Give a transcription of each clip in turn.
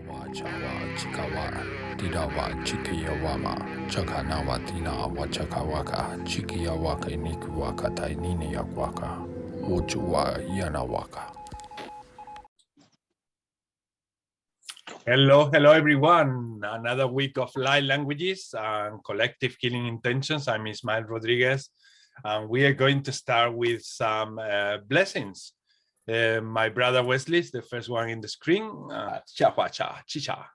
Chawa Chikawa Didawa Chikiyawama Chakanawa Tina Wachakawaka Chikiyawaka Nikuwaka Tainini Yakwaka Uchuwa Yanawaka. Hello everyone. Another week of light languages and collective healing intentions. I'm Ismael Rodriguez, and we are going to start with some blessings. My brother Wesley is the first one in the screen. Chicha.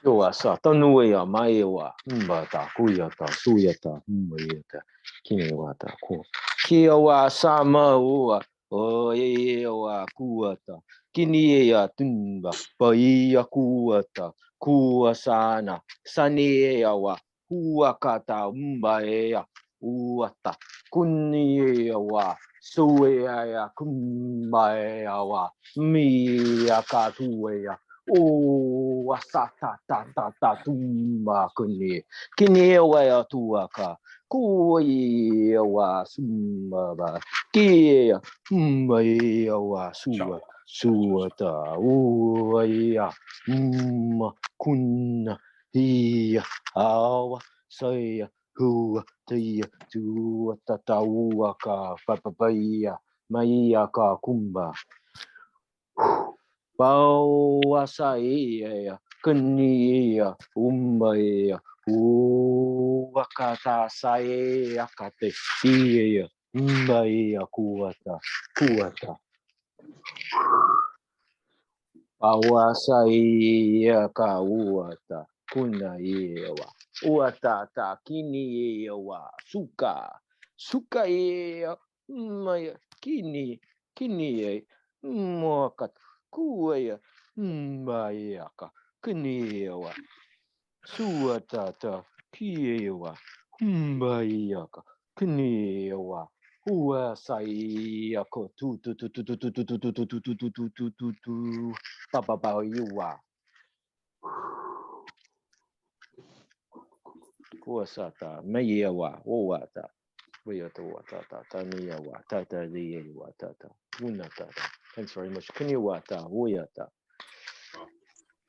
Yo sata nuya maiwa mbata kuyata suyata mbayata kinewata ko kiwa sama wa oyewa kuata kiniya tunba baiya kuata kuwa sana saniya wa huakata mbaya uata kuniya wa suya kumbaya wa miya katuya o wasata ta tumba kini wa tuaka kui wa sumba ki wa suata o ya kunna ia awa saya hu tia tu tatauaka papaya maia ka kumba Bawasaya kenia umbaya wakata saya kate iya umbaya kuata Bawasaya kauata kuna yewa uatata kini yewa suka yewa maya kini mokat kuya mbayaka kniewa suatata kiewa mbayaka kniewa uasayako tu papa yuwa kuasata mayewa wata Wayata Taniyawa Tata Liyawa Tata Unatata. Thanks very much. Kuniwata Wayata.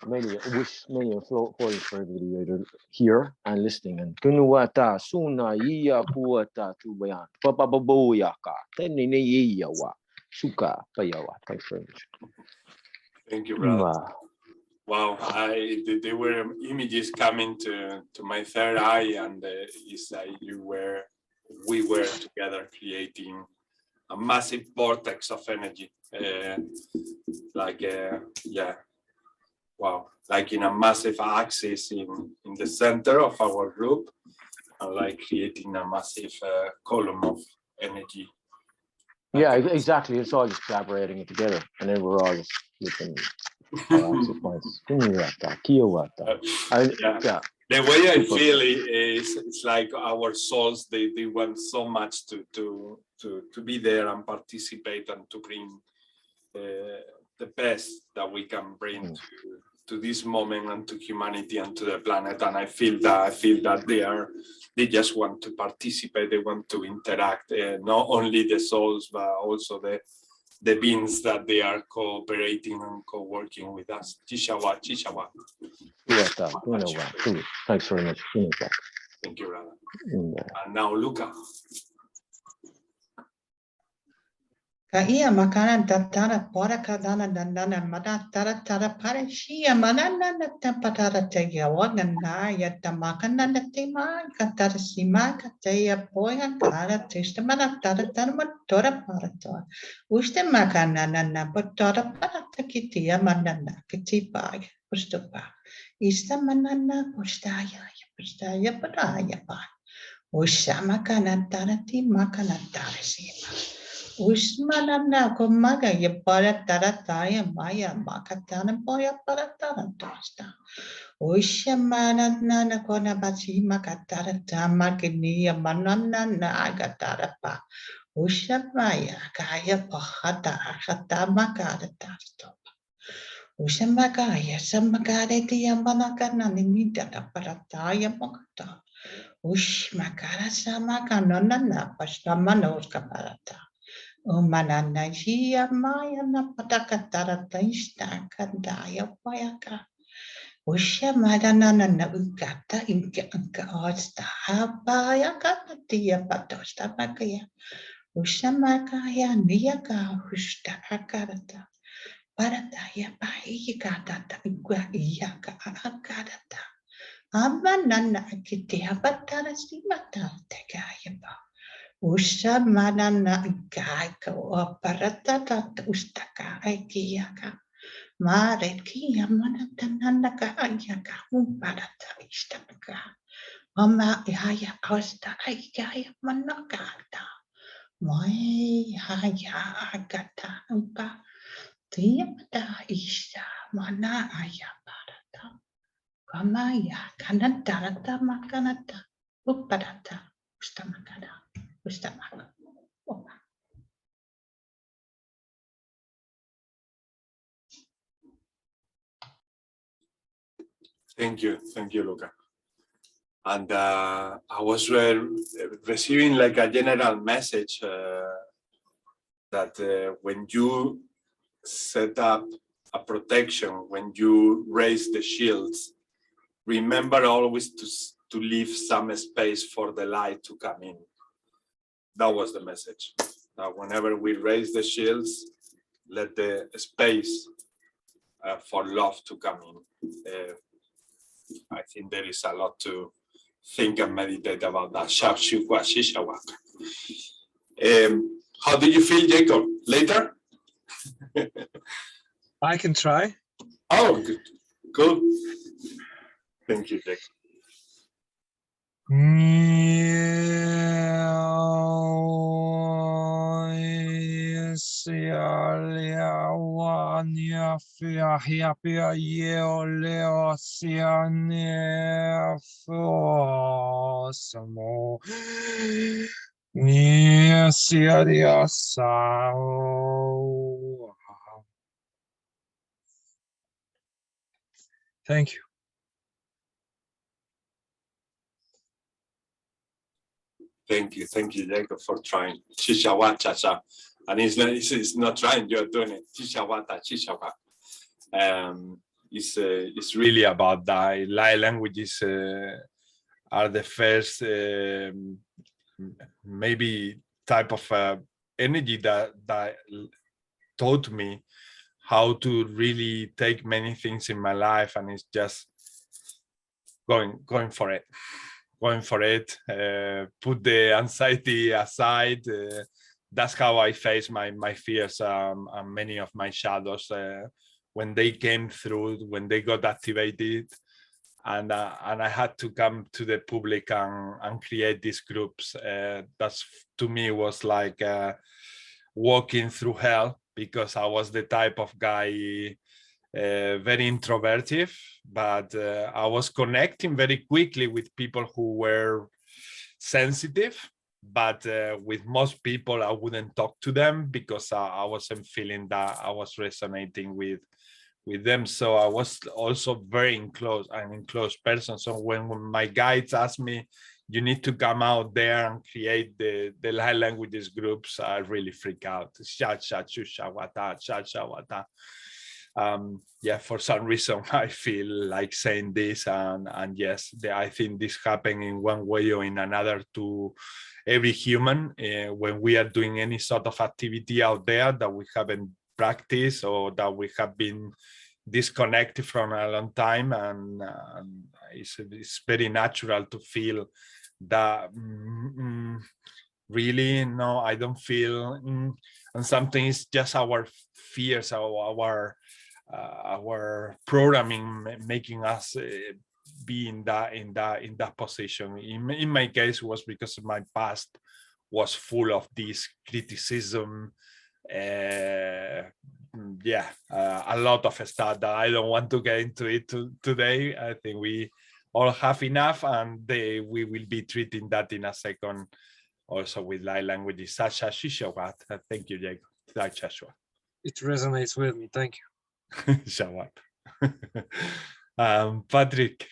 Many flowing for everybody here and listening. And Kunuwata Suna Iya Kuata Tubayan Papa Baboyaka Teniniyawa Suka Payawa. Thanks very much. Thank you, brother. Wow, there were images coming to my third eye, and it's like we were together creating a massive vortex of energy, like in a massive axis in the center of our group, and like creating a massive column of energy. Yeah, exactly. It's all just collaborating together, and then we're all just looking our axis points. Yeah. The way I feel is it's like our souls, they want so much to be there and participate and to bring the best that we can bring to this moment and to humanity and to the planet. And I feel that they just want to participate, they want to interact, not only the souls, but also the beings that they are cooperating and co-working with us. Chishawa. Thanks very much. Thank you, brother. And now, Luca. Kaia makana tatara pora kadana dandana mada tara parishia manana tempatara tegia wagana yata makana tema katara sima katea poya kara testamana tara tora parato uste makana nana patora parata kitia manana kitipa pustupa ista manana pustaya padaya pa usha makana tarati makana tarasima Usmanana komaga ya para tarataya maya makatana boya para taratosta. Ushamana nana kona bachi makatara tamakini manana na agatarapa. Ushamaya kaya pahata hatama karatarto. Ushamagaya samakare tiyamanakana nidata parataya mokata. Ushmakara samakanana na pastamanos kaparata. Manana jia maya na patakatara taista kandaya payaka. Usha madana na ukata inka osta habaya kanatia patosta makaya. Usha makaya niyaka husta akarata. Parataya paikata igwa iyaka akarata. Amanana akitia patara simata tegayaba. Usha manana gaika o paratata ustaka aikiyaka. Mare kia manatana ka ayaka umparata istaka. Mama yaya asta ayaya manakata. Mai haya agata umpa. Tiada isa mana ayaparata. Kamaya kanatarata makanata. Uparata ustamakada. Ustamaka. Thank you, Luca. And I was receiving like a general message that when you set up a protection, when you raise the shields, remember always to leave some space for the light to come in. That was the message. That whenever we raise the shields, let the space for love to come in. I think there is a lot to think and meditate about that. How do you feel, Jacob? Later? I can try. Oh, good. Cool. Thank you, Jacob. Thank you. Thank you, Jacob, for trying. Chishawa, cha-cha. And it's not trying, you're doing it. Chishawa, chishawa. It's really about that. Light languages are the first maybe type of energy that taught me how to really take many things in my life, and it's just going for it. Going for it, put the anxiety aside. That's how I face my fears and many of my shadows when they came through, when they got activated, and I had to come to the public and create these groups. That's, to me, was like walking through hell, because I was the type of guy very introverted, but I was connecting very quickly with people who were sensitive, but with most people I wouldn't talk to them because I wasn't feeling that I was resonating with them. So I was also very enclosed, an enclosed person. So when my guides asked me, you need to come out there and create the light languages groups, I really freak out. Yeah, for some reason I feel like saying this, and yes, I think this happened in one way or in another to every human when we are doing any sort of activity out there that we haven't practiced or that we have been disconnected from a long time, and it's very natural to feel that really no, I don't feel, and something is just our fears, our programming making us be in that position. In my case, it was because my past was full of this criticism. Yeah, a lot of stuff that I don't want to get into it today. I think we all have enough, and we will be treating that in a second, also with light languages such as Shishawat. Thank you, Jacob. It resonates with me. Thank you. Shawat. Patrick.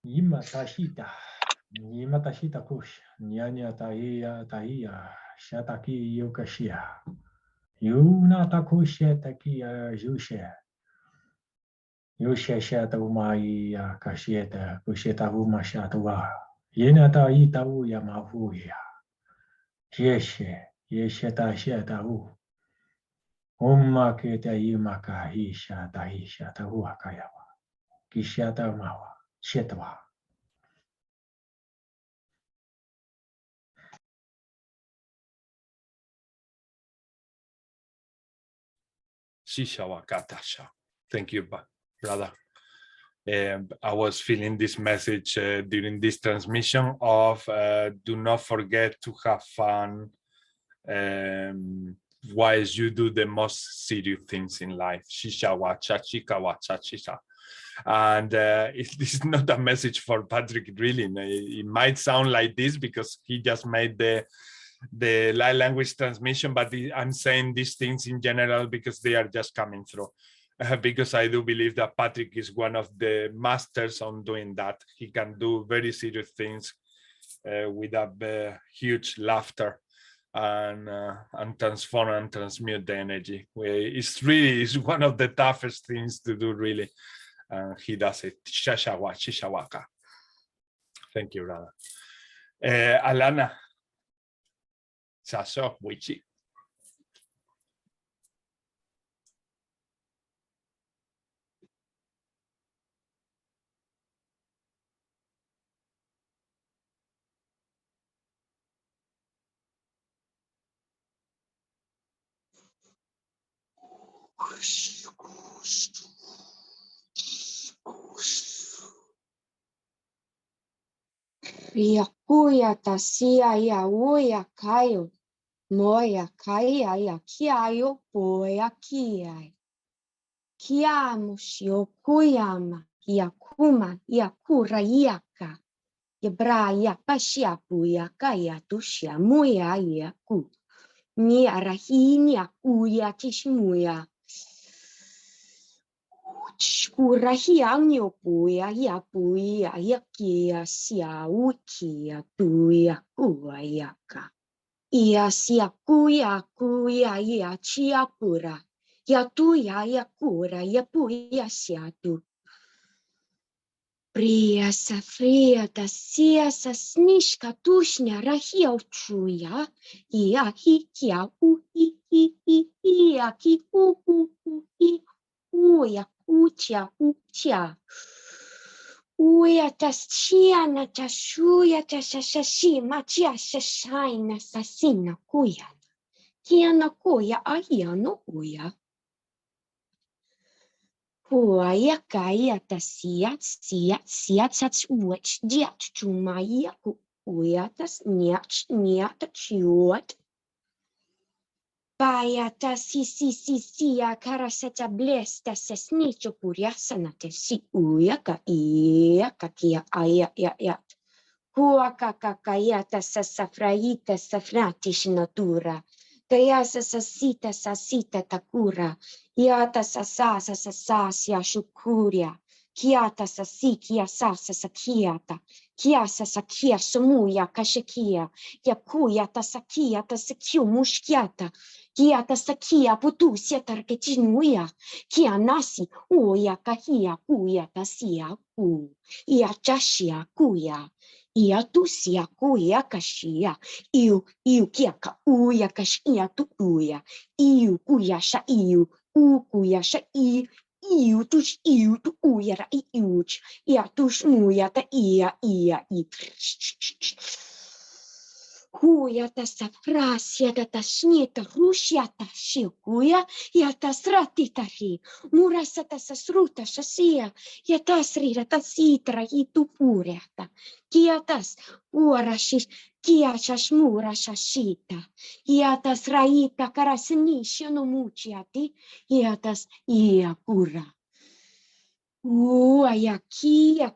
Nima tashita kush, nyanya tahia, shataki yokashia. Yuna takushe taki yushe. Yushe shata umai kashieta kusheta uma shatawa. Yena ta ita u yamavuya. Yeshe ta sheta u. Umma keta yima kahisha tahisha ta uakayawa. Kishata mawa. Shetwa. Shishawakatasha. Thank you, brother. I was feeling this message during this transmission of do not forget to have fun while you do the most serious things in life. Shishawacha, chikawacha, chisha. And this is not a message for Patrick, really. It might sound like this because he just made the light language transmission, but I'm saying these things in general because they are just coming through. Because I do believe that Patrick is one of the masters on doing that. He can do very serious things with a huge laughter and transform and transmute the energy. It's one of the toughest things to do, really. He does it. Shishawaka. Thank you, brother. Alana. Saso, Wichi. Yakuya tasia ya uya kayo moya kaya ya kiayo boya kiai kiamos yokuyama yakuma yakura yaka yabra yapashia buya kaya tushia muya yaku ni arahini yakuya kishmuya Kurahia nyopuya ya puya ya kia sia ukia tuya kuayaka. Ia sia kuya ya chia pura. Ya tuya ya kura ya puya siatu. Pria sa fria ta sia sa snishka tushnya rahia uchuya. Ia hikia ia ki uya ucha uya tasia na tashuya tashashi machia shashaina sasina kuya kiana kuya ahiano uya kuya kaya tasia sia tats which diat tumaya kuya tas niat chuat Paya ta si karaseta blesta sesnicho puriasana te si uya ka kia aya ya hua kaya ta safraita safratish natura kaya sasita takura yata sasa sia shukuria kiata kia sakiata kia sakia sumuya kashakia yakuya tasakia tasakiu mushkiata kia tasakia putusia tarketinuya kia nasi uya kahia kuya tasia ku ia chashia kuya ia tusia kuya kashia iu kia ka uya kashia tu uya iu kuya sha iu kuya sha iu tu uya ra iuch ia tush muya ta ia Huya ta safrasia ta shnita rushia ta shikuya ya ta srati ta ri murasa ta sasruta shasia ya ta srira ta sitra itu pureta kia tas uarashi kia shashmura shashita ya ta sraita karasnisha no muchiati ya tas ia pura ya kia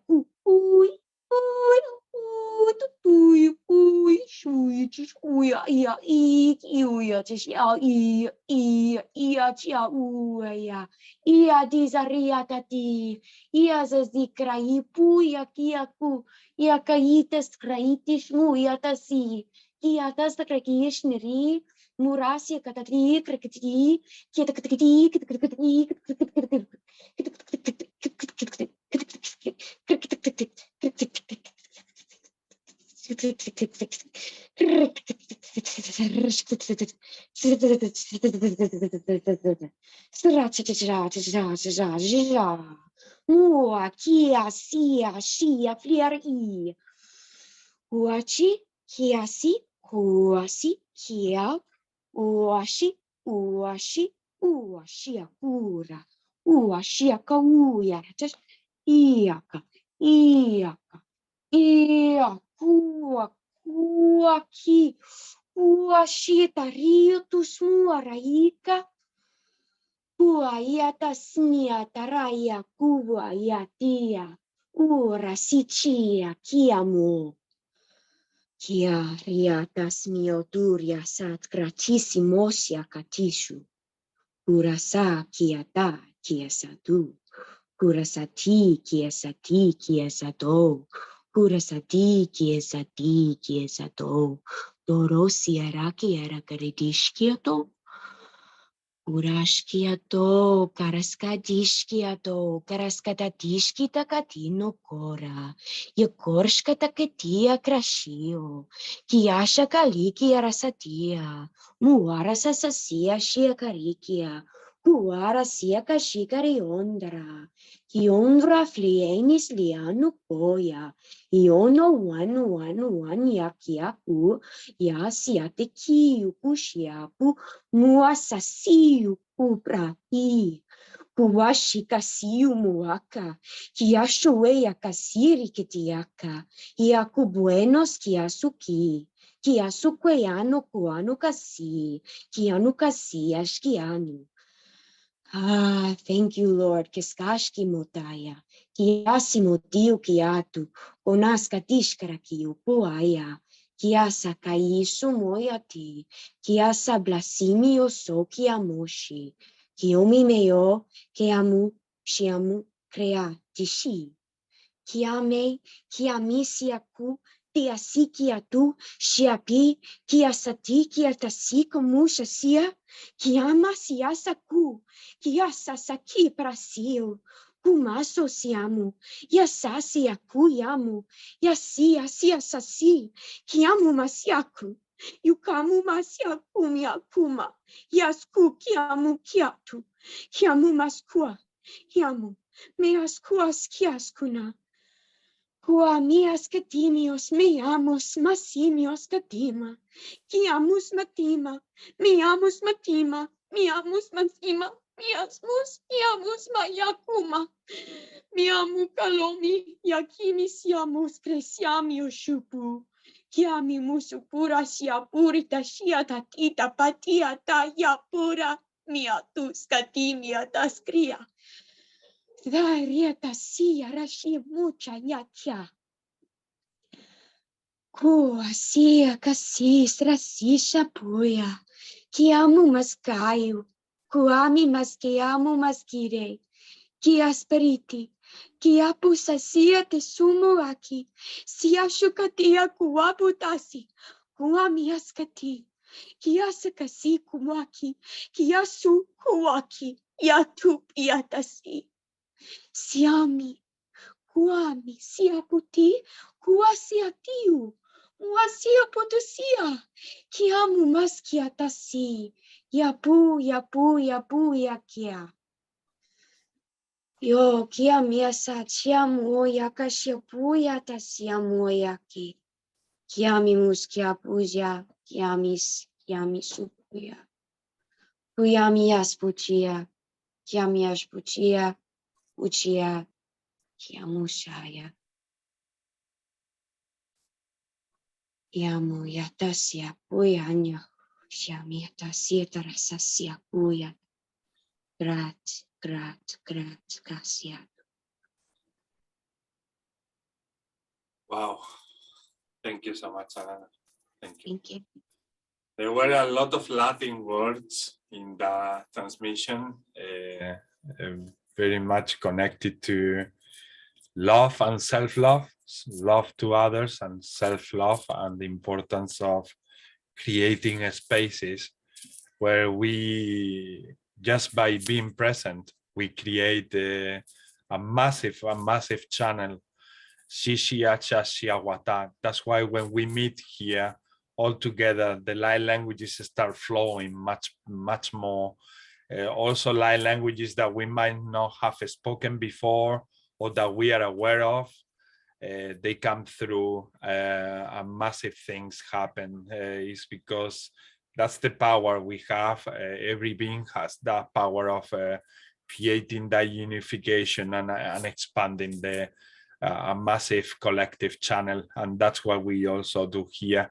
ia dizaria tati ia zazikra ipuya kiaku ia kaites kraitis muya tasi ia tas krakish neri Murasia katati krakati kita kati Mua kia sia shia fliar i Uachi kiasi kuasi kia uashi uashi uashia kura uashia kauya iaka iaka iakua kuaki uashita riutus muaraika Kuaiata smiata raia kuaiatia ura sicia kiamu Kia riatas mioturia sat gratissimosia katishu Kurasa kiata kiesatu Kurasati kiesati kiesato Kurasati kiesati kiesato Dorosia era karidishkiato Urashkiato, karaskadishkiato, karaskatadishkita katino kora, yakorshkata ketia krashio, kiasha kaliki arasatia, muara sasasia shiakarikia, kuara sia kashikari ondra, kiondra flienis lianu koya, iono one yakiaku, yasiate kiu kushiapu, Muasasiu kuprahi, kuwashi kasiu muaka, kiashuea kasiri kitiaka, kiaku buenos kiasuki, kiasukweano kuanu kasi ashkianu. Ah, thank you, Lord. Kiskashki motaya, kiasi motiu kiatu, konaskatishkara kiu puaya. Kiasa kaisu moyati, kiasa blasimio so kiamoshi, kiomi meo, kiamu, shiamu, crea, tishi. Kiame, kiamisiaku, tiasikiatu, shiapi, kiasati, kiatasi, komushasia, kiama siasaku, kiasa saki prasio. Kumaso siamu, yasasi akuyamu, yasia sasi, kiamu masiaku, yukamu masiaku miakuma, yasku kiamu kiatu, kiamu maskua, kiamu, measkuas kiaskuna. Kua mias katimios, meamos masimios katima, kiamus matima, meamus matima, meamus masima. Miamus mayakuma, miamu kalomi, yakimi siamus cresiami ushupu, kiami musupura siapurita tatita patia ta yapura, miatus katimia taskria. Darieta sia rashi mucha yatia. Kua sia kasis rasisha puya, kiamu maskayu. Kuami maskiamu maskire, ki asperiti, ki apusasia te sumo aki, sia shukatia kuaputasi, kuami askati, ki asakasi kumaki, ki asu kuaki, yatu piatasi. Siami, kuami, siaputi, kuasiatiu, muasia putusia, ki amu maskiatasi. Yapu, yakia. Yo, kia miasa, chiamu yakashiapu yatasiamu yaki. Kiami muskiapuja, kiami supuya. Kuyami aspuchia, kiami aspuchia, uchia, kiamushaya. Kiamu yatasia puyanya. Siami yatasia tarasasia puya. Grat, gracias. Wow. Thank you so much, Anna. Thank you. Thank you. There were a lot of Latin words in the transmission, very much connected to love and self-love, love to others and self-love, and the importance of creating spaces where we, just by being present, we create a massive channel. That's why when we meet here all together, the light languages start flowing much more. Also light languages that we might not have spoken before or that we are aware of, they come through, and massive things happen. It's because that's the power we have. Every being has that power of creating that unification and expanding the a massive collective channel, and that's what we also do here.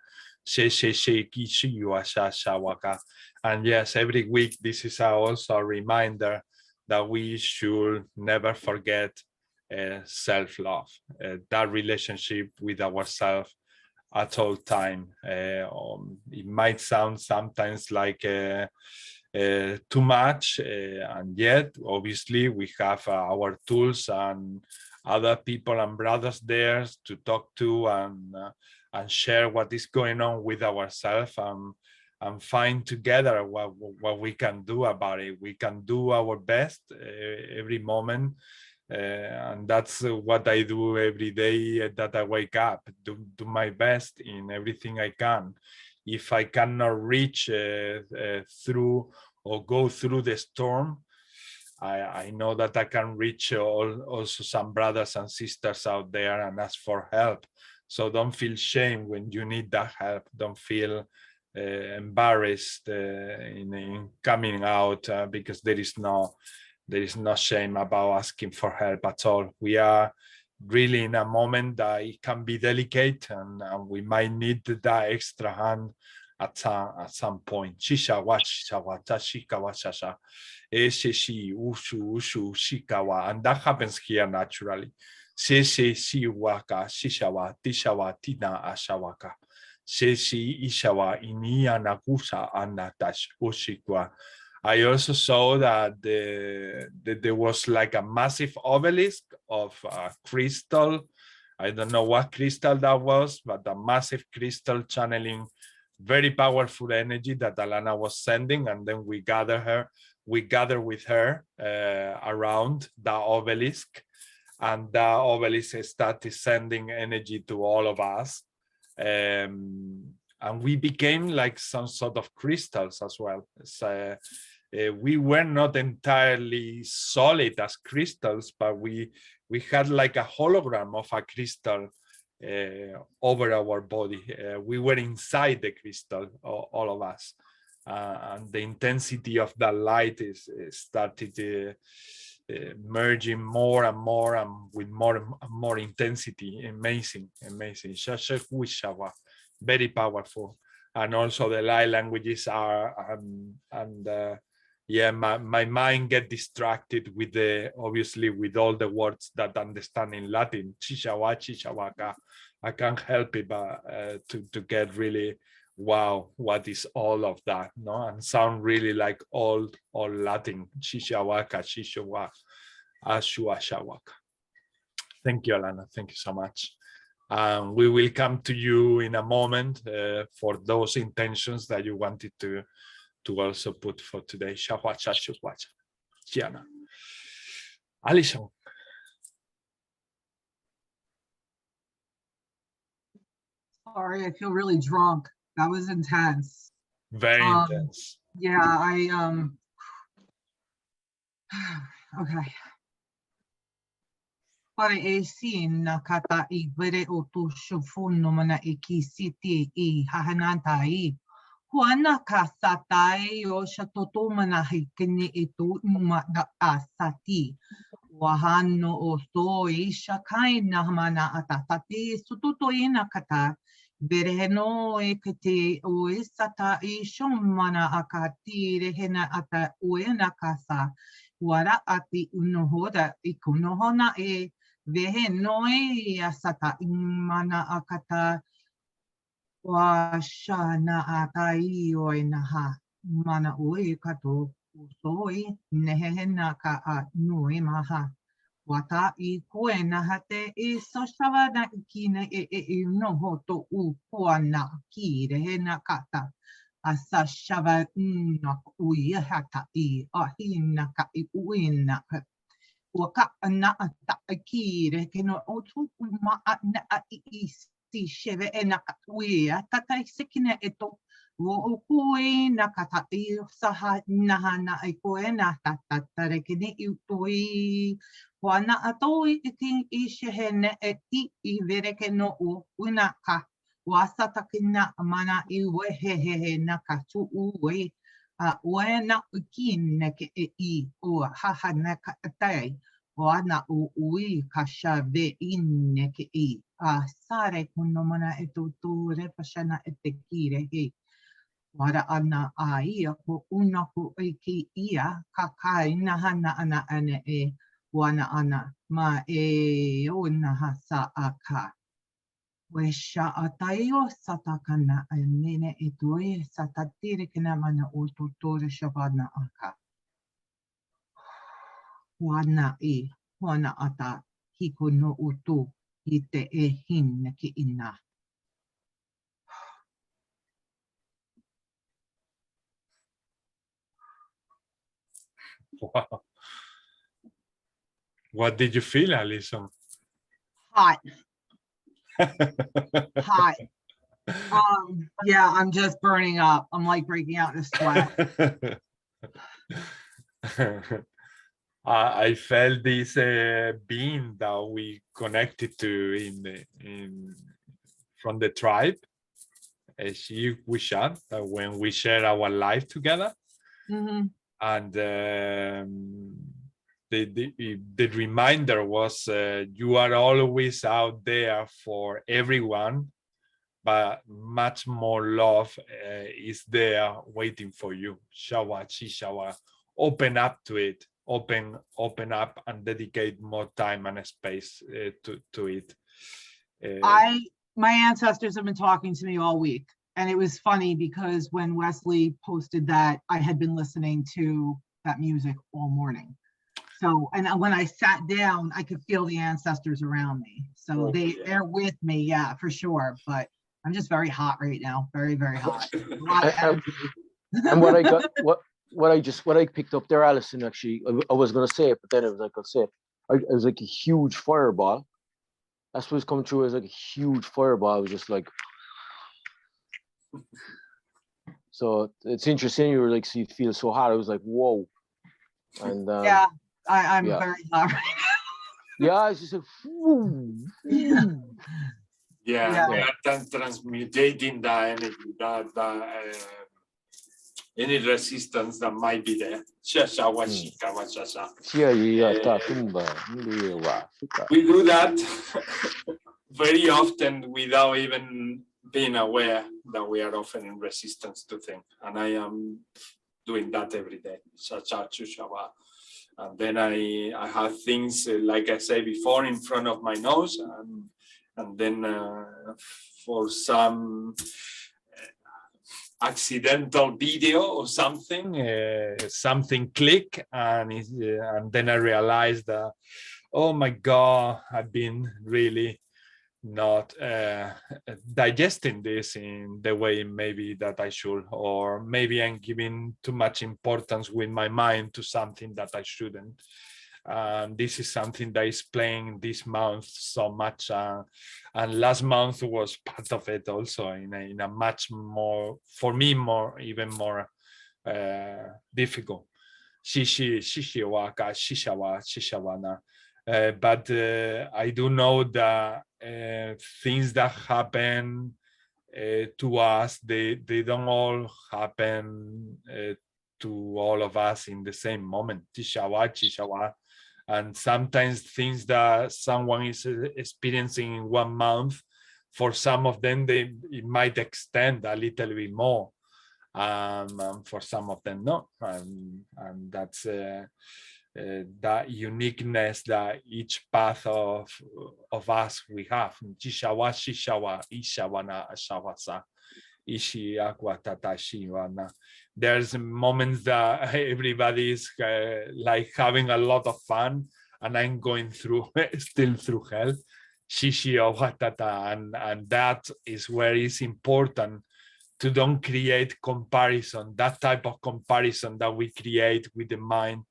And yes, every week this is also a reminder that we should never forget self-love, that relationship with ourselves at all time. It might sound sometimes like too much, and yet obviously we have our tools and other people and brothers there to talk to and share what is going on with ourselves, and find together what we can do about it. We can do our best every moment, and that's what I do every day that I wake up. Do my best in everything I can. If I cannot reach through or go through the storm, I know that I can reach also some brothers and sisters out there and ask for help. So don't feel shame when you need that help. Don't feel embarrassed in coming out, because there is no shame about asking for help at all. We are really in a moment that it can be delicate, and we might need that extra hand at some point. And that happens here naturally. I also saw that there was like a massive obelisk of crystal. I don't know what crystal that was, but a massive crystal channeling very powerful energy that Alana was sending, and then we gather with her around the obelisk, and the obelisk started sending energy to all of us, and we became like some sort of crystals as well. So, we were not entirely solid as crystals, but we had like a hologram of a crystal over our body. We were inside the crystal, all of us, and the intensity of that light started merging more and more, and with more and more intensity. Amazing. Very powerful. And also the light languages are, yeah, my mind get distracted with obviously with all the words that I understand in Latin. Chichawa, chichawaka. I can't help it but to get really, wow, what is all of that, no? And sound really like all Latin. Chichawaka, chichawa, ashuashawaka. Thank you, Alana. Thank you so much. We will come to you in a moment for those intentions that you wanted to also put for today. Gianna. Alison. Sorry, I feel really drunk. That was intense. Very intense. Yeah, okay. Pare e sin na kata I vere o tu shufuno mana e kisiti I hahananta I. Huana kasatai o shatoto mana hikini itu uma da asati. Wahano o stoi shakai na mana atatati sututo ina kata. Bereheno e kete o isata I shomana akati rehena ata uena kasa. Wara ati unohoda ikunohona e vehenoi asata imana akata washana atai oinaha mana oi kato usoi nehena ka a nui maha wata I koena hate I soshavana kine e no hoto u poana ki rehena kata asa shava na uia hata I ahina ka I uina waka ana ata akire ke no otu ma na I si sheve e na ka uia tata sikina eto wo kui na kata I saha na na I koe na tata tare ke ni utoi wana atoi I ishehene I vere ke no una ka wasa takina mana I wehehe na katu uwe wena ukin ke I o haha na ka tai wana ui kasha ve in ke I sare kuno mana eto tu repashana etekire he wara ana ia ko una ko ki ia kakai na hana ana ana wana ana ma ona hasa aka Wesha atayo satakana nene etoe satatire kena mana ututore shabana aka. Wana wana ata hiko no utu ite hin ki ina. Wow. What did you feel, Alison? Hot. Hot. Yeah, I'm just burning up. I'm like breaking out in a sweat. I felt this being that we connected to from the tribe. She Wishan, when we share our life together, and the reminder was you are always out there for everyone, but much more love is there waiting for you. Shawa, Chishawa, open up to it, open up and dedicate more time and space to it. My ancestors have been talking to me all week, and it was funny because when Wesley posted that, I had been listening to that music all morning. So, and when I sat down, I could feel the ancestors around me. So they're with me, yeah, for sure. But I'm just very hot right now, very, very hot. And what I got, what I picked up there, Alison, actually, I was gonna say it, but then it was like, I'll say it. It was like a huge fireball. That's what's coming through as like a huge fireball. I was just like, so it's interesting. You were like, so you feel so hot. I was like, whoa. And yeah, I'm very hot right now. Yeah, it's just like, yeah, we are transmutating the energy, any resistance that might be there. We do that very often without even being aware that we are often in resistance to things. And I am doing that every day. And then I have things, like I said before, in front of my nose. And then for some accidental video or something, something click, and then I realized that, oh my God, I've been really not digesting this in the way maybe that I should, or maybe I'm giving too much importance with my mind to something that I shouldn't. This is something that is playing this month so much, and last month was part of it also in a much more, for me, even more difficult. But I do know that things that happen to us, they don't all happen to all of us in the same moment. And sometimes things that someone is experiencing in 1 month, for some of them, it might extend a little bit more. For some of them, no. And that's that uniqueness that each path of us we have. Jishawa, Shishawa, Ishawana, Ashawasa, Ishi, Aquatata, there's moments that everybody is like having a lot of fun, and I'm going through, still through hell. Shishi, Awatata, and that is where it's important to don't create comparison, that type of comparison that we create with the mind,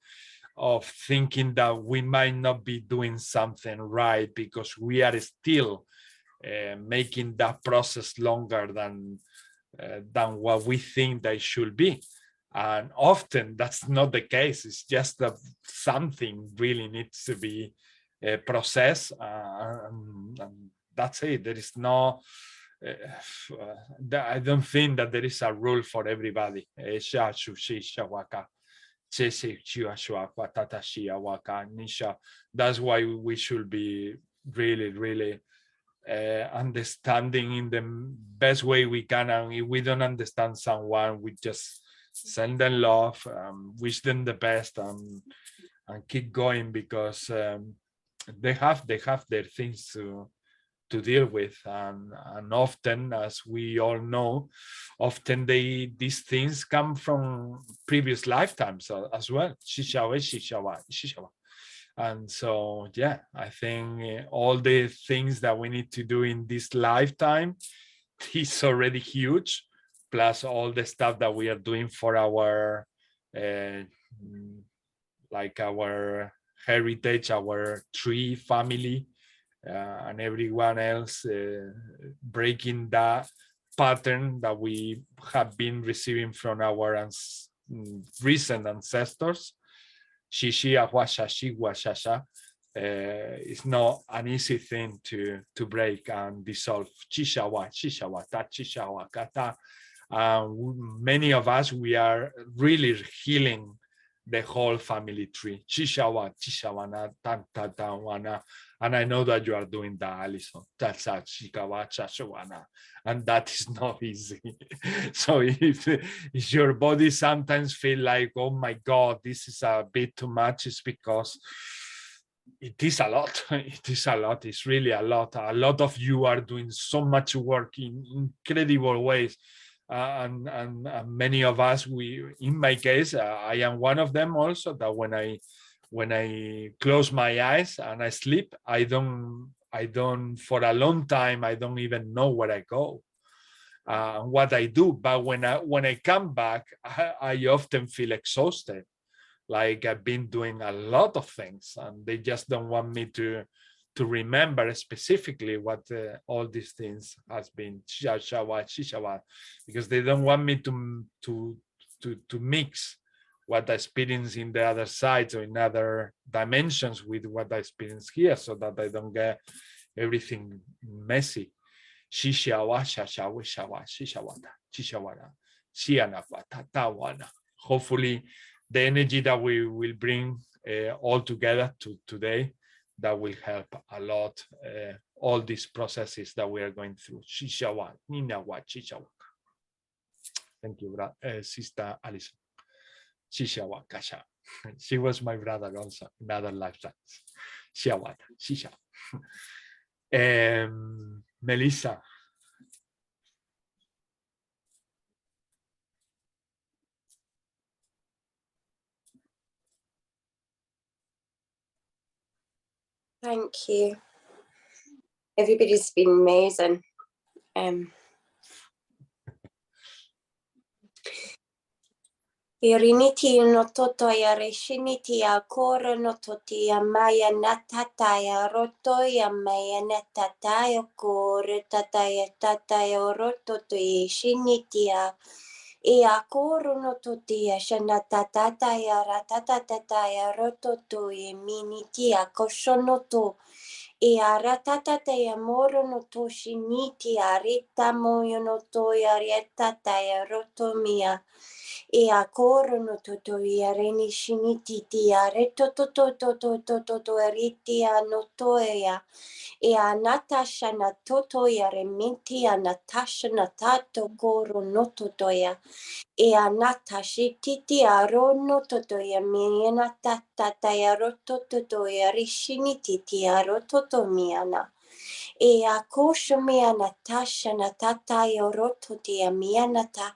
of thinking that we might not be doing something right because we are still making that process longer than what we think they should be. And often that's not the case. It's just that something really needs to be processed, and that's it. There is no, I don't think that there is a rule for everybody. That's why we should be really, really understanding in the best way we can. And if we don't understand someone, we just send them love, wish them the best, and keep going, because they have their things to deal with, and often, as we all know, often these things come from previous lifetimes as well. And so, yeah, I think all the things that we need to do in this lifetime is already huge, plus all the stuff that we are doing for our like our heritage, our tree family, and everyone else, breaking that pattern that we have been receiving from our recent ancestors. It's not an easy thing to break and dissolve. Many of us, we are really healing the whole family tree. And I know that you are doing that, Alison. And that is not easy. So if your body sometimes feel like, oh my God, this is a bit too much, it's because it is a lot. It is a lot. It's really a lot. A lot of you are doing so much work in incredible ways. And many of us, in my case, I am one of them also, that when I close my eyes and I sleep, I don't for a long time, I don't even know where I go, what I do. But when I come back, I often feel exhausted, like I've been doing a lot of things, and they just don't want me to remember specifically what all these things has been, because they don't want me to mix what I experience in the other sides or in other dimensions with what I experience here, so that I don't get everything messy. Hopefully the energy that we will bring all together today, that will help a lot, all these processes that we are going through. Thank you, Sister Alison. She was my brother also in other lifetimes. Melissa. Thank you. Everybody's been amazing. Iriniti no totoya reshiniti a kora no totia maya natataya rotoya maya natataya kore tataya rototoya shinitia. E a koro no totia shanatataya ratatataya rototoya minitia koshonoto. E a ratatataya moro no toshiniti a rita moyo no toya retataya rotomia. E a koro no toto i a reni shiniti ti a re toto riti a no toea. E a natasha na toto i a reminti a natasha na tato koro no totoya. E a natashi titi a ro no totoya miana tata ya ro totoya rishiniti ti a ro toto miana. E a kosho mea natasha na tata ya ro totia miana ta.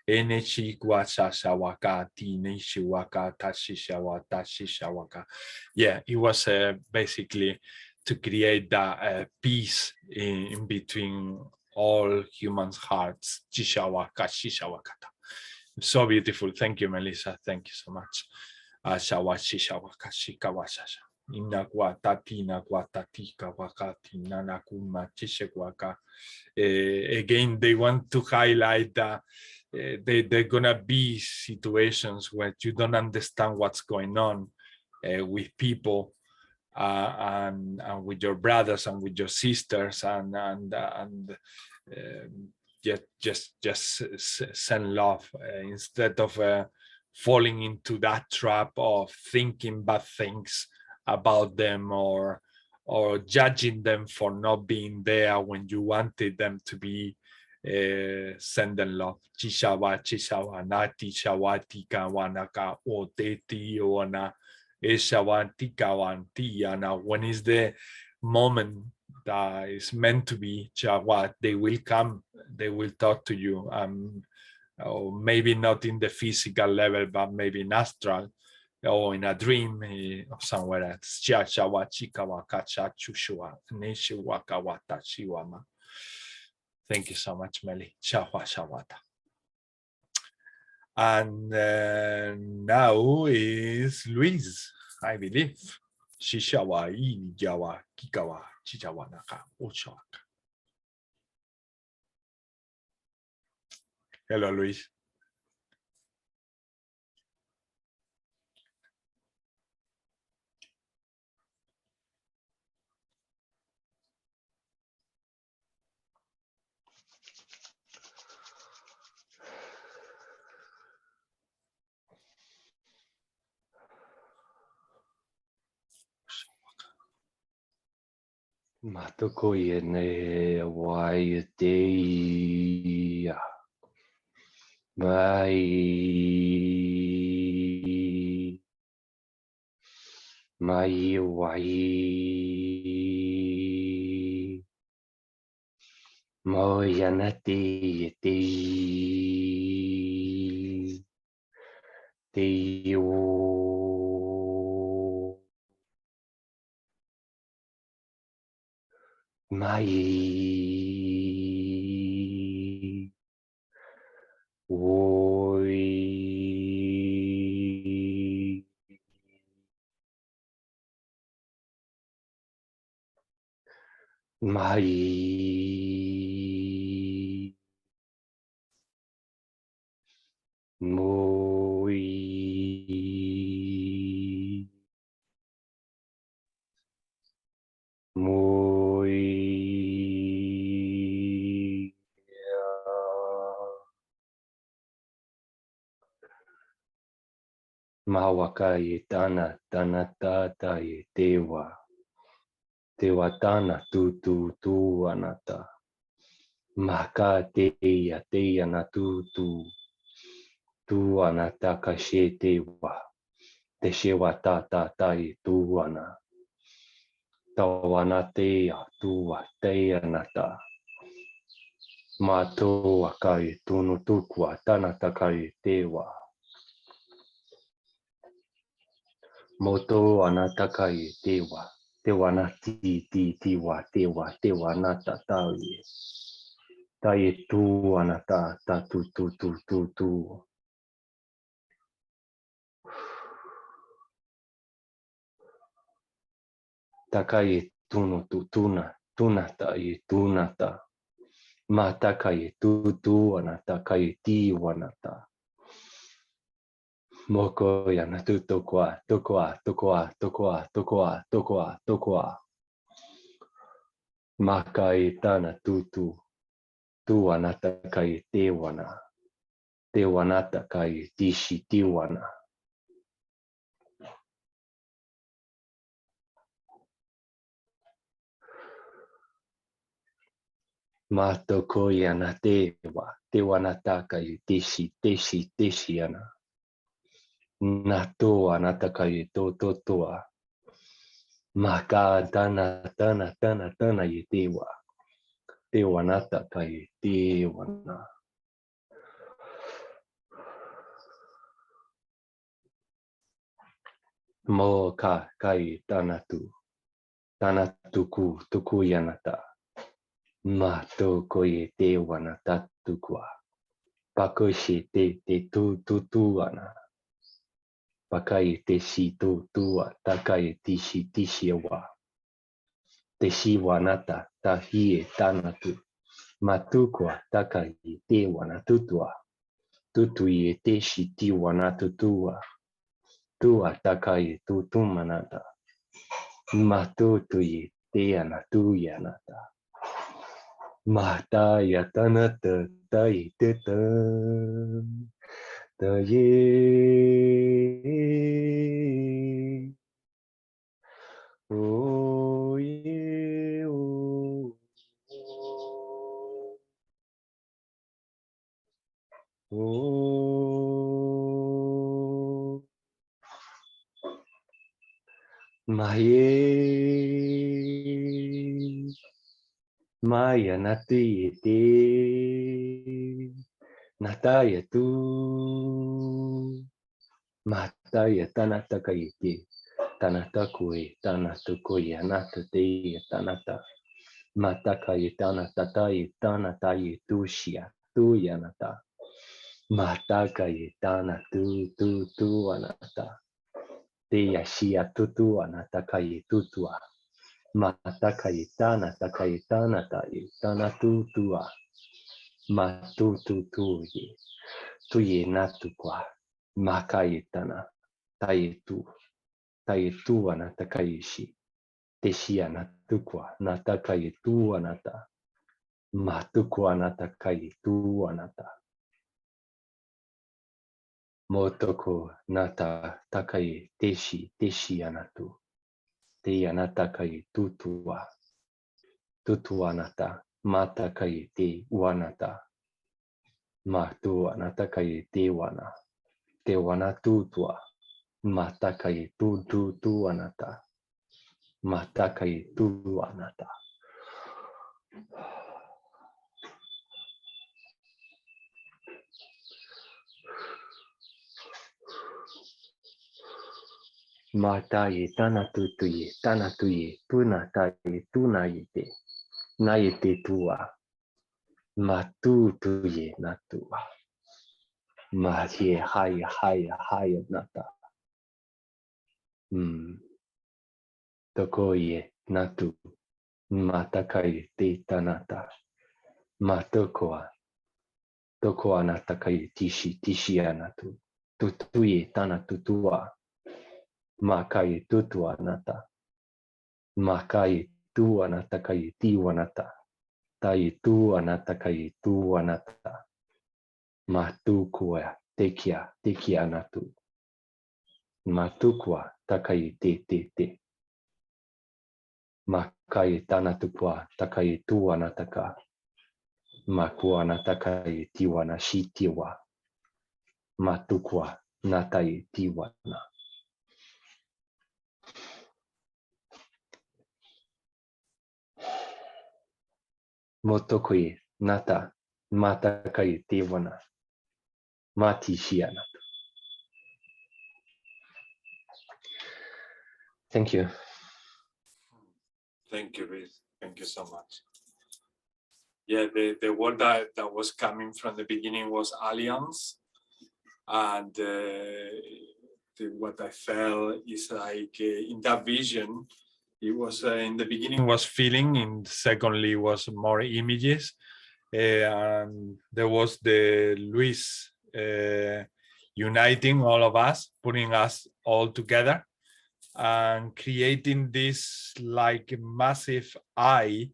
Enechi Guachashawaka, Tinishiwaka, Tashishawa, Tashishawaka. Yeah, it was basically to create that peace in between all humans' hearts. Chishawaka, Shishawakata. So beautiful. Thank you, Melissa. Thank you so much. Shawashishawaka, Shikawashasha. Inaguatatina, Guatatika, Wakatina, Nakuma, Chishawaka. Again, they want to highlight that they're gonna be situations where you don't understand what's going on with people and with your brothers and with your sisters, and just send love instead of falling into that trap of thinking bad things about them or judging them for not being there when you wanted them to be. Send them love. Chishawa, chishawa, nati, shawatika, wanaka, oteti, ona, eshawantika, wantiana. When is the moment that is meant to be chawa, they will come, they will talk to you. Or maybe not in the physical level, but maybe in astral or in a dream or somewhere else. Chawa, chikawa, kacha, chushua, neshiwaka, wata, shiwama. Thank you so much, Meli. Shahwa Shawata. And now is Luis, I believe. Shishawa, Jawa, Kikawa, Chichawanaka, Uchawaka. Hello, Luis. Matoko yene wai te mai wai mo yana te mai oi mai moi Mahawaka ye tana tata ye tewa tana tu anata maka teya na tu anata kashe tewa te shewa ta ye tu ana tawana teya tua teya nata mato akai tunu tukwa tanata kai tewa Moto anataka ye tewa na tewa nata taye tu anata ta tu takaye tuna taye tunata mataka ye tu anata kaye ti wanata Moko ya na tokoa. Maka e tana tu anata kai te wanata kai tishi tiwana. Matoko ya na te wanata kai tishi ana. Nato anata kai toa. Maka tana ye te wanata kai te wana. Mo ka kai tanatu. Tanatuku tuku yanata. Ma to koye te wanata tukwa. Pakoshi te tu wana. Pakai te shi tua. Takai tishi wa. Te shi wanata tahie tanatu. Matukwa takai te wanatutua. Tutui te shi ti wanatutua. Tua takai tumanata. Matutui te anatu yanata. Mata yatanata tai teta. Ta ye. Oh ye. Oh. Maye. Maya nati te. Nataya tu. Mataya tanata kaiti. Tanata kue. Tanata kue. Anata te. Tanata. Mataka yitana tatai tana tai tushia tu yanata. Mataka yitana tu anata. Te yashia tutu anata kai tutua. Mataka yitana takayitana tai tana tutua. Matu ye. Tuye natukwa. Makayitana. Tayitu anata kaishi. Teshia natukwa natakaye tu anata. Matukwa natakaye tu anata. Motoko nata takaye teshi anatu. Te anatakaye tutua. Tutua anata. Matakaye te wanata. Matu anatakaye te wana. Te wana tutua. Matakaye tu anata. Matakaye tu anata. Mataye tanatuye, punataye, tunayete, nayete tua, matutuye natua, maye haya nata, tokoye natu, matakaye te tanata, matokoa, tokoa natakaye tishi anatu, tutuye tanatutua, makaye tutua nata. Makai tu anata kai ti wanata. Tai tu anata kai tu anata. Matukua tekia anatu. Matukua takai te. Makai tanatukua takai tu anataka. Makua natakai tiwana shitiwa. Matukua natai tiwana. Motokoi nata matakai tewana mati shiana. Thank you. Thank you, Riz. Thank you so much. Yeah, the word that was coming from the beginning was alliance, and what I felt is like in that vision, it was in the beginning was feeling, and secondly was more images, and there was the Luis uniting all of us, putting us all together, and creating this like massive eye.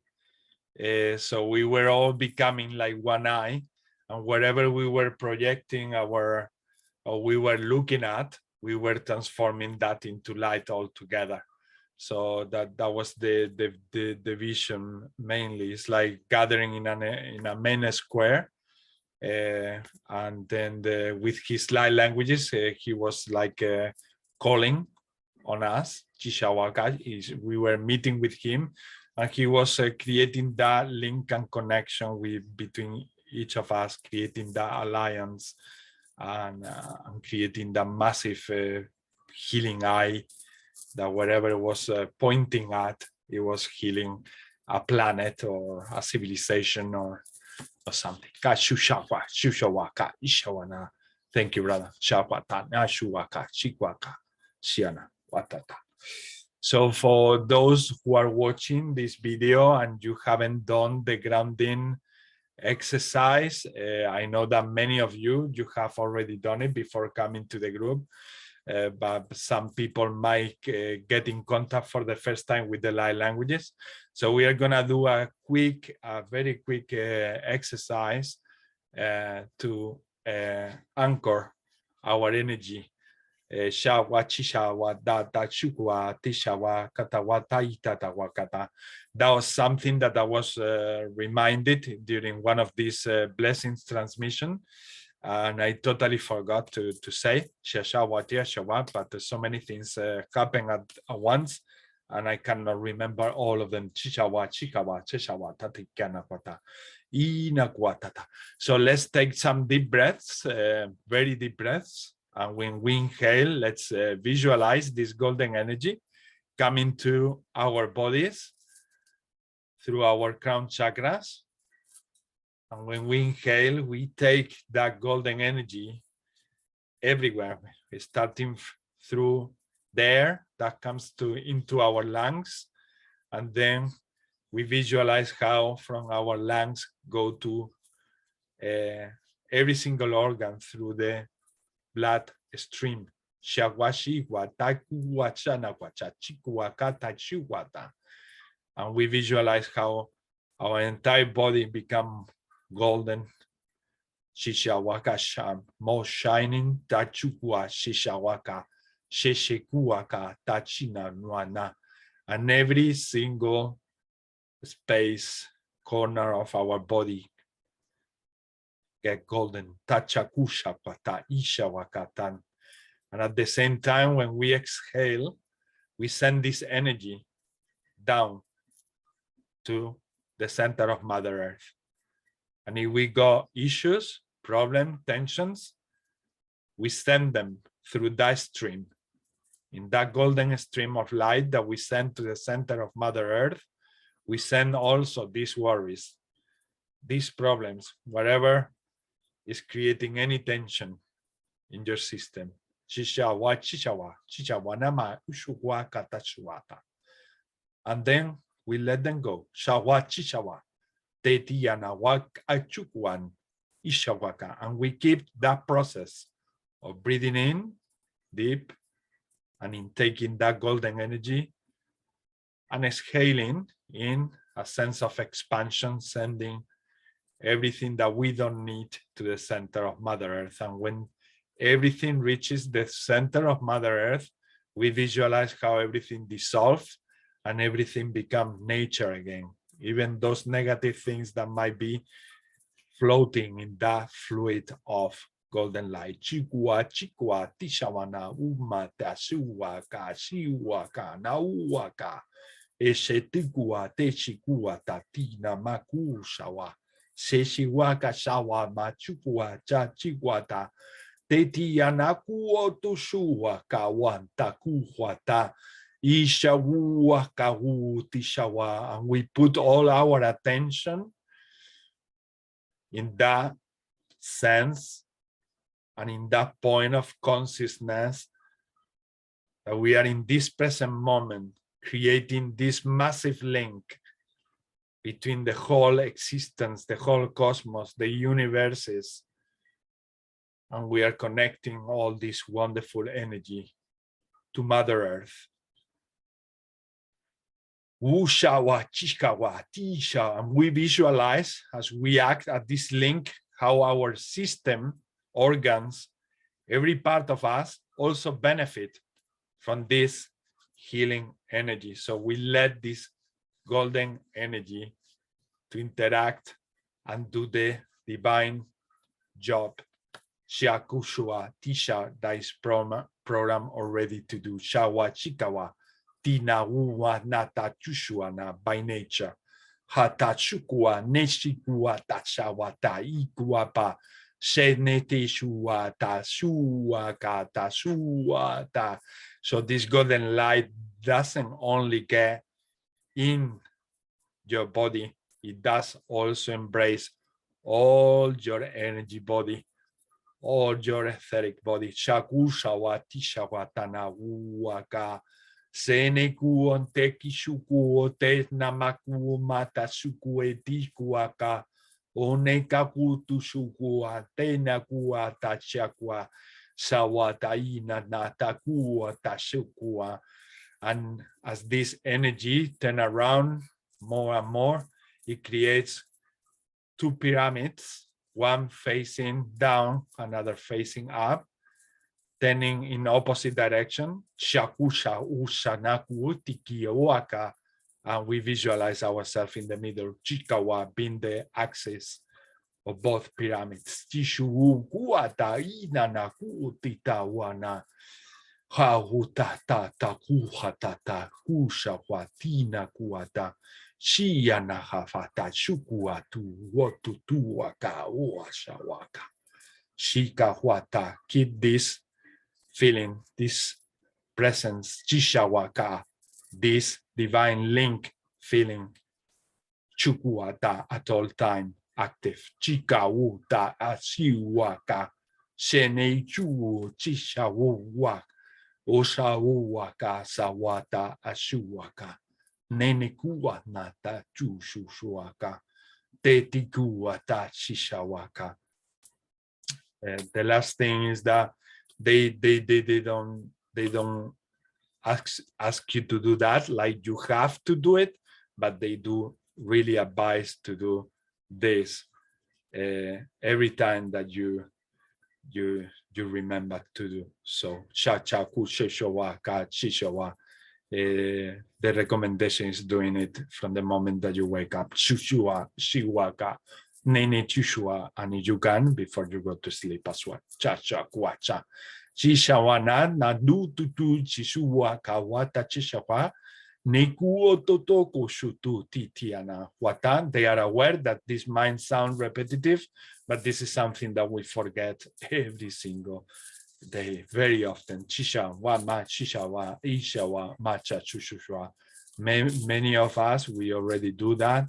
So we were all becoming like one eye, and wherever we were projecting or we were looking at, we were transforming that into light altogether. So that was the vision mainly. It's like gathering in a main square, and then with his light languages, he was like calling on us. We were meeting with him, and he was creating that link and connection between each of us, creating that alliance, and creating that massive healing eye that wherever it was pointing at, it was healing a planet or a civilization or something. Thank you, brother. So for those who are watching this video and you haven't done the grounding exercise, I know that many of you have already done it before coming to the group, but some people might get in contact for the first time with the light languages. So we are gonna do a very quick exercise to anchor our energy. That was something that I was reminded during one of these blessings transmission, and I totally forgot to say, but there's so many things happen at once, and I cannot remember all of them. So let's take some deep breaths, very deep breaths. And when we inhale, let's visualize this golden energy coming to our bodies through our crown chakras. And when we inhale, we take that golden energy everywhere, starting through the air that comes into our lungs. And then we visualize how from our lungs go to every single organ through the blood stream. And we visualize how our entire body become golden, more shining, and every single space, corner of our body get golden. And at the same time, when we exhale, we send this energy down to the center of Mother Earth. And if we got issues, problems, tensions, we send them through that stream. In that golden stream of light that we send to the center of Mother Earth, we send also these worries, these problems, whatever is creating any tension in your system. And then we let them go. And we keep that process of breathing in deep and in taking that golden energy and exhaling in a sense of expansion, sending everything that we don't need to the center of Mother Earth. And when everything reaches the center of Mother Earth, we visualize how everything dissolves and everything becomes nature again. Even those negative things that might be floating in that fluid of golden light. Seshiwaka shawa machukua chachiguata tetianakuo tushua kawanta kuhuata ishawua tishawa. And we put all our attention in that sense and in that point of consciousness that we are in this present moment, creating this massive link between the whole existence, the whole cosmos, the universes, and we are connecting all this wonderful energy to Mother Earth. Wushawa, chikawa, tisha, and we visualize as we act at this link how our system, organs, every part of us also benefit from this healing energy. So we let this golden energy to interact and do the divine job. Shakushua Tisha, that is program already to do. Shawa Chikawa Tina Uwa Nata Chushuana by nature. Hata Chukua Neshikua Tachawata Ikuapa Shenete Shuata Shuaka Tashuata. So this golden light doesn't only get in your body, it does also embrace all your energy body, all your etheric body. Shaku shawa tishawa tana uaka. Seneku onte kishuku ote namaku mata suku etikuaka. Onekaku tushuku atenaku atachakua. Sawataina natakua tashukua. And as this energy turn around more and more, it creates two pyramids, one facing down, another facing up, turning in opposite direction. Shakusha ushanaku tikiwaka. And we visualize ourselves in the middle, Chikawa being the axis of both pyramids. Chishu kuata inana kuutita wana. Hahutata takuhatata kusha watina kuata. Shiana hafata shukuatu wotutuaka uashawaka. Shika huata. Keep this feeling, this presence, chishawaka, this divine link feeling, chukuata at all time active. Chikauta asiwaka. Sheneichu chishawaka. Oshawaka sawata ashuwaka. Nenekuwa nata chushuwaka. Tetikuwa ta shishawaka. The last thing is that they don't ask you to do that like you have to do it, but they do really advise to do this every time that you remember to do so. The recommendation is doing it from the moment that you wake up. Shushua, shiwaka, nene chushua, and you can before you go to sleep as well. Cha cha kwacha. Chishawana na du tutu chishuwa kawata chishawa. Nekuo totoko shutu titiana watan. They are aware that this might sound repetitive, but this is something that we forget every single day, very often. Chisha wa ma chisha wa isha wa macha chushua. Many of us, we already do that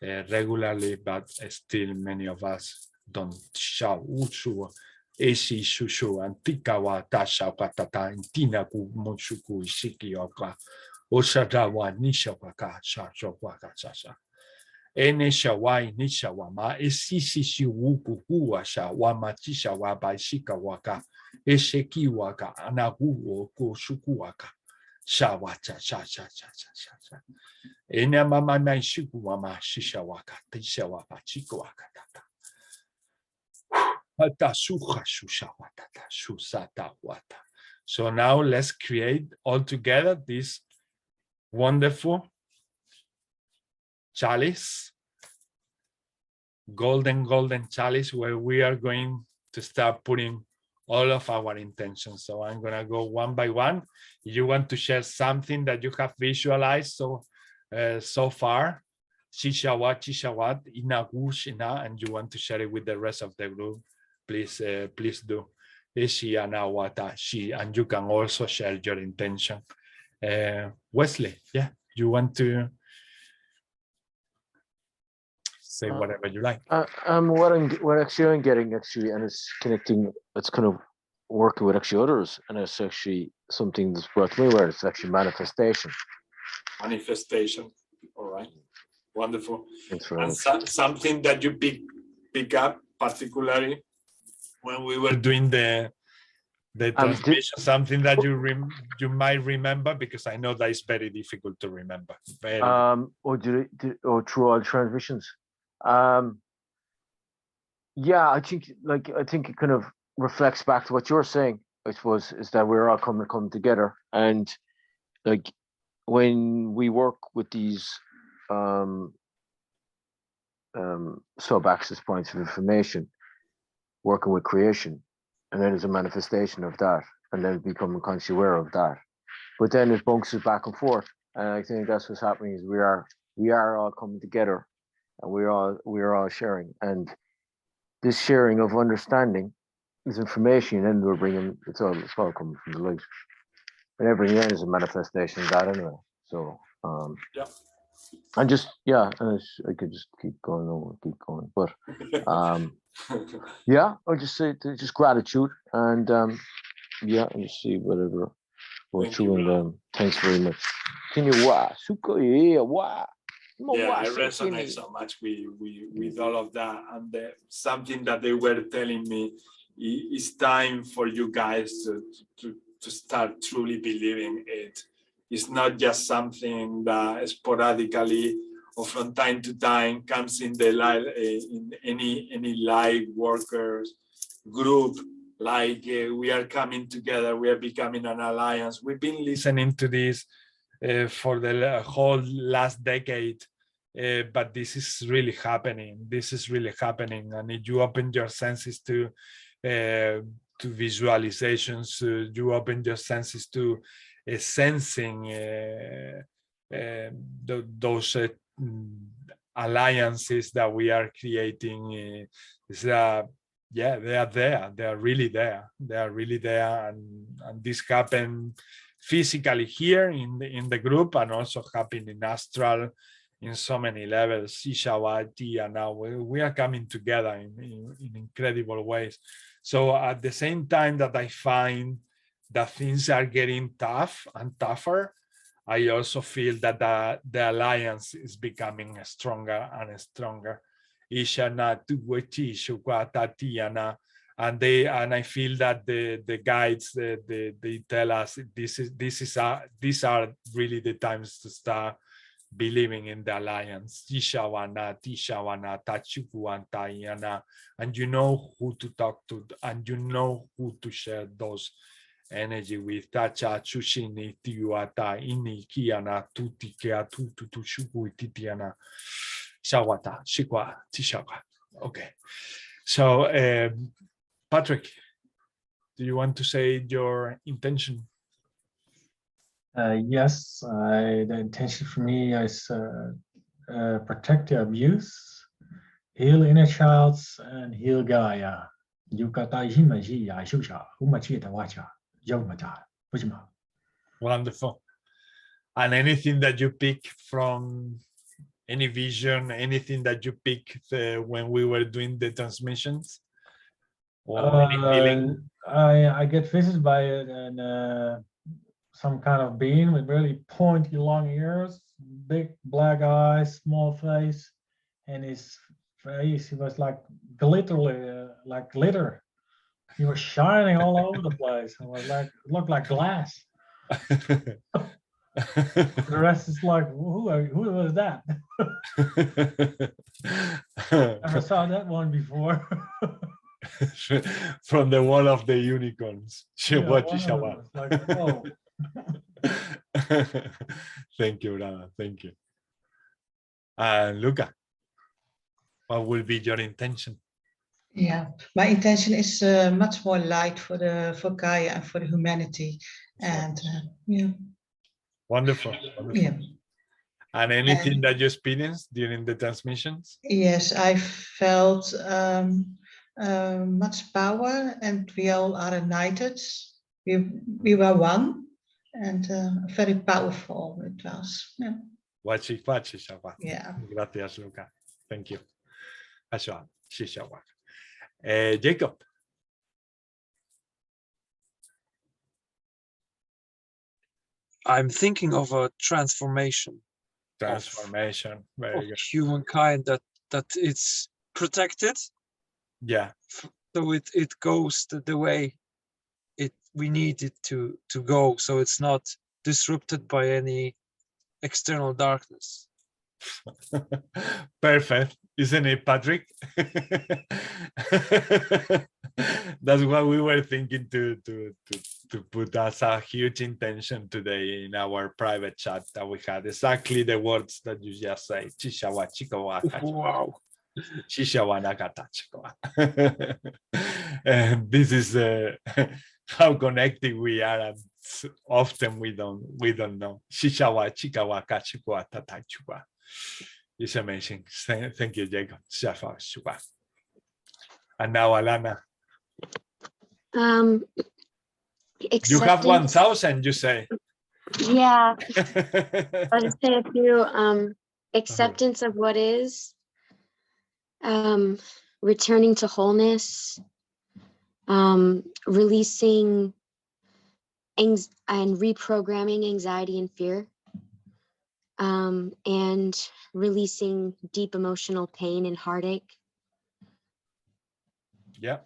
regularly, but still many of us don't. Chisha uchu eshi shushu antikawa tasha patata intina ku mushuku ishiki oka. Oshadawa nishawaka shashawaka shasha. Ene shawai nishawama esisi shiwuku kuwasha wamatisha wabaishika waka esheki waka anaguo koshukuwaka shawacha cha. Ene mama naishiku wama shisha waka tisha wapachiko waka tata. Hata shuha shusha watata shusata wata. So now let's create all together this wonderful chalice, golden chalice, where we are going to start putting all of our intentions. So I'm gonna go one by one. If you want to share something that you have visualized so far, chishawat, inagushina, and you want to share it with the rest of the group, please do. And you can also share your intention. Wesley, yeah, you want to say whatever you like? What actually I'm getting, and it's connecting, it's kind of working with actually others, and it's actually something that's brought to me where it's actually manifestation. Manifestation, all right, wonderful. Thanks very And much. something that you pick up particularly When we were doing the transmission, something that you might remember, because I know that it's very difficult to remember. Or through all transmissions. Yeah, I think it kind of reflects back to what you're saying, I suppose, is that we're all come together, and like when we work with these sub-access points of information, working with creation, and then there's a manifestation of that, and then becoming consciously aware of that. But then it bounces back and forth, and I think that's what's happening is we are all coming together, and we're all sharing, and this sharing of understanding is information, and we're bringing it's all coming from the light. And every year is a manifestation of that anyway. So Yeah. and just I could just keep going, but yeah, or just say just gratitude and yeah, and just see whatever go through. And thanks very much. Yeah, I resonate so much with all of that, and something that they were telling me it's time for you guys to start truly believing it. It's not just something that sporadically or from time to time comes in the live in any live workers group. Like we are coming together, we are becoming an alliance. We've been listening to this for the whole last decade, but this is really happening. This is really happening, and if you open your senses to visualizations, you open your senses to sensing those alliances that we are creating. Yeah, they are there. They are really there. They are really there, and this happened physically here in the group, and also happened in astral in so many levels. And now we are coming together in incredible ways. So at the same time that I find that things are getting tough and tougher, I also feel that the alliance is becoming stronger and stronger. And I feel that the guides they tell us these are really the times to start believing in the alliance. And you know who to talk to, and you know who to share those energy with. Tacha chushini tiuata ini kiana tuti kea tutu shuku titiana shawata shikwa tishawa. Okay, so Patrick, do you want to say your intention? Yes, the intention for me is protect the abuse, heal inner childs, and heal Gaia. Wonderful. And anything that you pick from any vision, anything that you picked when we were doing the transmissions? Or any feeling? I get visited by it, and some kind of being with really pointy long ears, big black eyes, small face, and his face, he was like glitterly, like glitter. He was shining all over the place. It was like, it looked like glass. The rest is like, who was that? Never saw that one before. From the wall of the unicorns. Yeah, like, oh. Thank you, brother. Thank you. Luca, what will be your intention? Yeah, my intention is much more light for Gaia and for the humanity, and yeah. Wonderful. Wonderful. Yeah. And anything that you experienced during the transmissions? Yes, I felt much power, and we all are united. We were one, and very powerful it was. Yeah. Yeah. Gracias, Luca. Thank you. Jacob. I'm thinking of a transformation. Transformation. Very good. Humankind that it's protected. Yeah. So it goes the way we need it to go. So it's not disrupted by any external darkness. Perfect, isn't it, Patrick? That's what we were thinking to put as a huge intention today in our private chat that we had. Exactly the words that you just say. Wow. And this is how connected we are, and often we don't know. It's amazing. Thank you, Jacob. And now Alana. You have acceptance. 1,000, you say. Yeah, I'll just say a few. Acceptance of what is, returning to wholeness, releasing and reprogramming anxiety and fear, and releasing deep emotional pain and heartache. Yeah,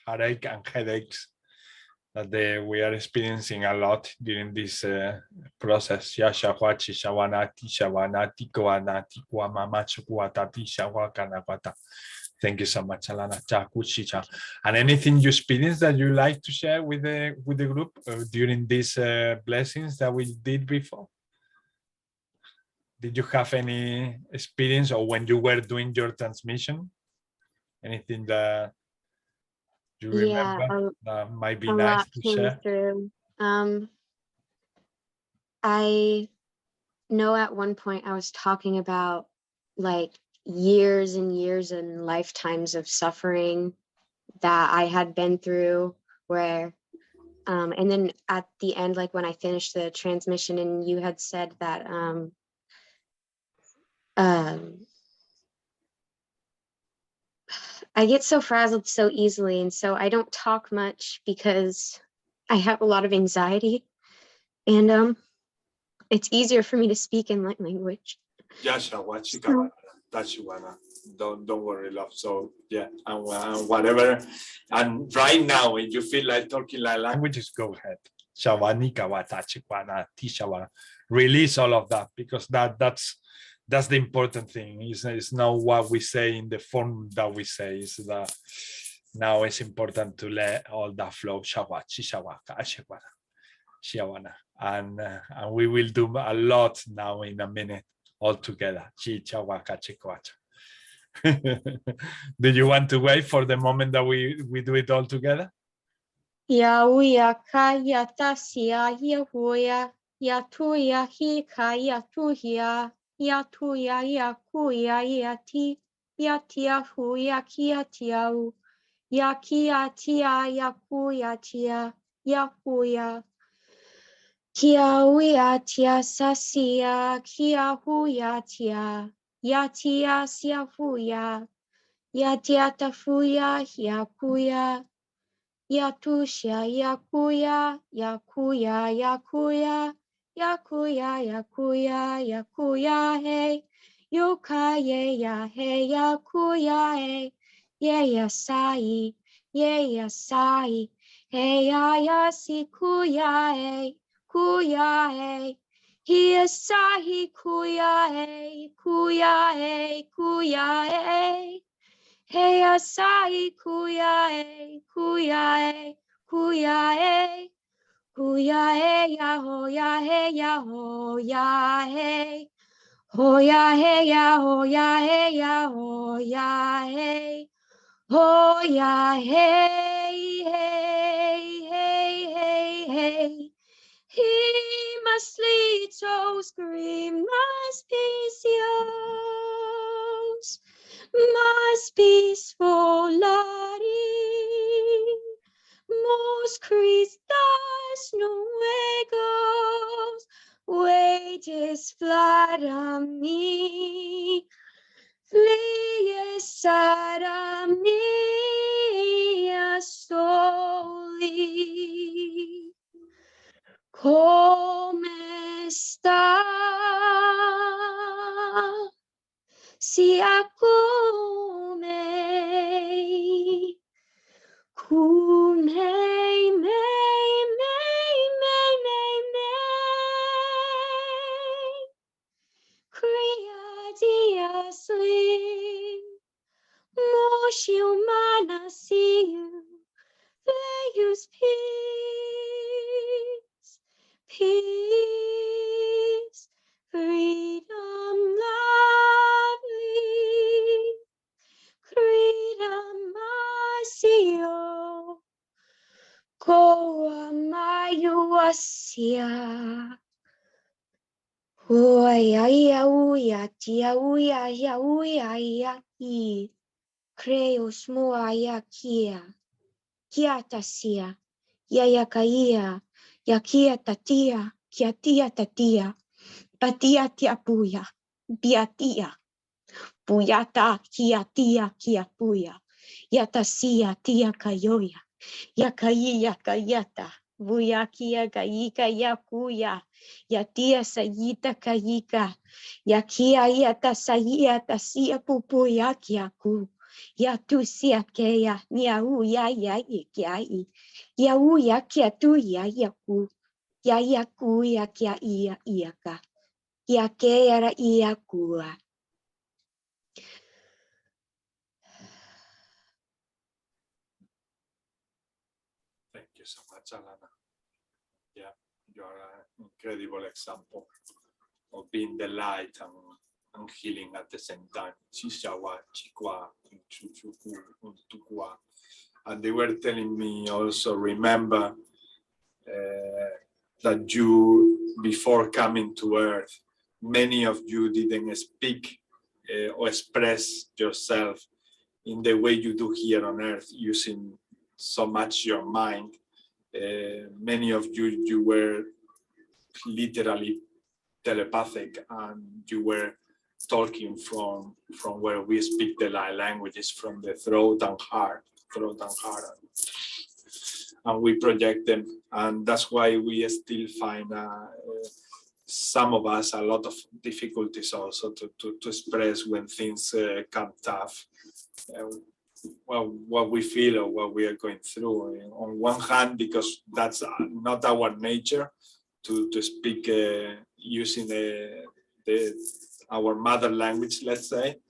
heartache and headaches that we are experiencing a lot during this process. Thank you so much, Alana. And anything you experienced that you like to share with the group during these blessings that we did before? Did you have any experience, or when you were doing your transmission, anything that you remember that might be nice to share? Through. I know at one point I was talking about like years and years and lifetimes of suffering that I had been through, where and then at the end, like when I finished the transmission and you had said that I get so frazzled so easily, and so I don't talk much because I have a lot of anxiety, and it's easier for me to speak in light language. Don't worry, love. So yeah, and whatever. And right now, if you feel like talking like languages, go ahead. Release all of that, because that's the important thing. It's not what we say in the form that we say. Is that now it's important to let all that flow. And we will do a lot now in a minute all together. Do you want to wait for the moment that we do it all together? Ya uya kaya tasia ya huya ya tuya hi kaya tuya ya tuya ya kuya ya ti ya tia huya kia tiau ya kia tia ya kuya tia ya huya kia uya tia sasia kia huya tia ya tia sia huya ya tia tafuya ya kuya Yatusha yakuya yakuya yakuya yakuya yakuya yakuya hey yokaye ya hey yakuya hey yeah sai hey ya si kuya hey he is sahi kuya hey Hey asai kuya kuya kuya kuya ya ho ya hey ya ho ya hey ho ya hey ya ho ya hey ya ho ya hey ho ya hey hey hey hey hey he must lead so scream must be yours. Mas peaceful Mos Christus nuevos, wages flat me, flees a me soli. Come sta? Si akume, kumei, Kriya dia sleep, Moshiu manasiu, Veus peace, freedom, lovely, freedom, masio, koa mayuasia. Uya tia uya i, creos moa kia tasia, yaya kaia, Ya kia tatia, kia tia tatia, patia tia puya, biatia. Puyata kia tia kia puya, yata sia tia kayoya, yakaya kayata, buya kia kayika yakuya, yatia sayita kayika, yakia yata sayita sia pupuya kiaku, yatu sia keya, niau ya ikiai, yau ya kia tu ya yaku, ya yaku ya kia ia iaka, ya keara iakua. Thank you so much, Alana. Yeah, you're an incredible example of being the light and healing at the same time. Chishawa, Chikwa, Chuchuku, Untukwa. And they were telling me also, remember that you, before coming to Earth, many of you didn't speak or express yourself in the way you do here on Earth, using so much your mind. Many of you were literally telepathic, and you were talking from where we speak the languages, from the throat and heart, and we project them. And that's why we still find some of us a lot of difficulties also to express when things come tough. Well, what we feel or what we are going through. On one hand, because that's not our nature to speak using our mother language, let's say.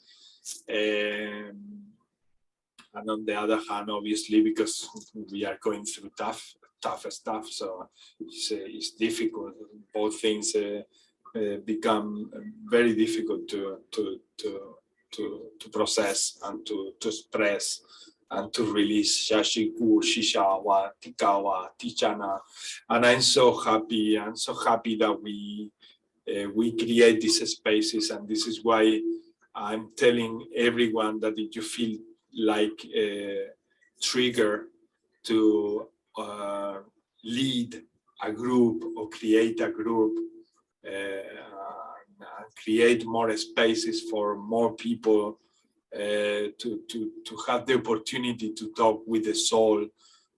And on the other hand, obviously, because we are going through tough stuff, so it's difficult. Both things become very difficult to process and to express and to release. Shashiku, Shishawa, Tikawa, Tichana. And I'm so happy that we create these spaces, and this is why I'm telling everyone that if you feel like a trigger to lead a group or create a group, create more spaces for more people to have the opportunity to talk with the soul,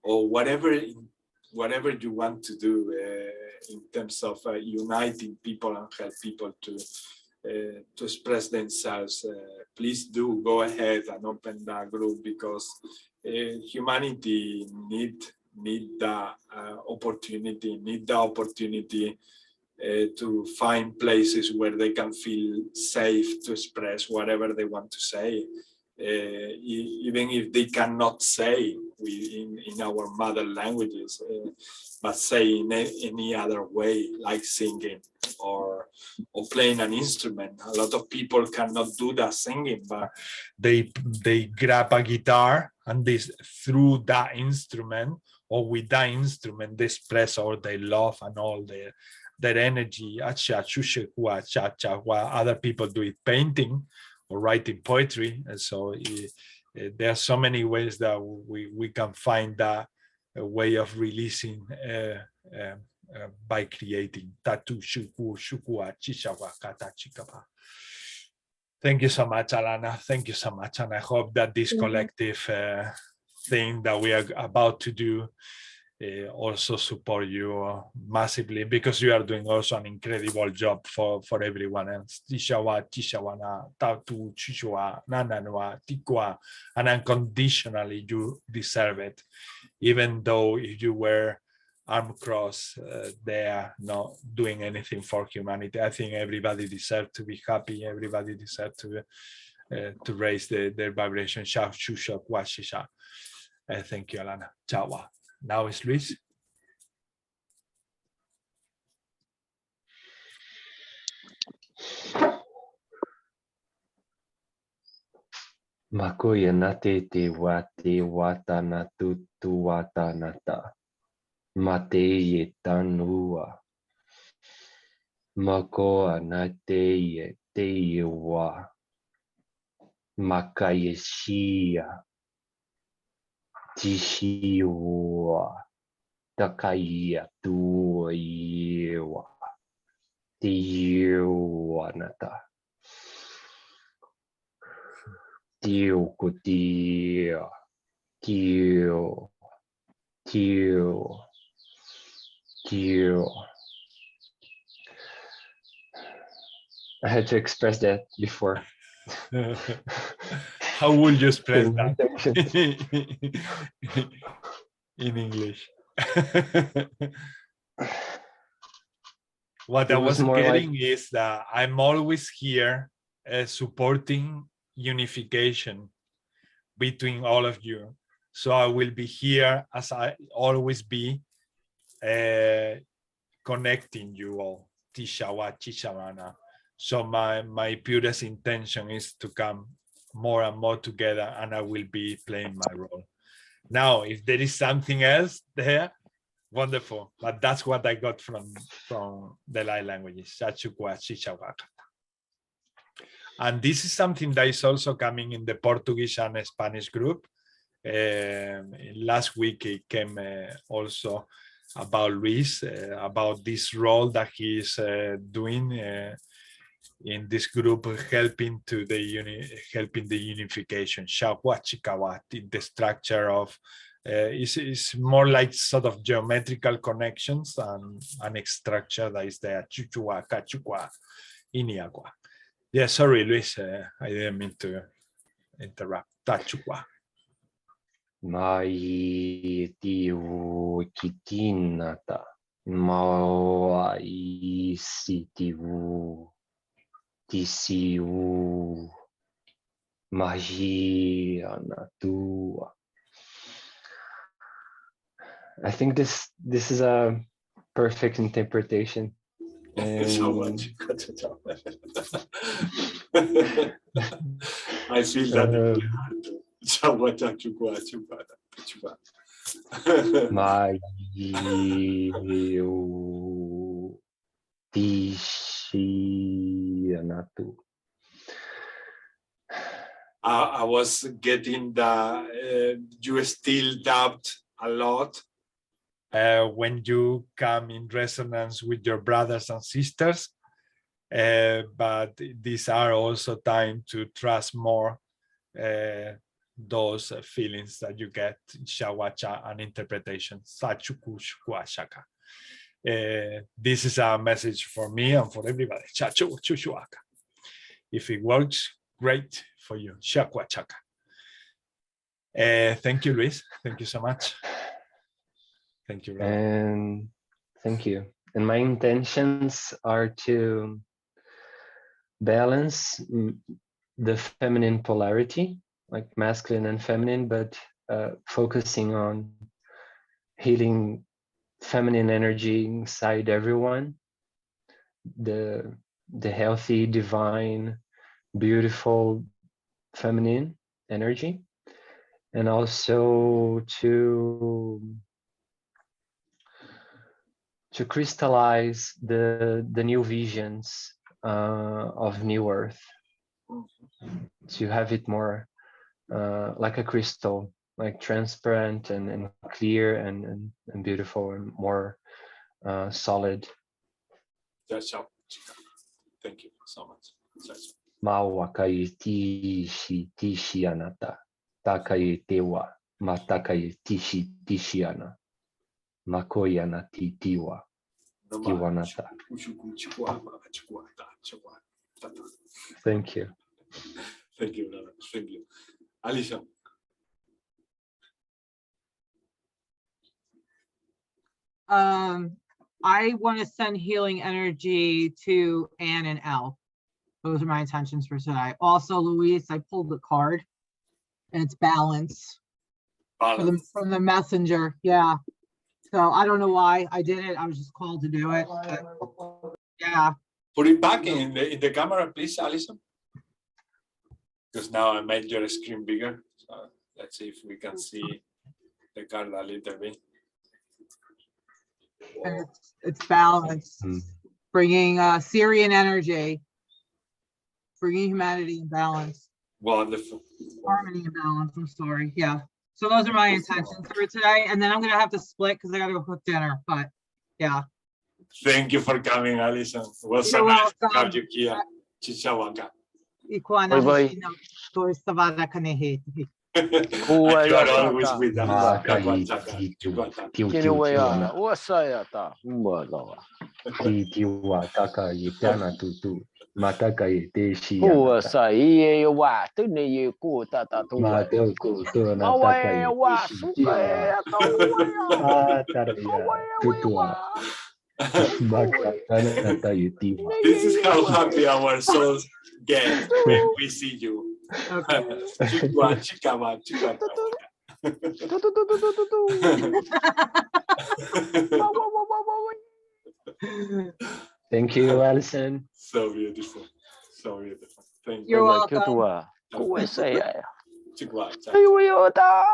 or whatever you want to do in terms of uniting people and help people to express themselves. Please do go ahead and open that group, because humanity need the opportunity to find places where they can feel safe to express whatever they want to say, even if they cannot say in our mother languages, but say in any other way, like singing or playing an instrument. A lot of people cannot do that singing, but they grab a guitar, and this through that instrument or with that instrument they express all their love and all their energy. Other people do it painting or writing poetry, and so there are so many ways that we can find that a way of releasing by creating. Thank you so much, Alana. Thank you so much, and I hope that this collective thing that we are about to do also support you massively, because you are doing also an incredible job for everyone else. And unconditionally you deserve it, even though if you were arm crossed there not doing anything for humanity. I think everybody deserves to be happy. Everybody deserves to raise their vibration. Thank you, Alana. Ciao. Now is Luis. Makoya nate te wata na tutu wata nata. Mate ye tanua. Makoa nate ye te ye wa. Makaye shia. Tishiwa. Takaya tuiwa. Tiwanata. Tiu kutia. Tiu. Tiu. Tiu. I had to express that before. How would you express that in English? What I was getting is that I'm always here supporting unification between all of you. So I will be here as I always be connecting you all. Tishawa, Tishavana. So my purest intention is to come more and more together, and I will be playing my role. Now, if there is something else there, wonderful. But that's what I got from the light languages. And this is something that is also coming in the Portuguese and Spanish group. Last week it came also about Luis, about this role that he is doing in this group, helping the unification. The structure of is more like sort of geometrical connections and a structure that is there. Chuchua, kachukwa, iniagua. Yeah, sorry, Luis, I didn't mean to interrupt. Tachukwa. Mai tiu kitinata. Mai sitiu. Tisiu. Magia natua. I think this is a perfect interpretation. I feel that I was getting the you still doubt a lot when you come in resonance with your brothers and sisters, but these are also time to trust more those feelings that you get, shawacha and interpretation. This is a message for me and for everybody. If it works, great for you. Thank you, Luis. Thank you so much. Thank you. Brother. And thank you. And my intentions are to balance the feminine polarity, like masculine and feminine, but focusing on healing feminine energy inside everyone, the healthy, divine, beautiful feminine energy, and also to crystallize the new visions of New Earth, to have it more like a crystal, like transparent and clear and beautiful and more solid. Thank you so much. Mawakai tishi anata, takai tewa, matakai tishi ana, makoyana titiwa, kiwanata. Thank you. Thank you, brother. Thank you. Alicia. I want to send healing energy to Anne and Elle. Those are my intentions for today. Also, Luis, I pulled the card, and it's balance. From the messenger. Yeah. So I don't know why I did it. I was just called to do it. Yeah. Put it back in the camera, please, Alison. Because now I made your screen bigger. So let's see if we can see the card a little bit. And it's balance, bringing Syrian energy, bringing humanity in balance. Wonderful. Harmony and balance. I'm sorry. Yeah. So those are my intentions for today. And then I'm going to have to split because I got to go cook dinner. But yeah. Thank you for coming, Alison. It was so You're nice to welcome. have you here. Chichawaka. Ikuana Bye-bye. Hishino, Torisavada Kaneheti. You are always with us. Kinuwea, wasayata, umalawa. Mataka ye te shi Ua sa iye wa, tune ye ku tata tua. Mateko to na Mawa taka e ye wa, suka e ata ua. taraya tutua. Makata yutima. This is how happy our souls get when we see you. Chikwa, chikawa, chikawaka. Thank you, Alison. So beautiful. So beautiful. Thank You're you. welcome. Kutua, kuwesaya. Chikwa, Ayuyota.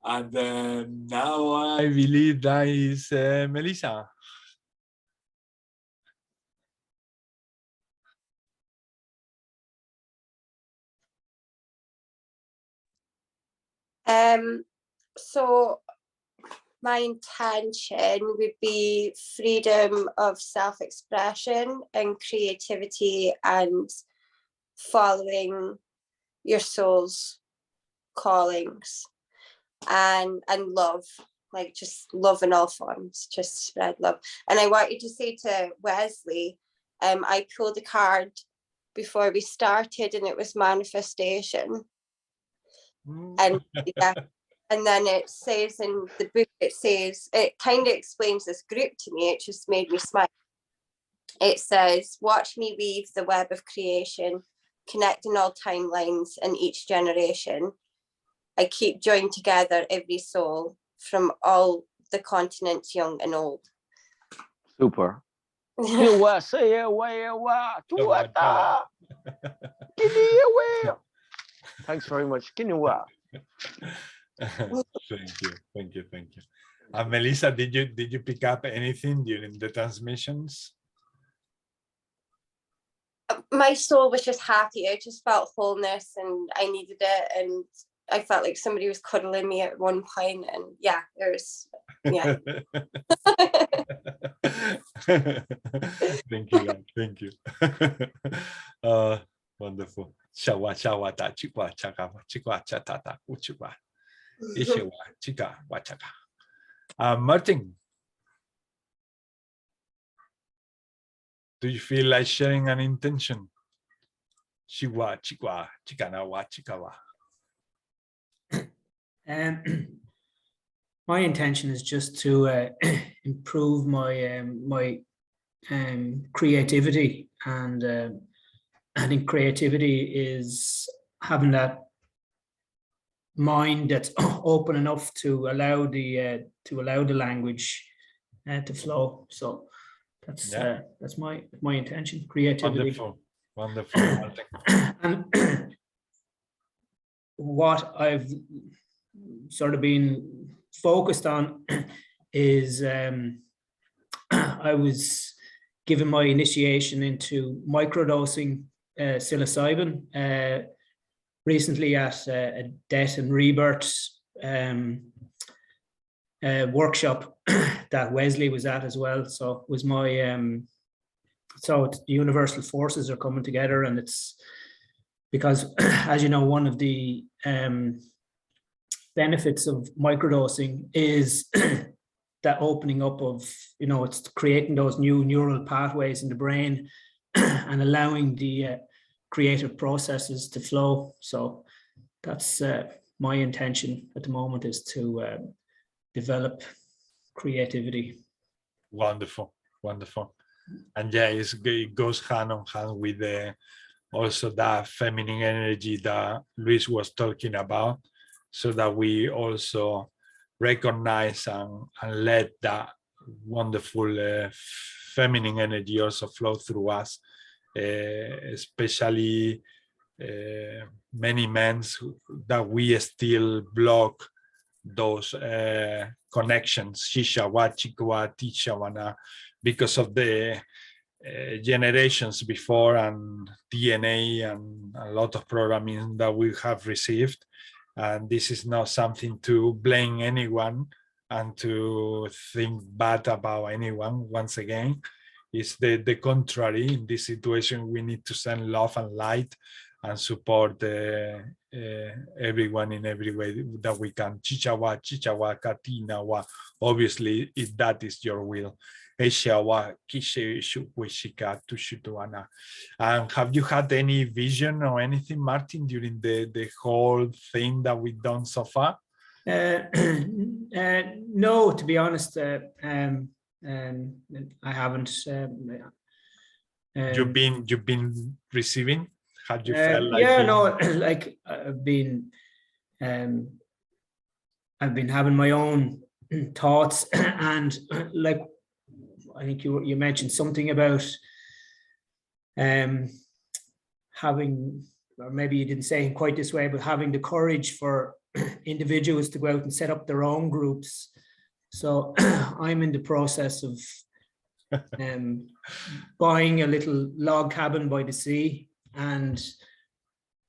And then now I believe that is Melissa. So my intention would be freedom of self-expression and creativity and following your soul's callings and love, like just love in all forms, just spread love. And I wanted to say to Wesley, I pulled a card before we started and it was manifestation. And yeah, and then it says in the book, it kind of explains this group to me. It just made me smile. It says, watch me weave the web of creation, connecting all timelines and each generation. I keep joined together every soul from all the continents, young and old. Super. Tuata. Thanks very much. Kinuwa. Thank you. And Melissa, did you pick up anything during the transmissions? My soul was just happy. I just felt wholeness and I needed it. And I felt like somebody was cuddling me at one point. And yeah, there was, yeah. Thank you. Wonderful. Shawa ta chikwa chaka chikwa chatata uchikwa. Ishiwa chika wachaka. Martin, do you feel like sharing an intention? Shiwa chikwa chikana wa chikawa. My intention is just to improve my creativity, and I think creativity is having that mind that's open enough to allow the language to flow. So that's my intention. Creativity. Wonderful. And what I've sort of been focused on is I was given my initiation into microdosing psilocybin recently at a Death and Rebirth workshop that Wesley was at as well. So it was my so the universal forces are coming together, and it's because, as you know, one of the benefits of microdosing is that opening up of, it's creating those new neural pathways in the brain and allowing the creative processes to flow. So that's my intention at the moment, is to develop creativity. Wonderful. And yeah, it goes hand in hand with also that feminine energy that Luis was talking about, so that we also recognize and let that wonderful feminine energy also flow through us, especially many men that we still block those connections, Shishawa, Chikawa, Tishawana, because of the generations before and DNA and a lot of programming that we have received. And this is not something to blame anyone and to think bad about anyone. Once again, it's the contrary. In this situation, we need to send love and light and support everyone in every way that we can. Chichawa, chichawa, katina wa. Obviously, if that is your will. And have you had any vision or anything, Martin, during the whole thing that we've done so far? No, to be honest, I haven't. You've been receiving. Have you felt like? Yeah, no, like I've been having my own thoughts, and like I think you mentioned something about having, or maybe you didn't say it quite this way, but having the courage for individuals to go out and set up their own groups. So I'm in the process of buying a little log cabin by the sea, and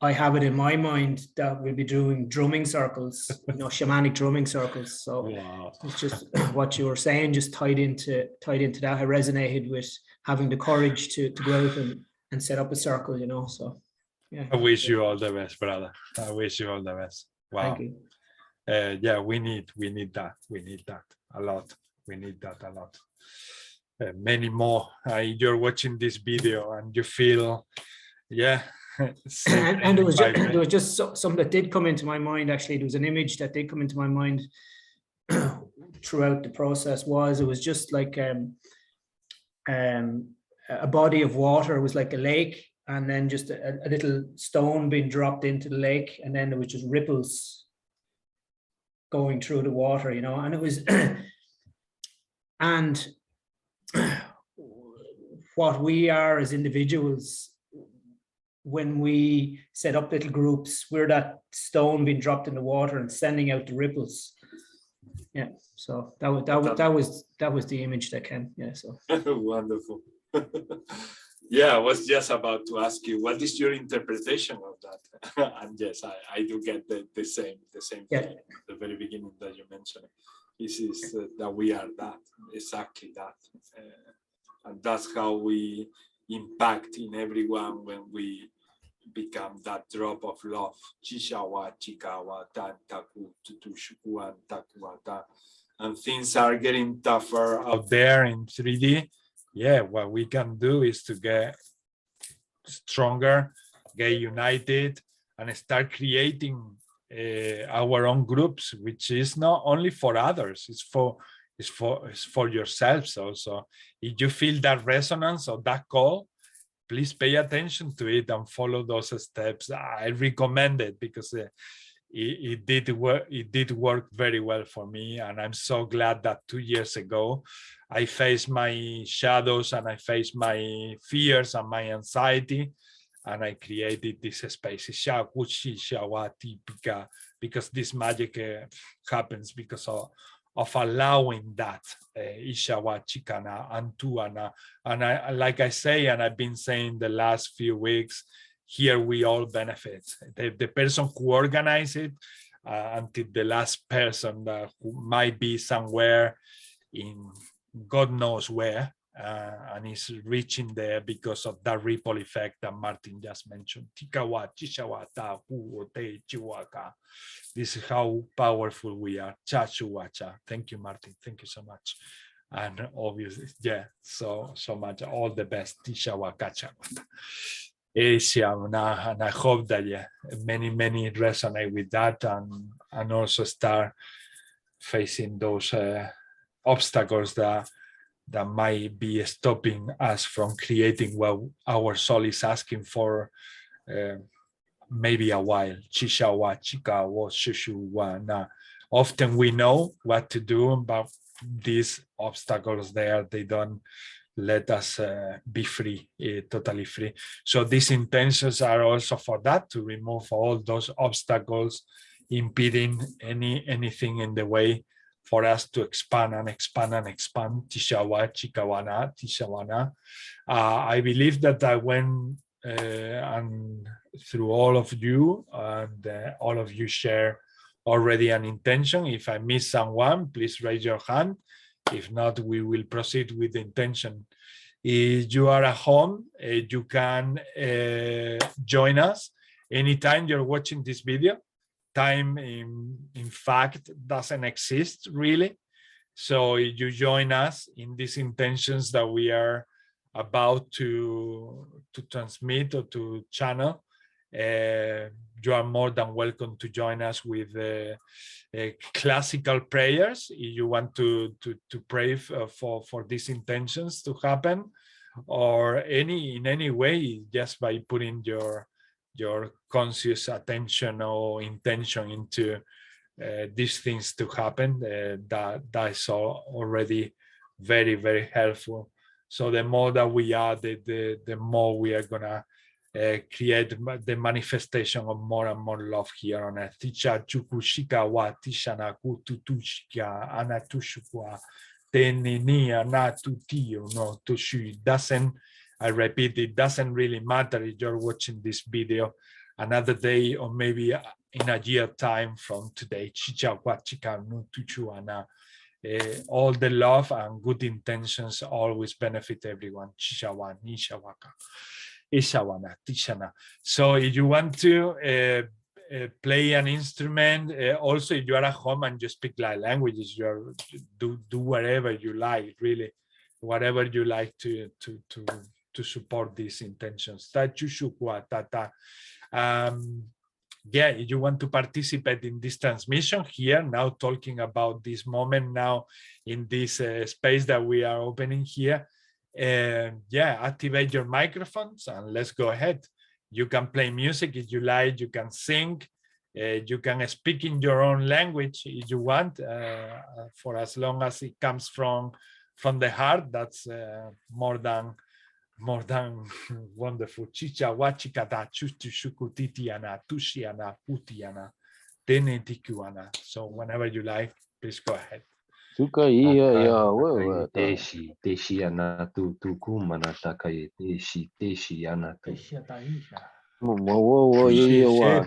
I have it in my mind that we'll be doing drumming circles, shamanic drumming circles. So wow. It's just what you were saying, just tied into that. I resonated with having the courage to go out and set up a circle, so yeah. I wish you all the best, brother. I wish you all the best. Wow. Thank you. Yeah, we need that. We need that a lot. We need that a lot. Many more. You're watching this video and you feel, yeah. and there was just something that did come into my mind. Actually, there was an image that did come into my mind throughout the process. It was just like a body of water. It was like a lake, and then just a little stone being dropped into the lake, and then there was just ripples going through the water, and it was and what we are as individuals, when we set up little groups, we're that stone being dropped in the water and sending out the ripples. Yeah, so that was the image that came. Yeah, so wonderful. Yeah, I was just about to ask you, what is your interpretation of that? And yes, I do get the same yeah. thing at the very beginning that you mentioned. This is that we are that, exactly that, and that's how we impact in everyone when we become that drop of love. Chishawa, chikawa, tantaku, tutushukuan, takuata. And things are getting tougher out there in 3D. Yeah, what we can do is to get stronger, get united, and start creating our own groups, which is not only for others, it's for yourselves also. If you feel that resonance or that call, please pay attention to it and follow those steps. I recommend it because it did work very well for me, and I'm so glad that 2 years ago I faced my shadows and I faced my fears and my anxiety, and I created this space because this magic happens because of allowing that Ishawa Chikana and Tuana. And I, like I say, and I've been saying the last few weeks, here we all benefit. The person who organized it until the last person who might be somewhere in God knows where, and is reaching there because of that ripple effect that Martin just mentioned. This is how powerful we are. Thank you, Martin. Thank you so much. And obviously, yeah, so much. All the best. And I hope that many resonate with that and also start facing those obstacles that might be stopping us from creating what our soul is asking for maybe a while. Often we know what to do, but these obstacles there, they don't let us be free, totally free. So these intentions are also for that, to remove all those obstacles impeding anything in the way for us to expand and expand and expand. Tishawa, Chikawana, Tishawana. I believe that I went and through all of you, and all of you share already an intention. If I miss someone, please raise your hand. If not, we will proceed with the intention. If you are at home, you can join us anytime you're watching this video. Time, in fact, doesn't exist really. So if you join us in these intentions that we are about to transmit or to channel, you are more than welcome to join us with classical prayers if you want to pray for these intentions to happen, or in any way, just by putting your conscious attention or intention into these things to happen. That is already very, very helpful. So the more that we are, the more we are gonna create the manifestation of more and more love here on earth. Ticha chukushika wa tishana kututushika anatushukwa teninia natutio no tushu. Doesn't, I repeat, it doesn't really matter if you're watching this video another day or maybe in a year time from today. Chicha wa chika no tuchuana. All the love and good intentions always benefit everyone. Chishawa nishawaka. So if you want to play an instrument, also if you are at home and you speak like languages, do whatever you like, really, whatever you like to support these intentions. Yeah, if you want to participate in this transmission here, now talking about this moment now in this space that we are opening here, yeah, activate your microphones and let's go ahead. You can play music if you like, you can sing, you can speak in your own language if you want, for as long as it comes from the heart. That's more than wonderful. Chicha wachikata chushukutitiana tushiana putiana tenetikuana. So whenever you like, please go ahead. Suka iya ya wewe Teshi ana tu kumana takai teshi ana tu. Wo iya wa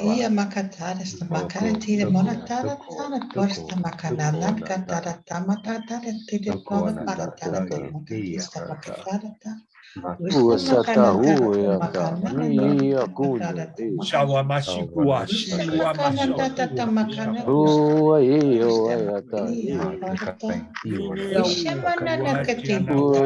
Iya makatara sta makaratire monatara tara posta makanana katara tamatara tire pova paratara makatista makatara ta Sata uyata iya kuya Shawa mashikua shiwa tata makana uyata ishamana katibu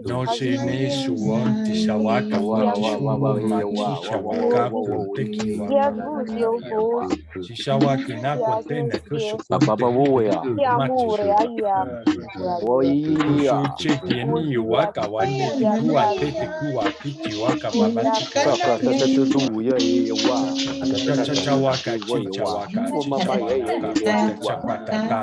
No shini shuon tishawaka shuon machi shawakapu teki waka shishawaki na kwatene machi shuchi tieni waka wane tikua tete kuwa pichi waka babachi chawaka chichawaka chichawaka chakwata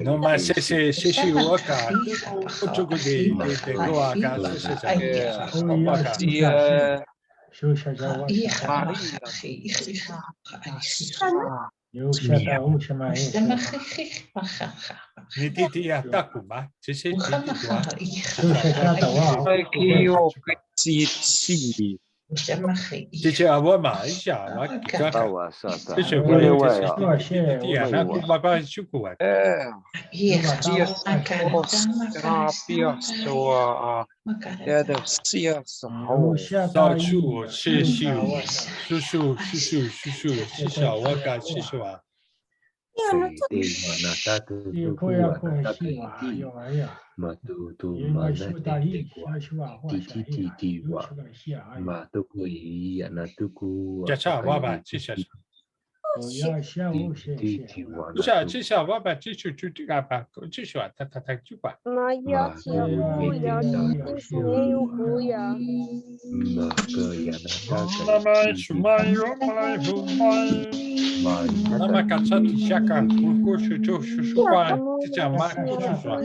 No más se waka ocho de goaka Nititi atakuma Shusha shata wa. Kyo, si, 谢谢啊，我嘛一下，我看看，谢谢我有这些，那我爸爸去过啊。到处谢谢，叔叔，谢谢我感谢谢啊。这下我吧，谢谢。这下我把这就这个吧，继续啊，他就吧。妈呀，天不呀，你是没有不呀？妈妈是妈哟，妈哟妈，妈妈干啥子下个？过去就是说话，就这样嘛，就是说。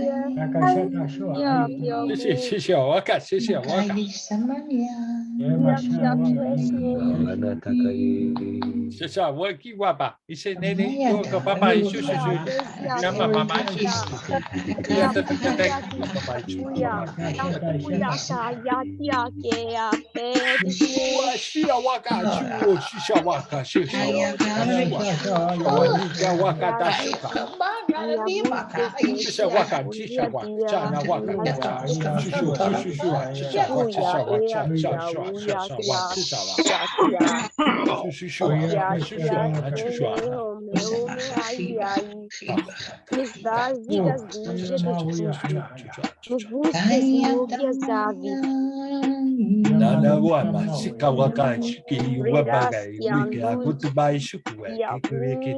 谢谢我干，谢谢我干。谢谢我给我吧，一些那有个爸爸一就是干妈妈一些，呀的爸爸一些。需要我干，需要我干，需要我干，我干大事干。谢谢我干，谢谢我，加拿我干，谢谢我，Nana wama sika waka chiki wabaga wiki akutu bai shuku wiki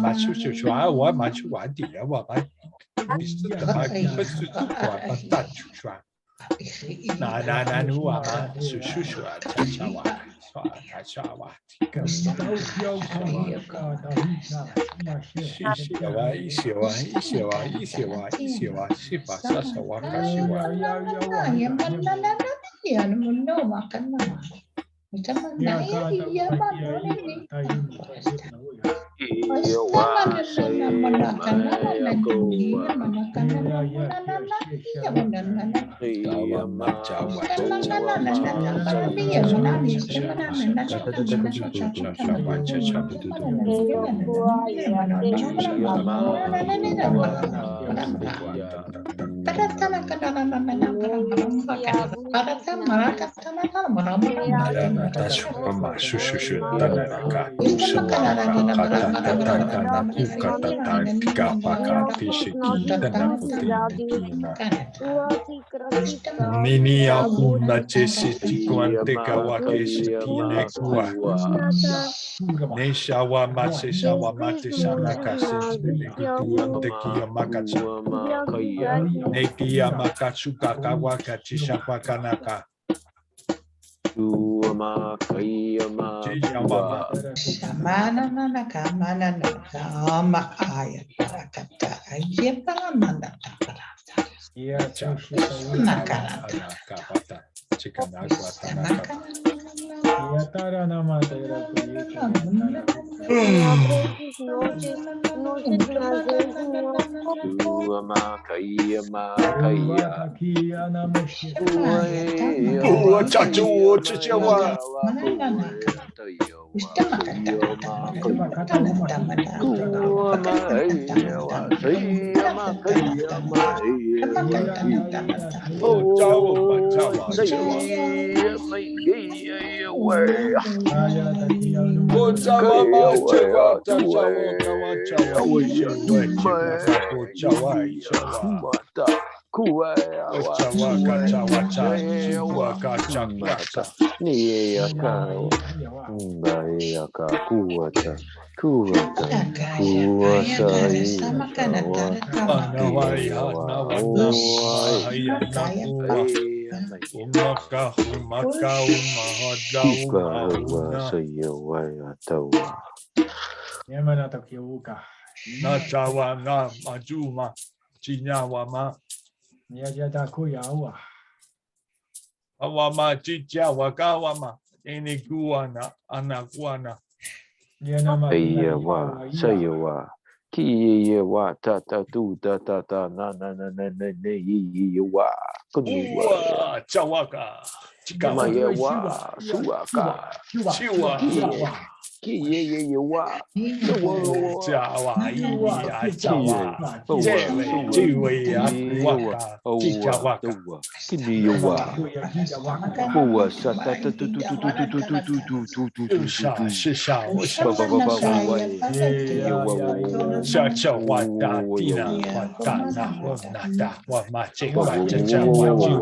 妈去去啊，我妈去玩的呀，我妈不是不管大出去啊，那我妈是叔叔啊，cha哇，cha哇，一些哇，是吧？啥哇，开始哇。Nini aku nachesi QHHT wakeshitine kwa nesha wa mate shana kasi QHHT yamakacha neki yamakatsu kaka wakachi shapakanaka Na chawa na majuma chinya wama. Ya ta kuyawa. Awama chicha wakawama. Ini kuana anakuana. Ayawa, sayawa. Ki wa ta ta tu ta ta ta na na na na na na yi wa. Uwa chawaka. Chikama wa suaka. Chiwa. Ki ye wa. Chawa iya chawa. Chiwe waka. Chichawaka. Kini wa. Wa sa ta ta tu tu tu tu tu tu tu tu tu tu tu. Shisha. Chacha wata tina wata na honata wa mache wacha wachu.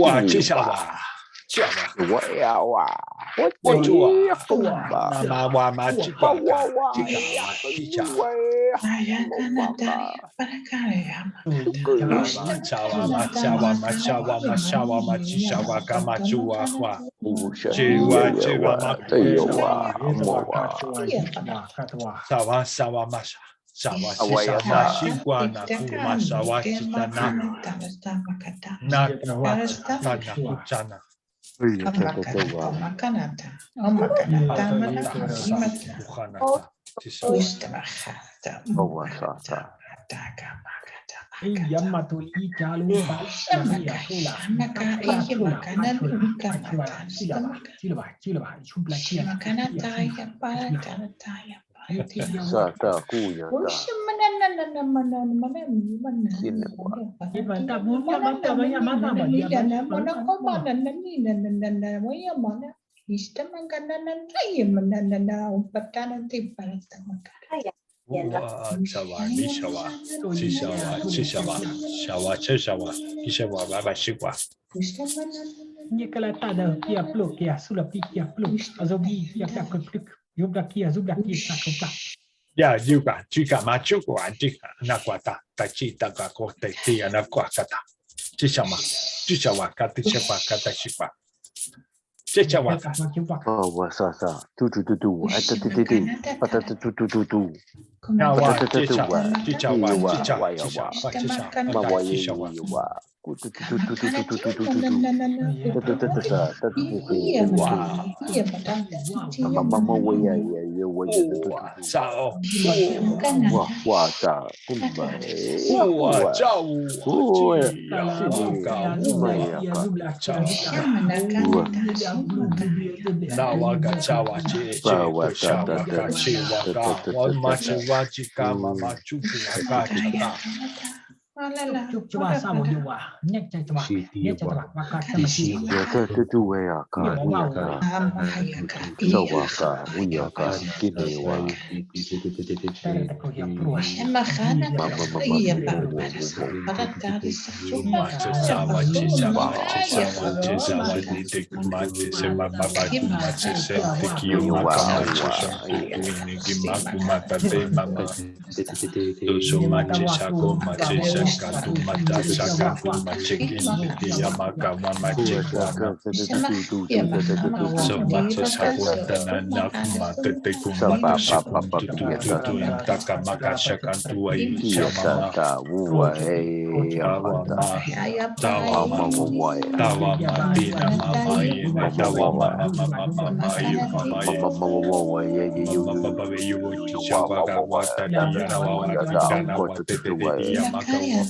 Wa chishawa. Chawa. Wa ma chikwa Ya juga jika machu ko antika nakwata tachita ka ko tetia na kwakata chishama chishawa kati shepa kata shipa chichawa wa sa tu tu tu tu ata ti ti ti ata tu tu tu tu tu nawa chichawa ku tu tu tu tu tu tu tu tu tu mama wa ya wa sao wa ta kumba wa chao nawa gachawa che shawa kachi waka wa machi wachika mama chuku waka Coba sama juga. Nyek coba. Nyek coba. Makan mesti. ya ta tu wa ya ka so wa ka uya ka kini wa Katu mata sakatu machikin dia maka mama chikwana so macho sakunta na mata te kumata sakuntu tu intaka maka sakantu ai chama tawa matina mama ina tawa mama baba you chichawa wata dia wata kana wata te dia maka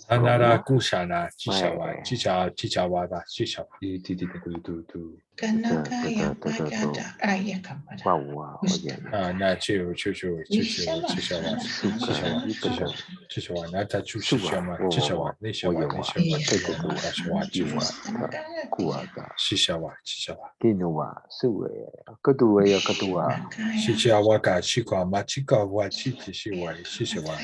Anara kusana chichawa chichawada chichawa. Kanakaya Magada Ayakabada. Na chichawa nata chushishama chichawa nishawa chichawa chichawa ka chikwa machika wa chichiwa chichawa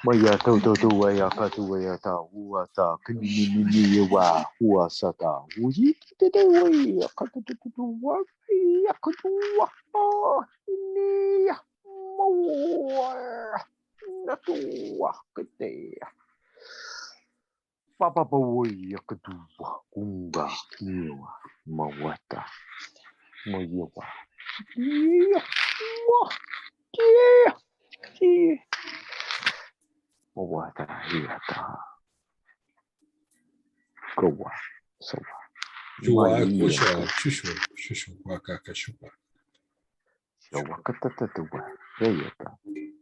Maya to waya katuwaya ta uata kini wa uasata uji tete waya katutu wa ya katua ini ya natua kete papa waya katua kunga niwa mawata moyewa ya mo ya Wata hiata goa sowa Chua chushu waka kashupa. Shawa katatatua yayata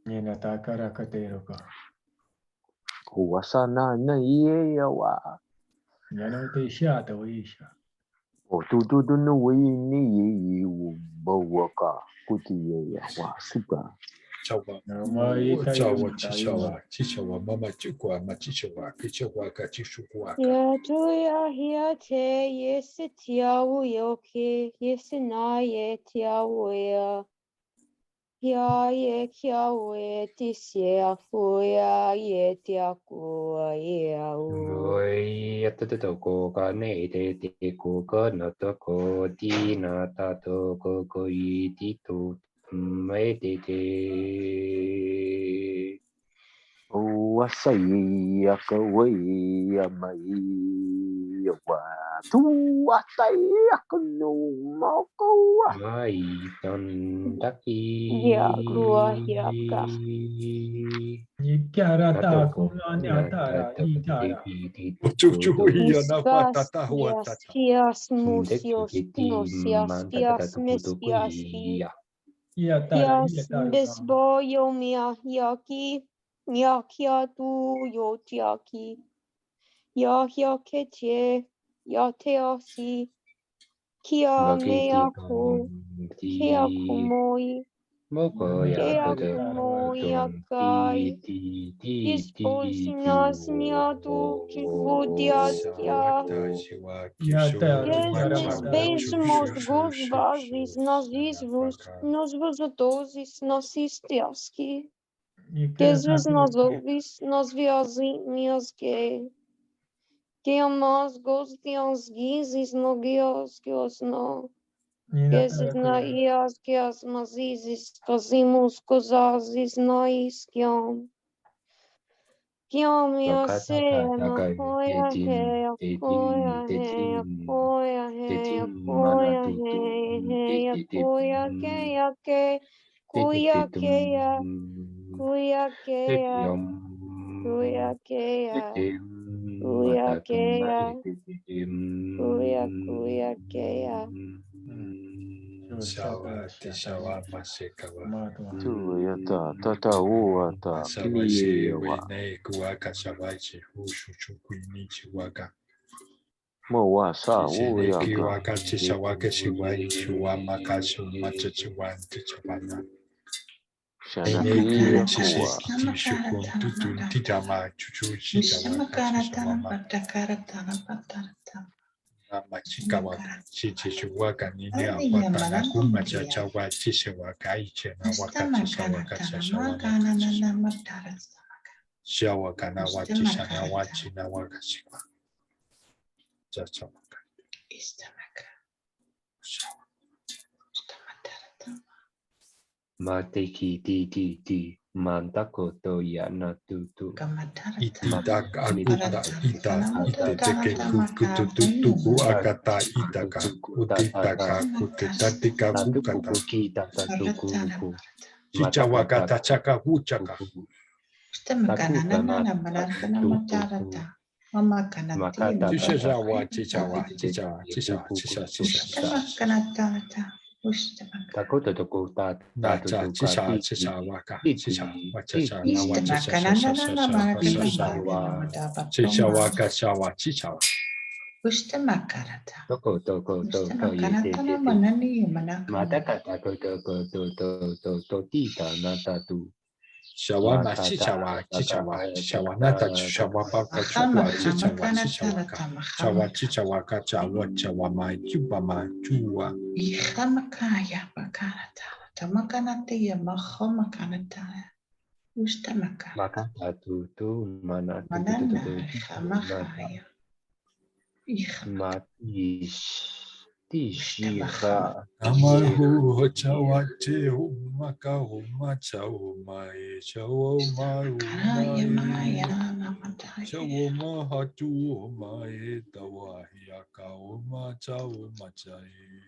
Nina takara kateroka. Huasana na yewa Yano te shata wisha. O tutu no we ni ye bawaka kuti wa suka Chichawa mama chukwa machichawa kichawa kachishukwa. Ya tuya hiya te yesi tiawu yoke yesi na ye tiawu ya. Ya ye kiawu ye tisye afuya ye tiakuwa ya u. Oi atatoko ka ne te ko ka na to ko ti na ta to ko I ti to mai te Wasai akawai amai wa tu atai akunu moko mai ton taki Ya gua ya ka. Yikarata kumanya tara itara. Spias musios gnosias spias mespiasi. Spias besbo yomia yaki. Nyakia tu yotiaki. Yahya ketie. Yateasi. Kia meaku. Kia kumoi. Kia kumoi akai. Disposinas niatu kifudiaskia. Gestis beijmos gos basis nas visvus, nos vosotozis nas istiaski. Gesvis nas ovis, nas viazinias ge. Geamas gos dians gizis no geoskios no. Gesvis na iaskias mazizis, kazimus kozazis na iskiam. Kiamia sena koya he koya he koya he koya he koya ke kuya ke ya kuya ke ya kuya ke ya kuya ke ya kuya ke ya Shawa masekawa. tu yata tata uata kini wa Kuaka shawachi hushu chukwini chiwaka. mo wa sa wo ya Kiwaka chishawaka shiwai chiwa makashu machachiwan chichawana. Eneki chishi shukun tutun titama chuchu chitawaka chishawama. Machikawa chichishuwaka nini apatana kuma chachawa chishawaka ichena waka chishawaka chashawana. Shawa kana wachi shana wachi na waka shikwa. Chachamaka. Mateki ti mantako to ya na tu Ititak akuta ite teke kututuku akata itaka utitaka kutetatika kukata. Chichawakata chaka huchaka. Mama kanati. Chichawa, chichawa, chichawa, chichawa, Kanata. Takota tokota Nacha, chicha, chicha, waka, chicha, wachacha, nawa, chicha, chicha, waka, chawa, chicha. Makarata. toko Makanata manani manaka. Mataka to tita natatu. Shawama, chichawa, chichawa, chichawa, nata, chichawa, paka, chukwa, chichawa, chichawa, chawa, chichawa, kachawa, chawama, chubama, chua. Ihamakaya bakanata. Tamakanati mahomakanata. Ustamaka. Makata tu mana Manana hamakaya. Tishira Amahu chawa chehu maka huma chawu mai chawu maru mai chawu mahatu mai tawa hiaka huma chawu machai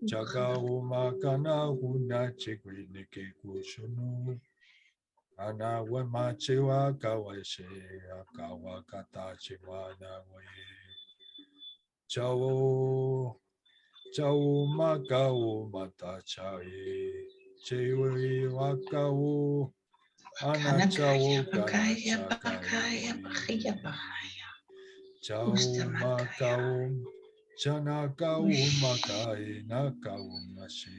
chaga huma kana huna chekwe neke kushunu ana wema chewa kawashe akawa kata chewa na waye chawu Chau makau mata chai, chewi wakau, ana chau Bakaya bakaya. Chau makau, chanakau makai, nakau mashi,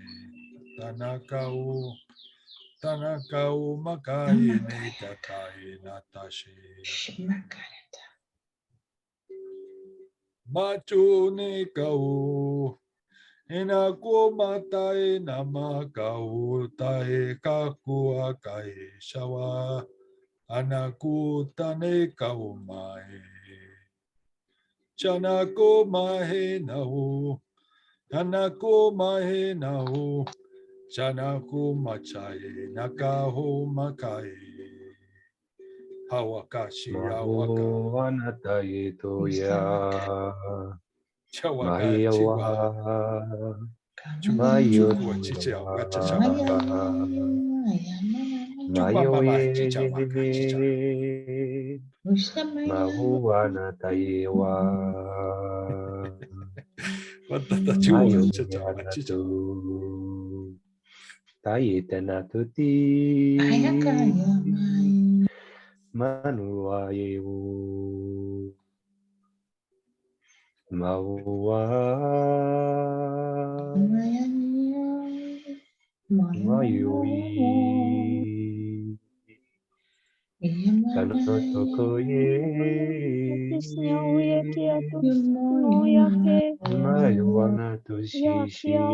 tanakau makai, netakai natashi. Machu nekau. Ena ko matai nama kau tai kaku akai shawa anaku tane kau mai chanako mahe nau anako mahe nau chanako machai nakaho makai hawakashi awaka wanatai toya chawa Mahiawa chukwa chicha wachacha Mahuana tayewa Tayetana tuti Manuayewu Maua Mayui Kanotokoye Mayuana Tushishia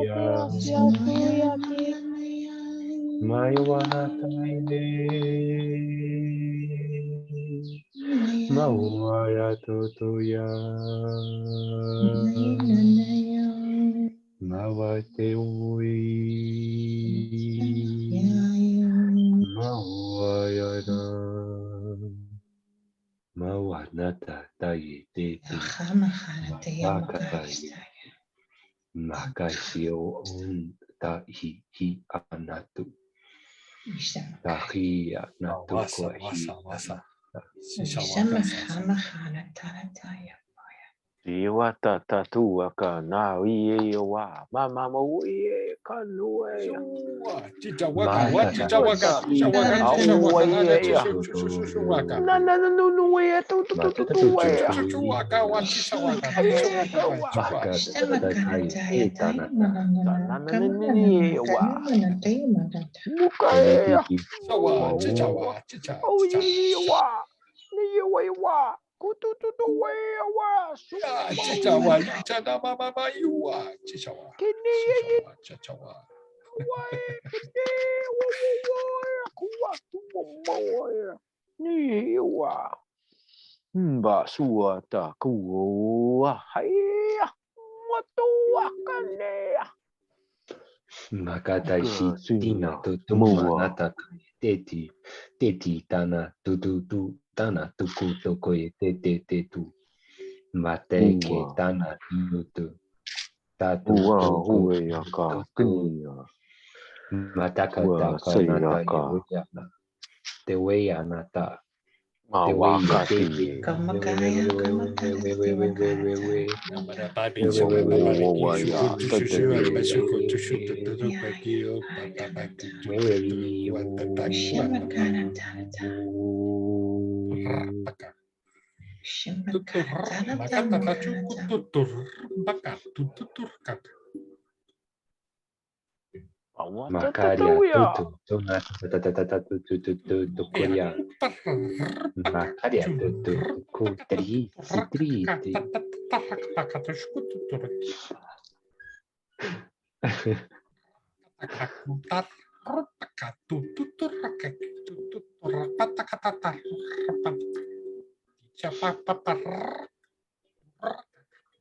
Mayuana Taide Mauaya Totoya Mawate Ui Mauayana Mawanata Taite Makashio on Tahi Anatu Tahi Anatu Iwata tatuaka na uye wa mama uye kanue Chichawa, Yuchana Mama Yua, Chichawa, Chichawa. Mba sua ta kuwa haya matua kanea Makata shi tina tutuma nata teti tana tutu tana tuku tokoe te tu mate ke tana tutu tatu huwe yaka knia mataka taka nata te weya nata Mawakati. Kamakaya, kamatana, timakata. Namara babi Wo suka wo wo babara wo ki wo shuku ya. tu Ta ta shushu ta. bashuku tu shutu tu tu Yeah, baki o papa baki tu tu tu kuat papa Shimakana, tata. paka tutur Shimakata, makata ta chuku tamakata. tutur baka tutur kaka Makaria tutu tuna tata tutu korea. Makaria tutu ku tri sitri.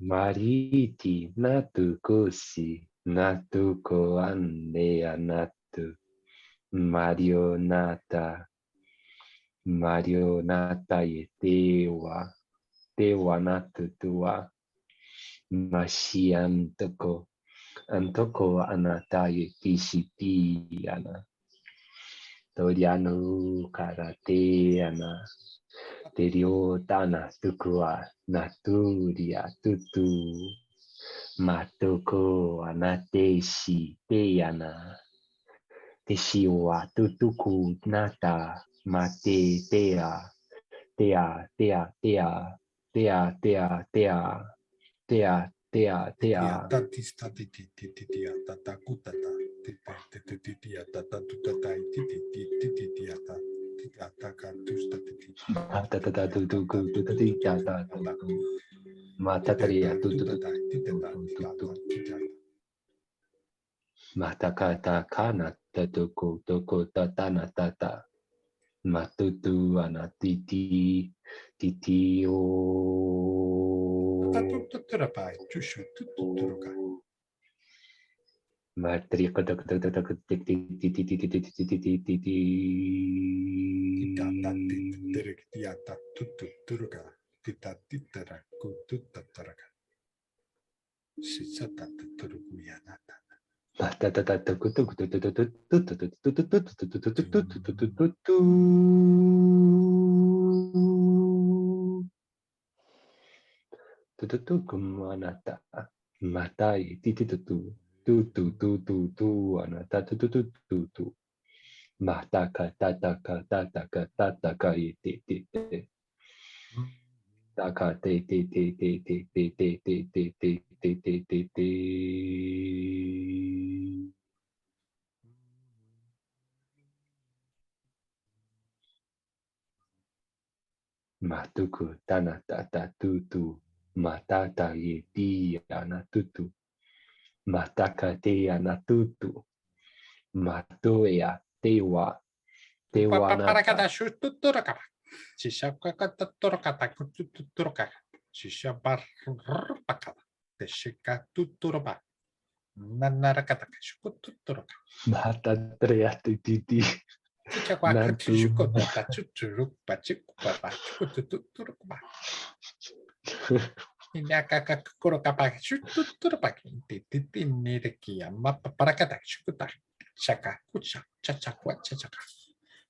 Mariti natu kosi natu ko ane anatu marionata ye tewa natu tua mashiantoko antoko anata ye kishiti ana toriano karate ana terio tana tukua naturia tutu matoko anateshi teana teshiwa tutuku nata mate tea tea tea tea tea tea tea tea tea tea tatista titia tata kutata titia tata tutata titia tata tusta tata tutuku tutita tata matataria tutu matakata kana tatuku toko tatana tata matutu anatiti titio terapai tushu tuturuka matri kotak tiata tuturuka titara kututaraka sisata turukuyanata Kumanata matai tititutu tu anata tu mataka tataka iti taka te matuku tanata tutu matata iti anatutu mataka te anatutu matoya tewa nata parakata shututuraka shisakata turakata kututuraka shishabarpakata teshika tuturaba nanarakata shukututuraka matatrea titi chichakwaka shukotata chuchurukpa chikupapa chukututurukpa inakaka kurokapa shututurapa titinerekia mapa parakata shukuta shaka kucha chachakwa chachaka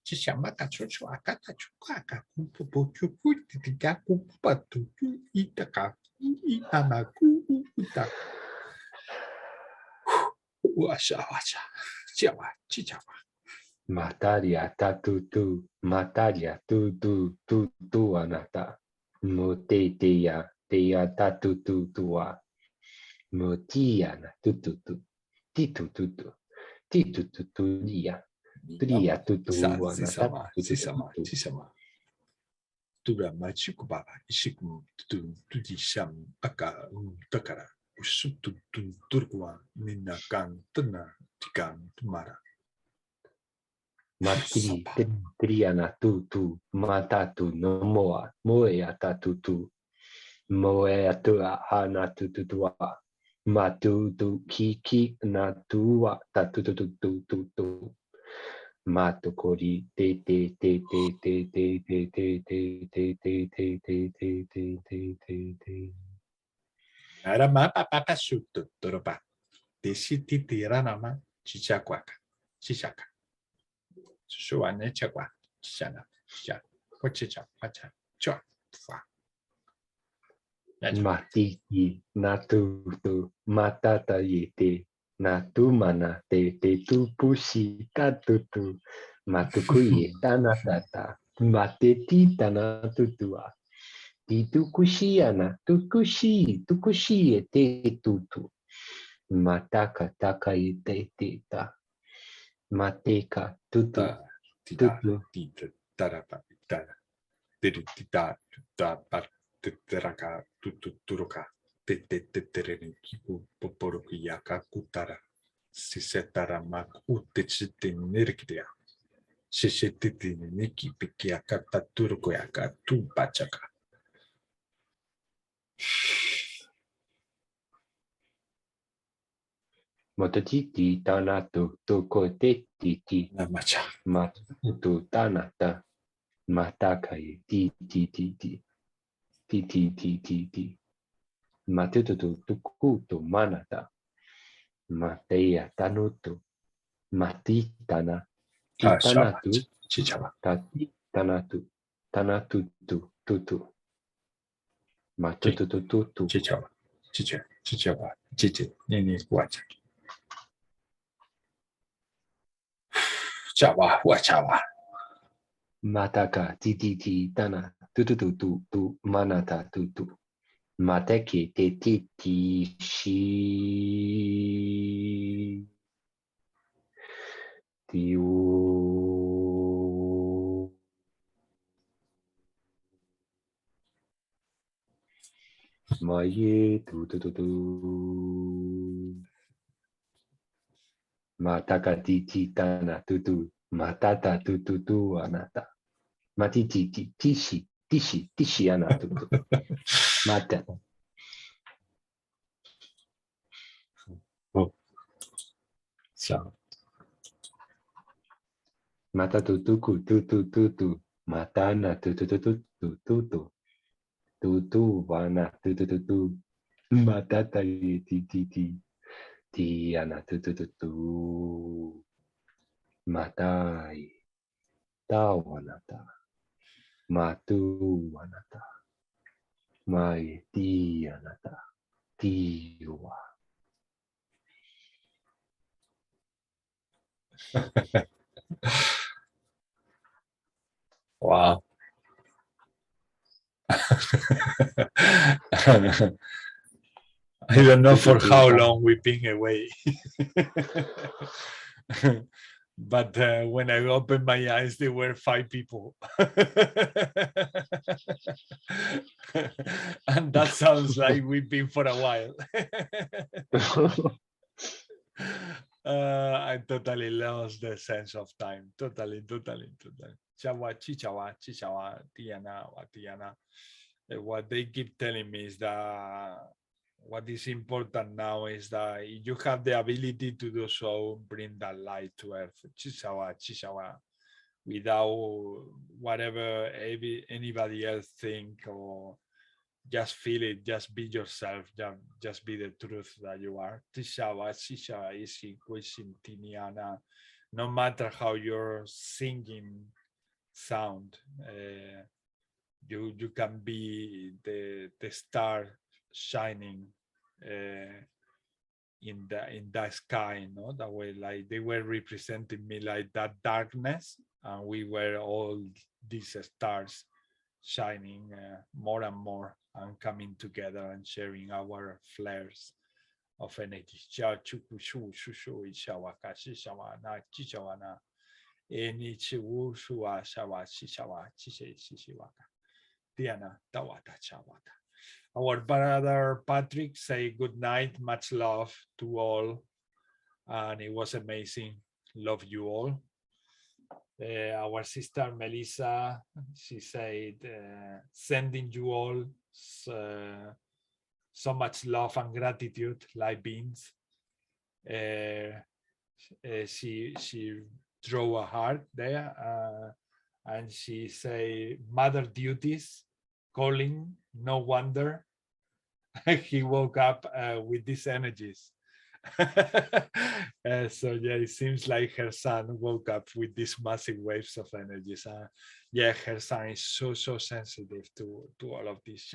chishamaka chuchu akata chukaka kupu chuku titika kupatu itaka itamaku uta washa chiawa chichawa mataria tutu anata motetea tea tua motiana titutu dia tutu anata sisama tura machiku baba ishiku tudisham aka takara usutu turkwa minakan tena tikan tumara matri triana tutu matatu no moea tatutu moea tua hana tutua matutu kiki na tua tatutu matokori te ara mapa papa sutu toropa desiti tira nama chichakwaka chichaka Shuane chakwa chana cha Matiki natu tu matata yete natu mana te tu pushi katutu matukuye tanatata mateti tanatutua titu kushiana tukushi ete tutu mataka taka yete teta mateka tutu tutu Teraka tuturuka tetereni kipu poporokiaka kutara sisetara mak utechiten nirkdia shishetitini niki pikiaka taturukoyaka tu pachaka. Mototiti tanatu toko teti Namacha. matu tanata matakaye ti matutu tukutu manata mateya tanutu matitana titanatu Chichaba. tati tanatu tutu matutu Chichaba. Chiche. Nini wacha. Chaba, wachaba. mataka ti tana tu manata tutu mateke te shi tiu maye tu mataka ti tana tutu matata tu anata matiti tishi anatu mata So. mata tutu matana tutu vana tu matata ti ana tu matai tawanata matu anata mai ti anata tiwa. Wow. I don't know for how long we've been away. But when I opened my eyes, there were 5 people. And that sounds like we've been for a while. I totally lost the sense of time. Totally. Chawa, chichawa, tiana. What they keep telling me is that what is important now is that if you have the ability to do so, bring that light to earth. Chichawa, without whatever anybody else think, or just feel it, just be yourself, just be the truth that you are. No matter how your singing sound, you can be the star shining in the sky, no? That way, like they were representing me like that darkness, and we were all these stars shining more and more and coming together and sharing our flares of energy. Our brother Patrick say good night, much love to all, and it was amazing. Love you all. Our sister Melissa, she said, sending you all so much love and gratitude, like beans. She drew a heart there, and she say, mother duties calling, no wonder he woke up with these energies. So yeah, it seems like her son woke up with these massive waves of energies. yeah, her son is so sensitive to all of this.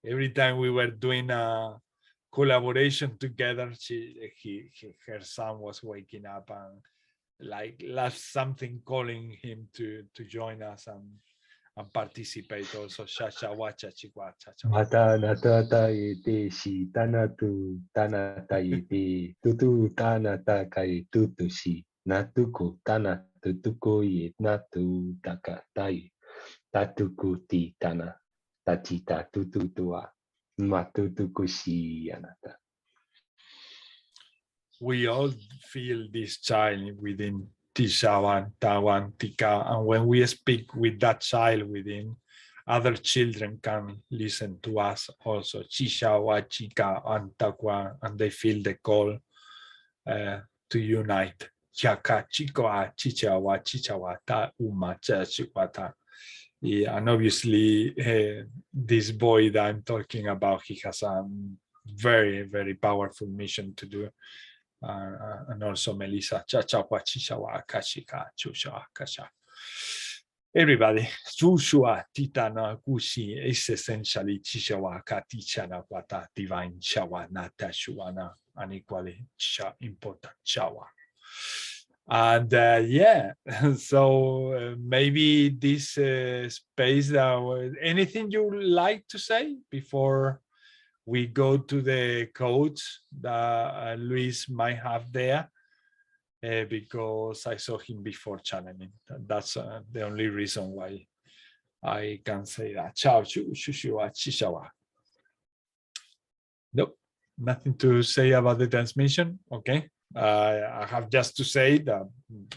Every time we were doing a collaboration together, her son was waking up and like last something calling him to join us and participate also. Mata nata ite si tanatu tanata ite tutu tanata kai tutu si natuku tanatu tuku ye natu takatai tatuku ti tana tatita tutu tua matutuku si anata. We all feel this child within Tishawan, Tawan, Tika, and when we speak with that child within, other children can listen to us also. Chishawa, Chika, and Takwa, and they feel the call to unite. Chaka, Chikoa, Chichawa, Chichawa, Ta, Uma, Chikwata. Yeah, and obviously, this boy that I'm talking about, he has a very powerful mission to do. And also Melissa, Chachawa, Chichawa, Kashika, Chusha, Kasha. Everybody, Chushua, Titana, Kushi is essentially Chishawa, Katichana, Wata, divine Shawa, Nata, Shuana, and equally important Shawa. And yeah, so maybe this space, anything you like to say before we go to the coach that Luis might have there, because I saw him before channeling. That's the only reason why I can say that. Ciao, shushiwa, chishawa. Nope, nothing to say about the transmission. Okay, I have just to say that,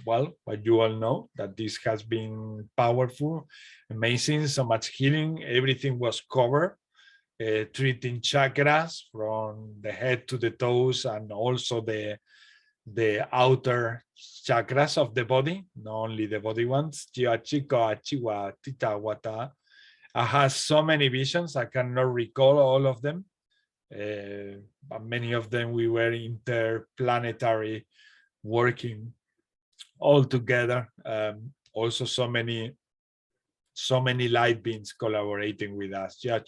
well, what you all know, that this has been powerful, amazing, so much healing. Everything was covered. Treating chakras from the head to the toes, and also the outer chakras of the body, not only the body ones. I have so many visions, I cannot recall all of them, but many of them we were interplanetary, working all together. Also so many light beings collaborating with us. And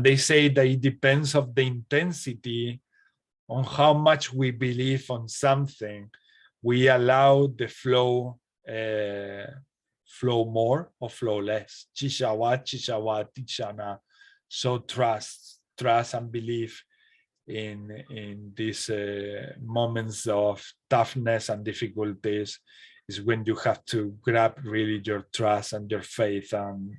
they say that it depends of the intensity on how much we believe on something. We allow the flow more or flow less. So trust and belief in these moments of toughness and difficulties is when you have to grab really your trust and your faith and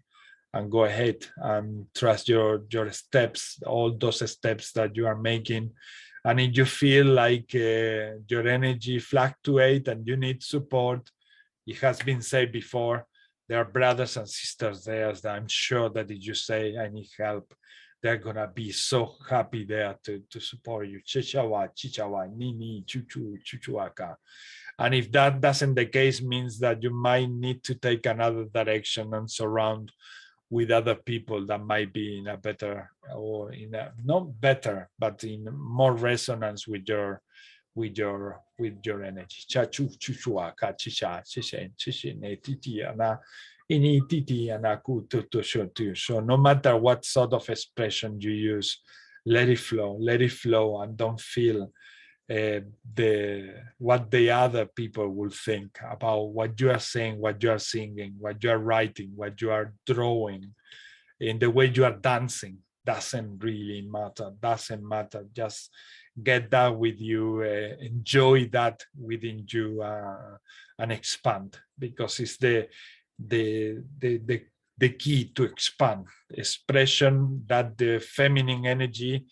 go ahead and trust your steps, all those steps that you are making. And if you feel like your energy fluctuate and you need support, it has been said before, there are brothers and sisters there that I'm sure that if you say I need help, they're gonna be so happy there to support you. Chichawa, chichawa, nini, chuchu, chuchuaka. And if that doesn't the case, means that you might need to take another direction and surround with other people that might be in a better, or in a not better, but in more resonance with your energy. Chachu, chuchuaka, chicha, chishen, chishin, titi, ana. So no matter what sort of expression you use, let it flow, and don't feel what the other people will think about what you are saying, what you are singing, what you are writing, what you are drawing, in the way you are dancing. Doesn't really matter. Just get that with you, enjoy that within you, and expand, because it's the key to expand expression, that the feminine energy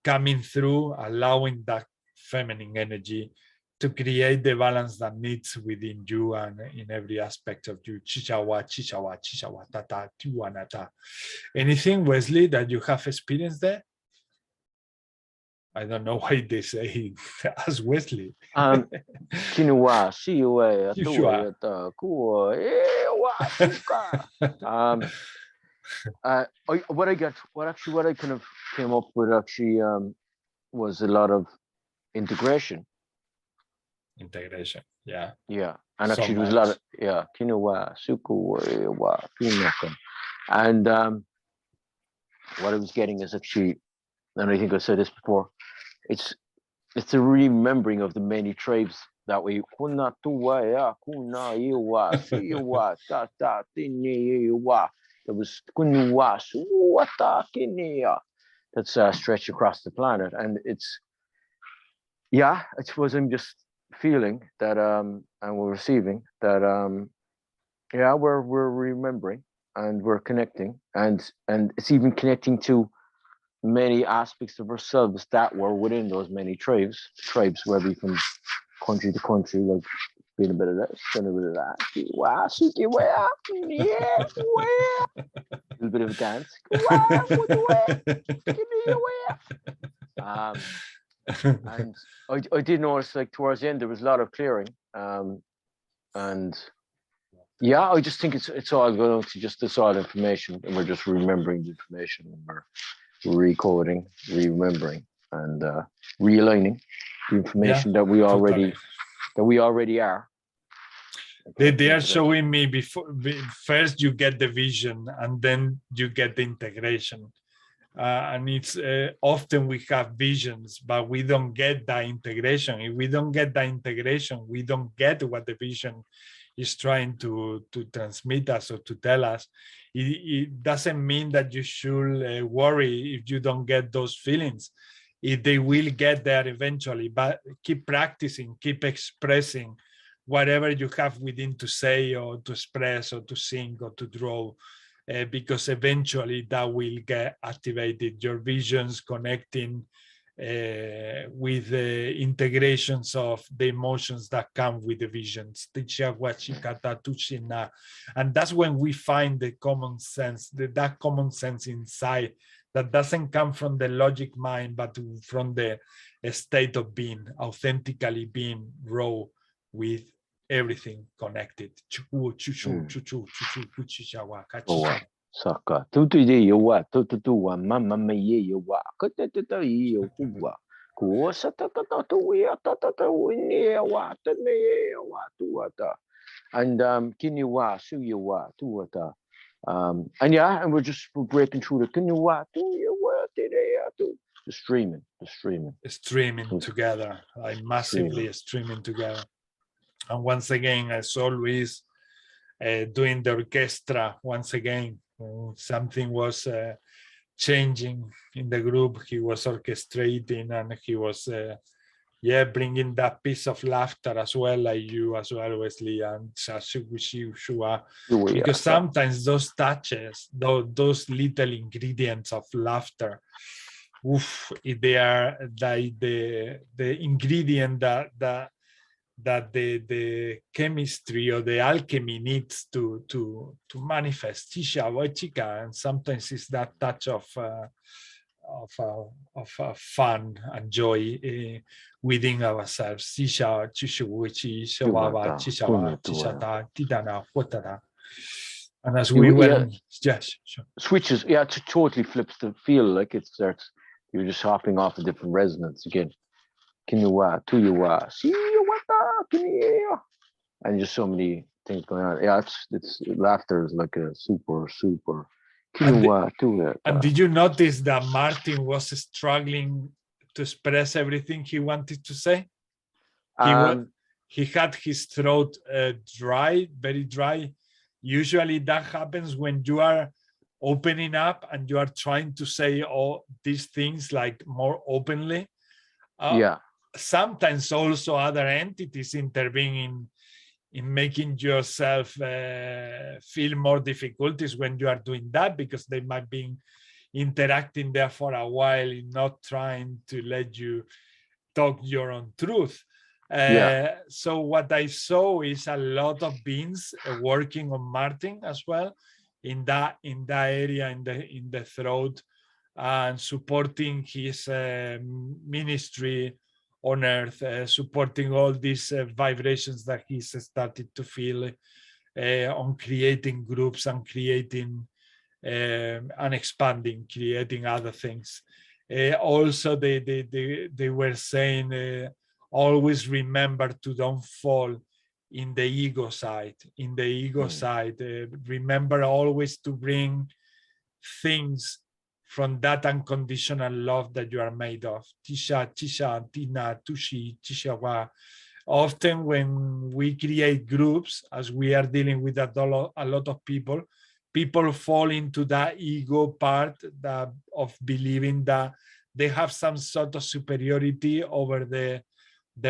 coming through, allowing that feminine energy to create the balance that needs within you and in every aspect of you. Chichawa, chichawa, chichawa, tata, tuanata. Anything, Wesley, that you have experienced there? I don't know why they say as Wesley. Chinua, Shiwe, Tua, Kua, What I kind of came up with actually was a lot of integration. Integration, yeah. Yeah, and So actually there was a lot of quinoa, suku, pinaka, and what I was getting is actually, and I think I said this before, it's a remembering of the many tribes that way. Kuna tuwa kuna iwa siwa ta ta tiniwa. There was kunuwa suwata kinia. That's stretched across the planet, and it's I suppose I'm just feeling that and we're receiving that we're remembering and we're connecting, and it's even connecting to many aspects of ourselves that were within those many tribes, whether from country to country, like being a bit of this, doing a bit of that, a little bit of a dance. And I did notice, like towards the end, there was a lot of clearing, and I just think it's all going to just this all information, and we're just remembering the information, and we're recoding, remembering, and realigning the information that we already are. They are showing me first you get the vision, and then you get the integration. And it's often we have visions, but we don't get that integration. If we don't get that integration, we don't get what the vision is trying to transmit us or to tell us. It doesn't mean that you should worry if you don't get those feelings. They will get there eventually, but keep practicing, keep expressing whatever you have within to say or to express or to sing or to draw. Because eventually that will get activated, your visions connecting with the integrations of the emotions that come with the visions. And that's when we find the common sense, that common sense inside that doesn't come from the logic mind, but from the state of being, authentically being raw with everything connected. Saka tutu ye wa tutu wa mama ye wa kata ye wa ko sata to ya tata ne wa tane wa tuata and kini wa su ye wa tuata and we're breaking through the kini wa tu ye wa to the streaming together, like massively streaming together. And once again, as always, doing the orchestra, once again, something was changing in the group. He was orchestrating, and he was, bringing that piece of laughter as well, like you as well, Wesley, and Shua. Because sometimes those touches, those little ingredients of laughter, they are like the ingredient that the chemistry or the alchemy needs to manifest. And sometimes it's that touch of fun and joy within ourselves. And as we went, switches, it totally flips the feel, like it starts, you're just hopping off a different resonance again. And just so many things going on. It's laughter is like a super. And did you notice that Martin was struggling to express everything he wanted to say? He had his throat dry, very dry. Usually that happens when you are opening up and you are trying to say all these things like more openly. Sometimes also other entities intervene in making yourself feel more difficulties when you are doing that, because they might be interacting there for a while, not trying to let you talk your own truth. So what I saw is a lot of beings working on Martin as well in that area in the throat, and supporting his ministry on earth, supporting all these vibrations that he's started to feel on creating groups and creating and expanding, creating other things. Also, they were saying, always remember to don't fall in the ego side. In the ego side, remember always to bring things from that unconditional love that you are made of. Tisha, Tisha, Tina, Tushi, Tishawa. Often when we create groups, as we are dealing with a lot of people, people fall into that ego part of believing that they have some sort of superiority over the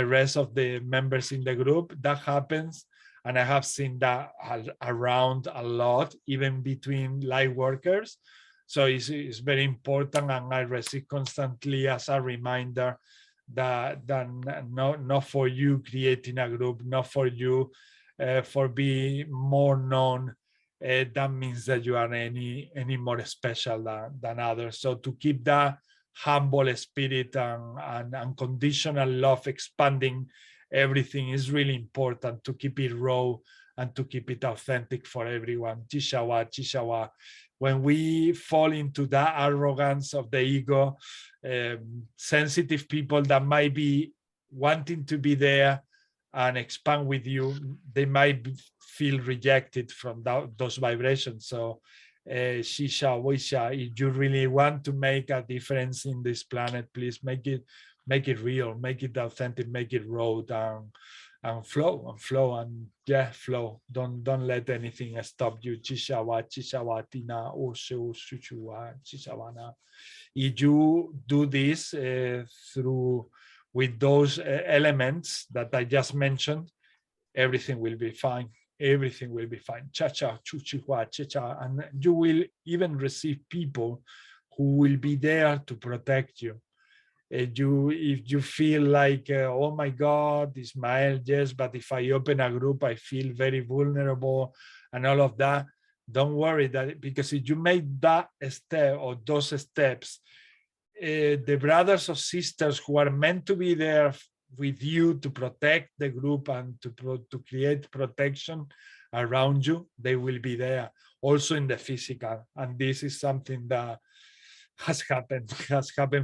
rest of the members in the group. That happens, and I have seen that around a lot, even between light workers. So it's very important, and I receive constantly as a reminder that not for you creating a group, not for you for being more known, that means that you are any more special than others. So to keep that humble spirit and unconditional love expanding everything is really important, to keep it raw and to keep it authentic for everyone. Tishawa, Tishawa. When we fall into that arrogance of the ego, sensitive people that might be wanting to be there and expand with you, they might feel rejected from those vibrations. So Shisha, Wisha, if you really want to make a difference in this planet, please make it real, make it authentic, make it raw, and flow, and yeah, flow. Don't let anything stop you. Chishawa, Chishawa, Tina, Oshu, Shuchua, Chishawana. If you do this with those elements that I just mentioned, everything will be fine. Everything will be fine. Cha-cha, chuchihua, cha-cha. And you will even receive people who will be there to protect you. If you feel like, oh my God, Ismael, yes, but if I open a group, I feel very vulnerable and all of that, don't worry, because if you make that step or those steps, the brothers or sisters who are meant to be there with you to protect the group and to create protection around you, they will be there also in the physical. And this is something that has happened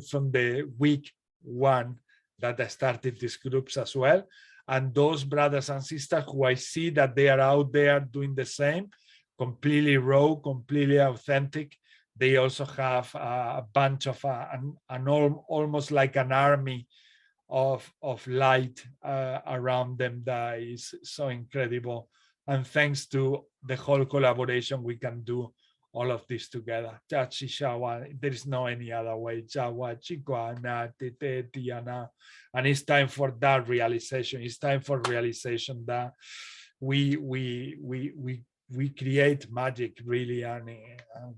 from the week one that I started these groups as well. And those brothers and sisters who I see that they are out there doing the same, completely raw, completely authentic, they also have a bunch of almost like an army of light around them that is so incredible. And thanks to the whole collaboration, we can do all of this together. There is no any other way. And it's time for that realization. It's time for realization that we create magic, really, and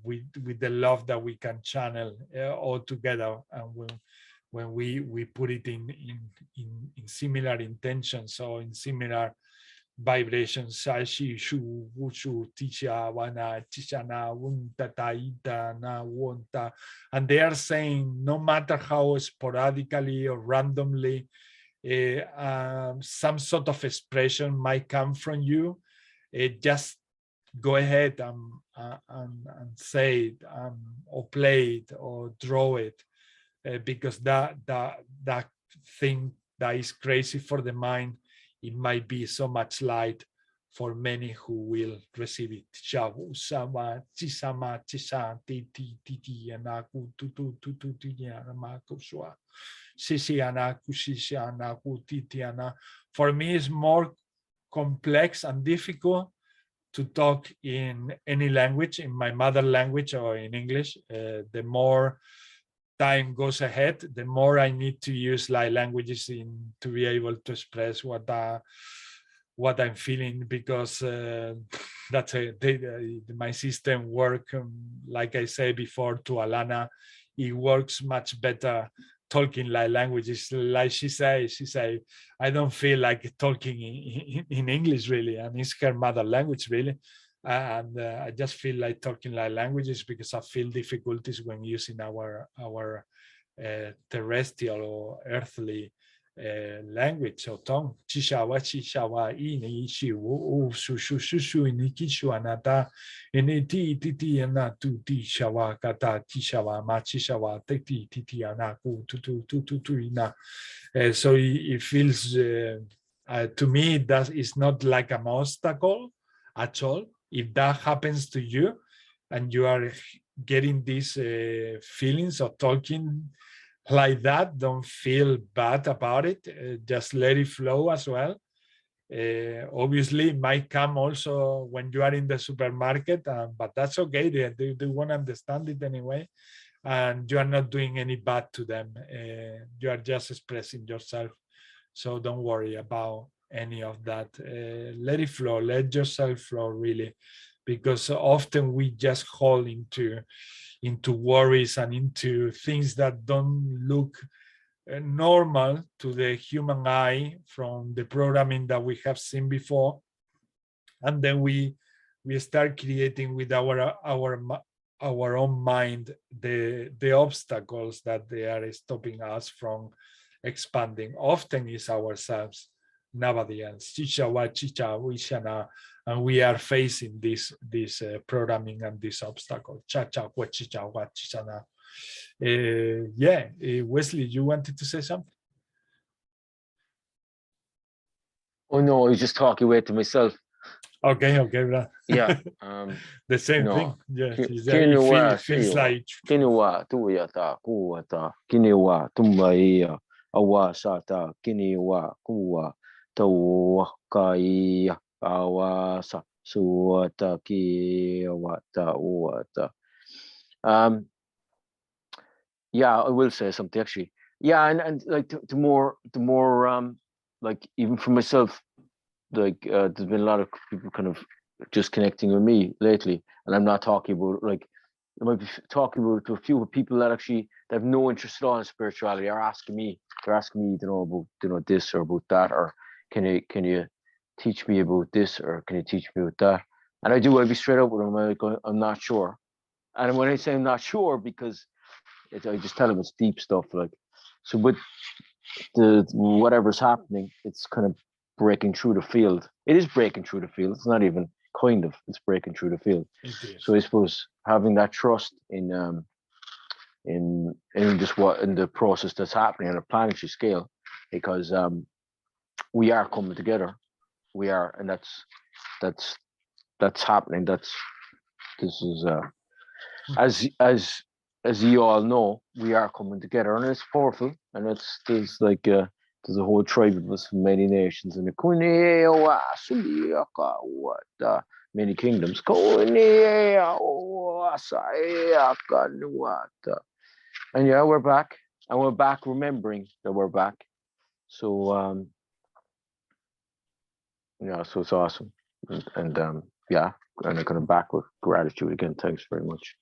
with the love that we can channel all together. And when we put it in similar intentions or in similar vibrations, and they are saying, no matter how sporadically or randomly some sort of expression might come from you, just go ahead and say it, or play it, or draw it, because that thing that is crazy for the mind, it might be so much light for many who will receive it. For me, it's more complex and difficult to talk in any language, in my mother language or in English. The more time goes ahead, the more I need to use light languages to be able to express what I'm feeling, because that's my system work, like I said before to Alana, it works much better talking light languages. Like she say, I don't feel like talking in English really, and it's her mother language really. And I just feel like talking light languages because I feel difficulties when using our terrestrial or earthly language or tongue. Chishawa, chishawa, ini, shiwu, su, ini, kishu, anata, initi, titi, anatu, tishawa, kata, tishawa, machishawa, teti, titi, anaku, tutu, ina. So it feels, to me, that is not like an obstacle at all. If that happens to you and you are getting these feelings of talking like that, don't feel bad about it. Just let it flow as well. Obviously, it might come also when you are in the supermarket, but that's okay. They won't understand it anyway. And you are not doing any bad to them. You are just expressing yourself. So don't worry about any of that. Let it flow. Let yourself flow, really. Because often we just hold into worries and into things that don't look normal to the human eye from the programming that we have seen before. And then we start creating with our own mind the obstacles that they are stopping us from expanding. Often is ourselves, nobody else. And we are facing this programming and this obstacle. Wesley, you wanted to say something? Oh no, I was just talking away to myself. Okay, bro. Yeah. The same no. thing. Yeah. It feels like Kiniwa tuwata kuwata kiniwa tumaiya awasata kiniwa kuwa tawakaiya awasa suwata kiwata uwata. Yeah, I will say something actually. Yeah, and like the more like even for myself, like there's been a lot of people kind of just connecting with me lately, and I'm not talking about like I might be talking about to a few people that actually have no interest at all in spirituality are asking me. They're asking me, about this or about that, or can you teach me about this, or can you teach me about that? And I'll be straight up with them. I'm not sure. And when I say I'm not sure, because I just tell them it's deep stuff. Like, so with the whatever's happening, it's kind of breaking through the field. It is breaking through the field. It's not even kind of. It's breaking through the field. So I suppose having that trust in just what in the process that's happening on a planetary scale, because we are coming together. We are, and that's happening. This is as you all know, we are coming together, and it's powerful. And there's a whole tribe of us from many nations, and many kingdoms. And yeah, we're back, and we're back remembering that we're back. So yeah, so it's awesome, and yeah, and I'm gonna back with gratitude again. Thanks very much.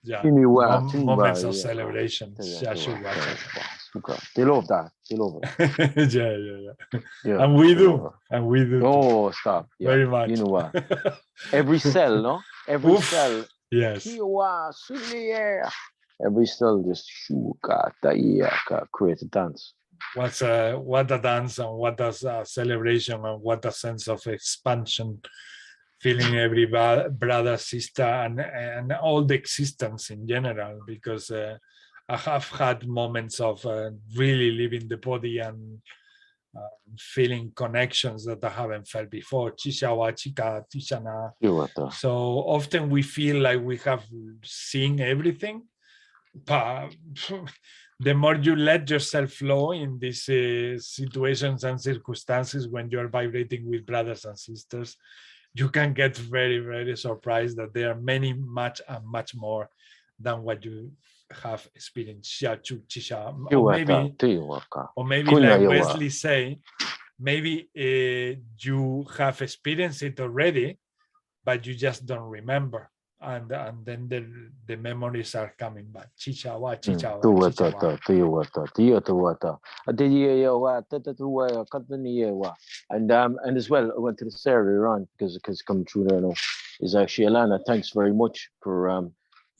Yeah. Moments of celebration. They love that. They love it. Yeah. And we do. Oh, stop. Yeah. Very much. You know what? Every cell, no? Every cell. Yes. Every cell just create a dance. What a dance, and what a celebration, and what a sense of expansion, feeling every brother, sister, and all the existence in general, because I have had moments of really leaving the body and feeling connections that I haven't felt before. Chishawa, chika, tishana. So often we feel like we have seen everything, but the more you let yourself flow in these situations and circumstances when you're vibrating with brothers and sisters, you can get very, very surprised that there are much more than what you have experienced. Or maybe like Wesley say, maybe you have experienced it already, but you just don't remember. And then the memories are coming back. And as well, I went to the Saturday run because coming through there now is actually Alana. Thanks very much for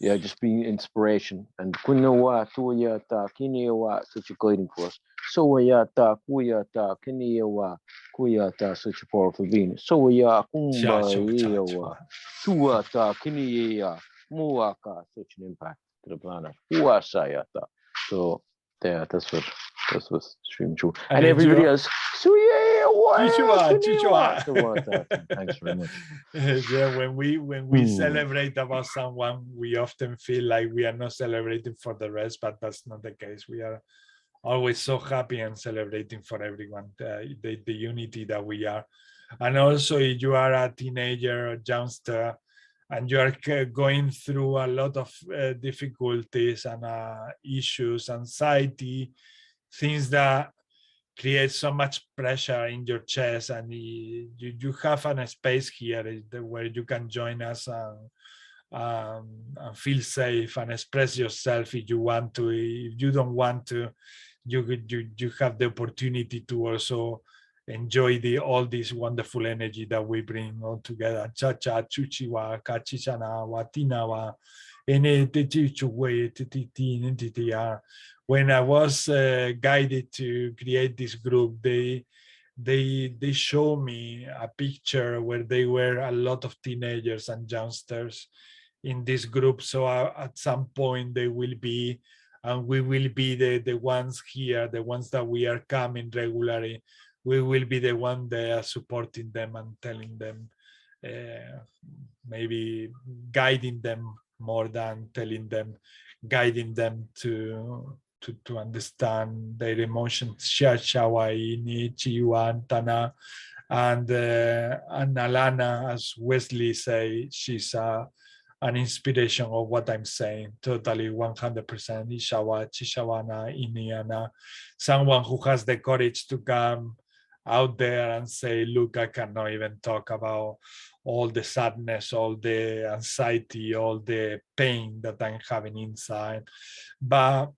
Yeah, just being inspiration. And kunawa tuyata kiniwa, such a guiding force. Soyata kuyata kiniwa kuyata, such a powerful being. Soya kumbayawa suata kiniya muaka, such an impact to the planet. Uasayata. So yeah, that's what's extremely true. And everybody else, thanks very much. Yeah, when we celebrate about someone, we often feel like we are not celebrating for the rest, but that's not the case. We are always so happy and celebrating for everyone, the unity that we are. And also, if you are a teenager or youngster and you are going through a lot of difficulties and issues, anxiety, things that create so much pressure in your chest, and you have a space here where you can join us and feel safe and express yourself if you want to. If you don't want to, you have the opportunity to also enjoy all this wonderful energy that we bring all together. Cha-cha, chuchiwa, kachichana, watinawa, when I was guided to create this group, they show me a picture where they were a lot of teenagers and youngsters in this group. So at some point they will be, and we will be the ones here, the ones that we are coming regularly. We will be the one there supporting them and telling them, maybe guiding them more than telling them, guiding them to understand their emotions. And Alana, as Wesley say, she's an inspiration of what I'm saying, totally 100%. Ishawa, Chishawana, Iniana, someone who has the courage to come out there and say, look, I cannot even talk about all the sadness, all the anxiety, all the pain that I'm having inside. But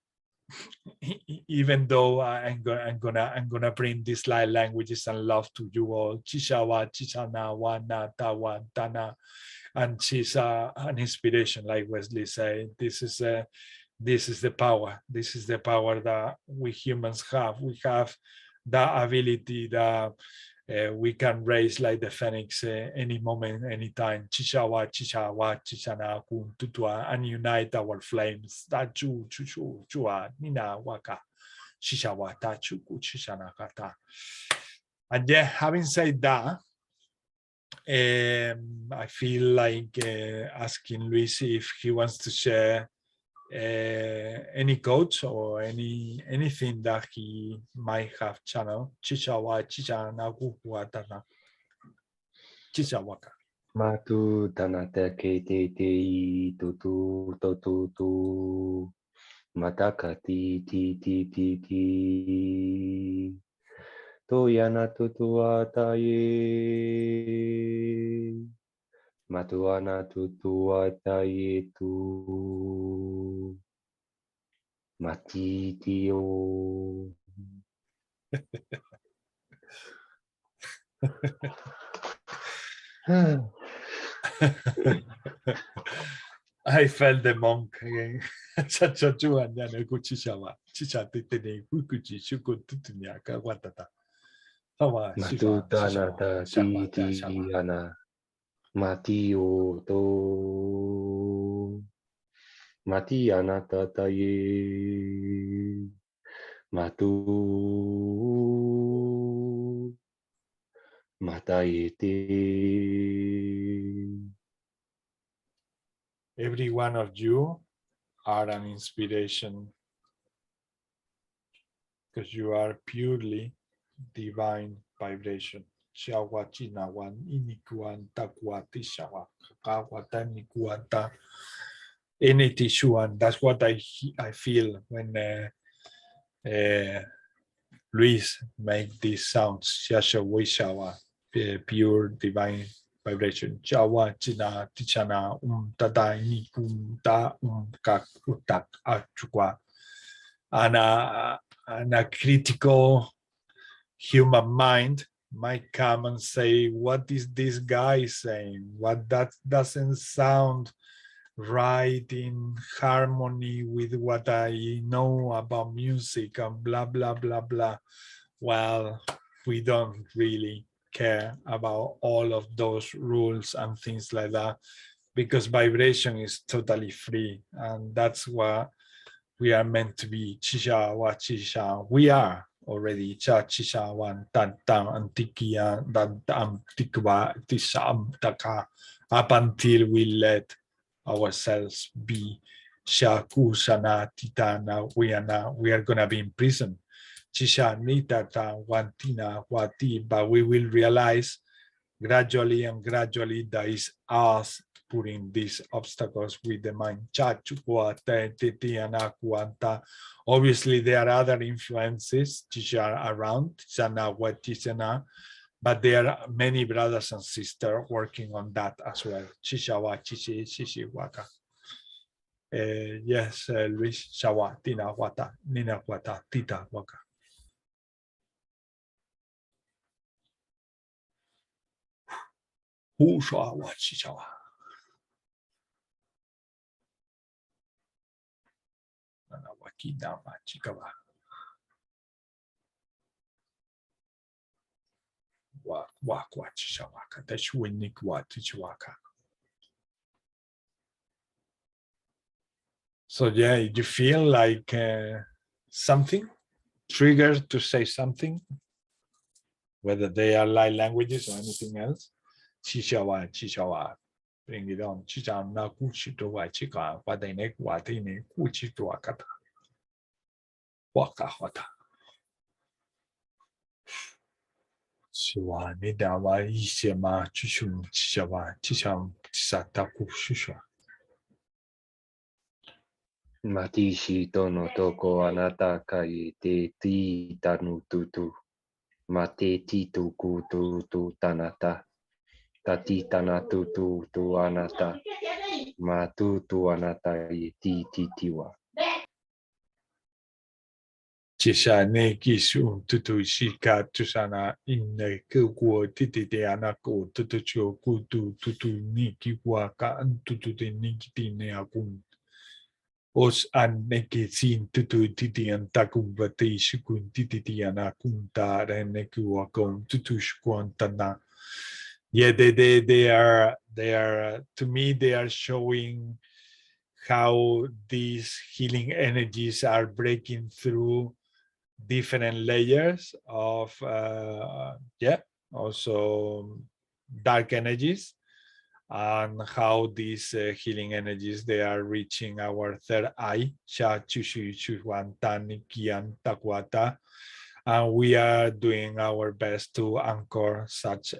even though I'm gonna bring these light languages and love to you all, Chishawa, Chishana, Wana, Tawa, Tana, and she's an inspiration, like Wesley said. This is the power. This is the power that we humans have. We have the ability that we can raise like the phoenix any moment, anytime. Chishawa, Chishawa, Chishana, Kun, Tutua, and unite our flames. Tachu, Chuchu, Chua, Nina, Waka, Shishawa, Tachu, Chishana, Kata. And yeah, having said that, I feel like asking Luis if he wants to share any quotes or anything that he might have channeled. Chichawa, Chichana, Kuhuatana. Chichawaka. Matu tanata ke te tu tu mataka ti to yana tutuata ye matuana tutuata ye tu matitio. I felt the monk again. Chachachuan yana kuchishawa. Chichatitene kukuchi shukutunya kawatata. Matutanata titi ana matio to mati anata taye matu matayete. Every one of you are an inspiration, because you are purely divine vibration. That's what I feel when Luis make these sounds. Pure divine vibration. Jawa, China, Tichana, Tada, Nikum, Da, Kak, Utak, Achukwa. And a critical human mind might come and say, what is this guy saying? What that doesn't sound right in harmony with what I know about music and blah, blah, blah, blah. Well, we don't really care about all of those rules and things like that, because vibration is totally free, and that's what we are meant to be. Chisha wa chisha, we are already cha chisha wan tan tan antikia dan antikwa tisam taka, up until we let ourselves be shakusana titana we are gonna be in prison. Chisha nitata wantina wati, but we will realize gradually and gradually that is us putting these obstacles with the mind. Obviously, there are other influences which are around, but there are many brothers and sisters working on that as well. Yes, Luis, Shawa, Tina Wata, Nina Wata, Tita Waka. Hushawa, Chichawa. Wakidama, Chikawa. Wakwa, Chishawaka, Tashwinikwa, Tichwaka. So, yeah, you feel like something triggered to say something, whether they are light languages or anything else. Chichawa, Chichawa. Bring it on. Chicham na kuchitowa chika, wadanek watine kuchitoa kata. Waka wata. Siwa nidawa ishema chushun chichawa chicham sataku shusha. Matishi tono toko anata kai te ti tanu tutu. Mate titu kutu tu tanata. Tati tanatu tu anata. Matu tu anata ti titiwa. Chisha ne kisu tutu shika tusana inne kuo titi anako tutu cho kutu tutu niki waka tutu te niki ne akun. Os an neki sin tutu titi antakum bate shikun titi anakunta reneku wakon tutu shkuantana. Yeah, they are to me they are showing how these healing energies are breaking through different layers of also dark energies, and how these healing energies, they are reaching our third eye, Cha Chushu Chuan Tani Kian Takwata, and we are doing our best to anchor such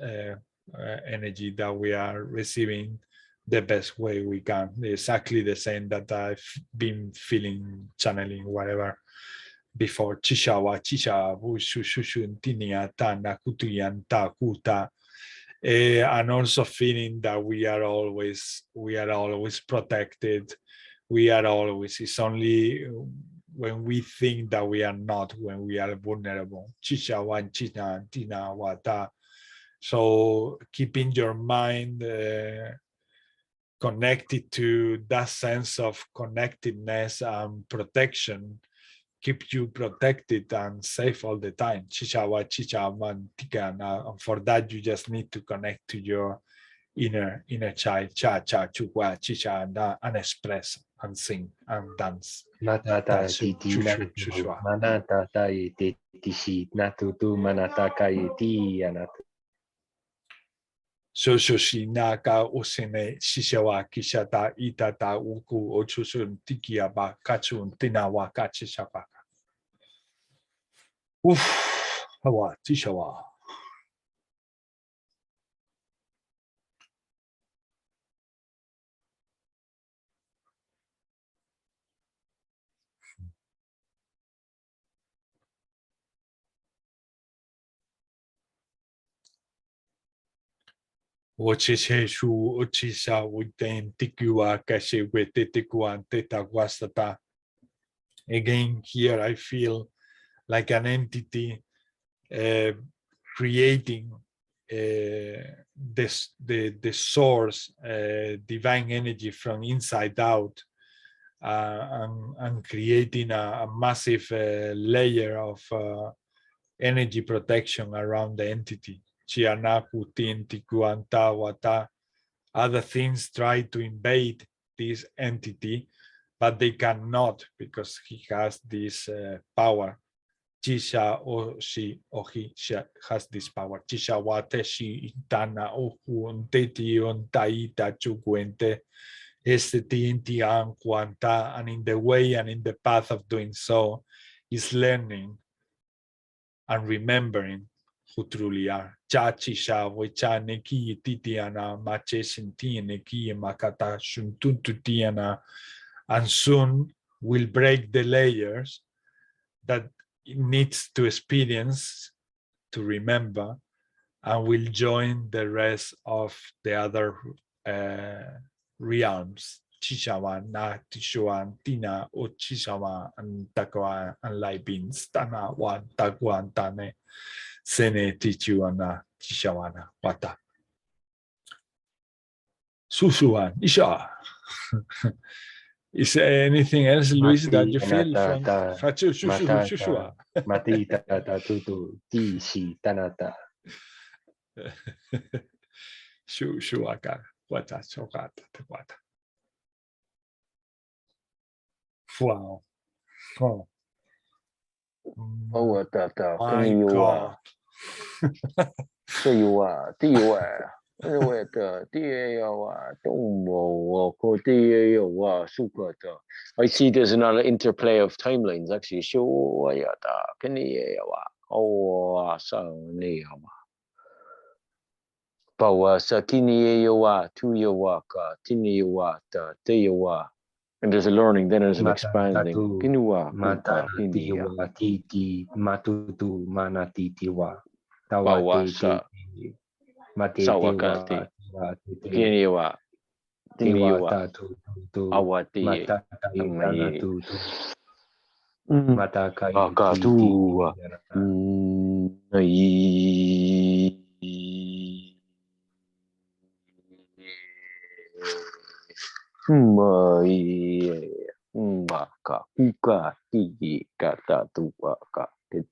energy that we are receiving the best way we can. Exactly the same that I've been feeling, channeling, whatever, before. Chishawa, Chisha, Shushushun, Tinia, Tana, Kutuyan, Takuta. And also feeling that we are always protected. We are always, it's only when we think that we are not, when we are vulnerable. Chishawan, China, Tina, Wata. So keeping your mind connected to that sense of connectedness and protection, keep you protected and safe all the time. Chichawa, chichaman, tikana. And for that, you just need to connect to your inner child. Cha, cha, chukwa, chicha, and express and sing and dance. Matata titi natu, manata tai te tishi natu tu manata kai ti anatu. Shoshoshi naka usene shishawa kishata itata uku ochusun tikiaba kachun tinawa kachishapaka. Hawa tishawa. Ochishu ochisa uten tikua kashe wetekuan tetaguastata. Again, here I feel like an entity creating the source, divine energy from inside out, and creating a massive layer of energy protection around the entity. Other things try to invade this entity, but they cannot because he has this power. Chisha o she o he has this power. Chisha wate shi intana o hunteti on taita chuguente esteti intian quanta, and in the way and in the path of doing so is learning and remembering who truly are. Cha chisha wecha neki titiana mache sinti neki makata shuntuntutiana, and soon will break the layers that it needs to experience to remember, and will join the rest of the other realms. Chishawa, Na, Tishuan, Tina, O Chishawa, and Takwa, and Laibins, Tana, Wan, Takwan, Tane, Sene, Tichuana, Tishawana, Wata. Susuan, Isha. Is there anything else, Luis, that you feel from Shushua? Mati tata tutu ti si tanata. Shuaka, wata chokata tequata. Wow. Oh. Oh, tata, My God. So you are, I see there's another interplay of timelines actually. And there's a learning, then there's an expanding. Mata tiwa titi matutu mana titiwa tawati mate Kiniwa, tiwa tu awati, mata kaitana tu mata Kakatua, Maka kuka tiki kata tua ka te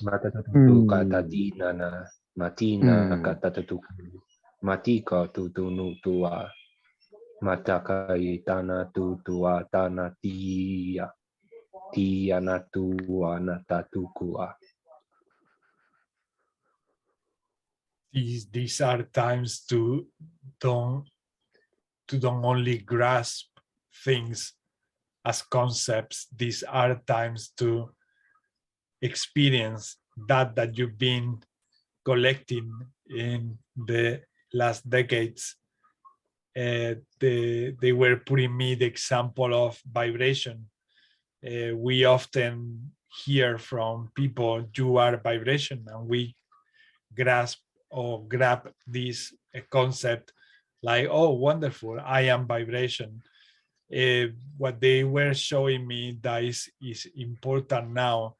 mata tu kata tina na matina kata tu matika tu nu tua mata kaitana tu tua tana tia na tua na tatukua. These are times to don't only grasp things as concepts. These are times to experience that you've been collecting in the last decades. They were putting me the example of vibration. We often hear from people, you are vibration, and we grasp or grab this concept like, oh, wonderful, I am vibration. What they were showing me that is important now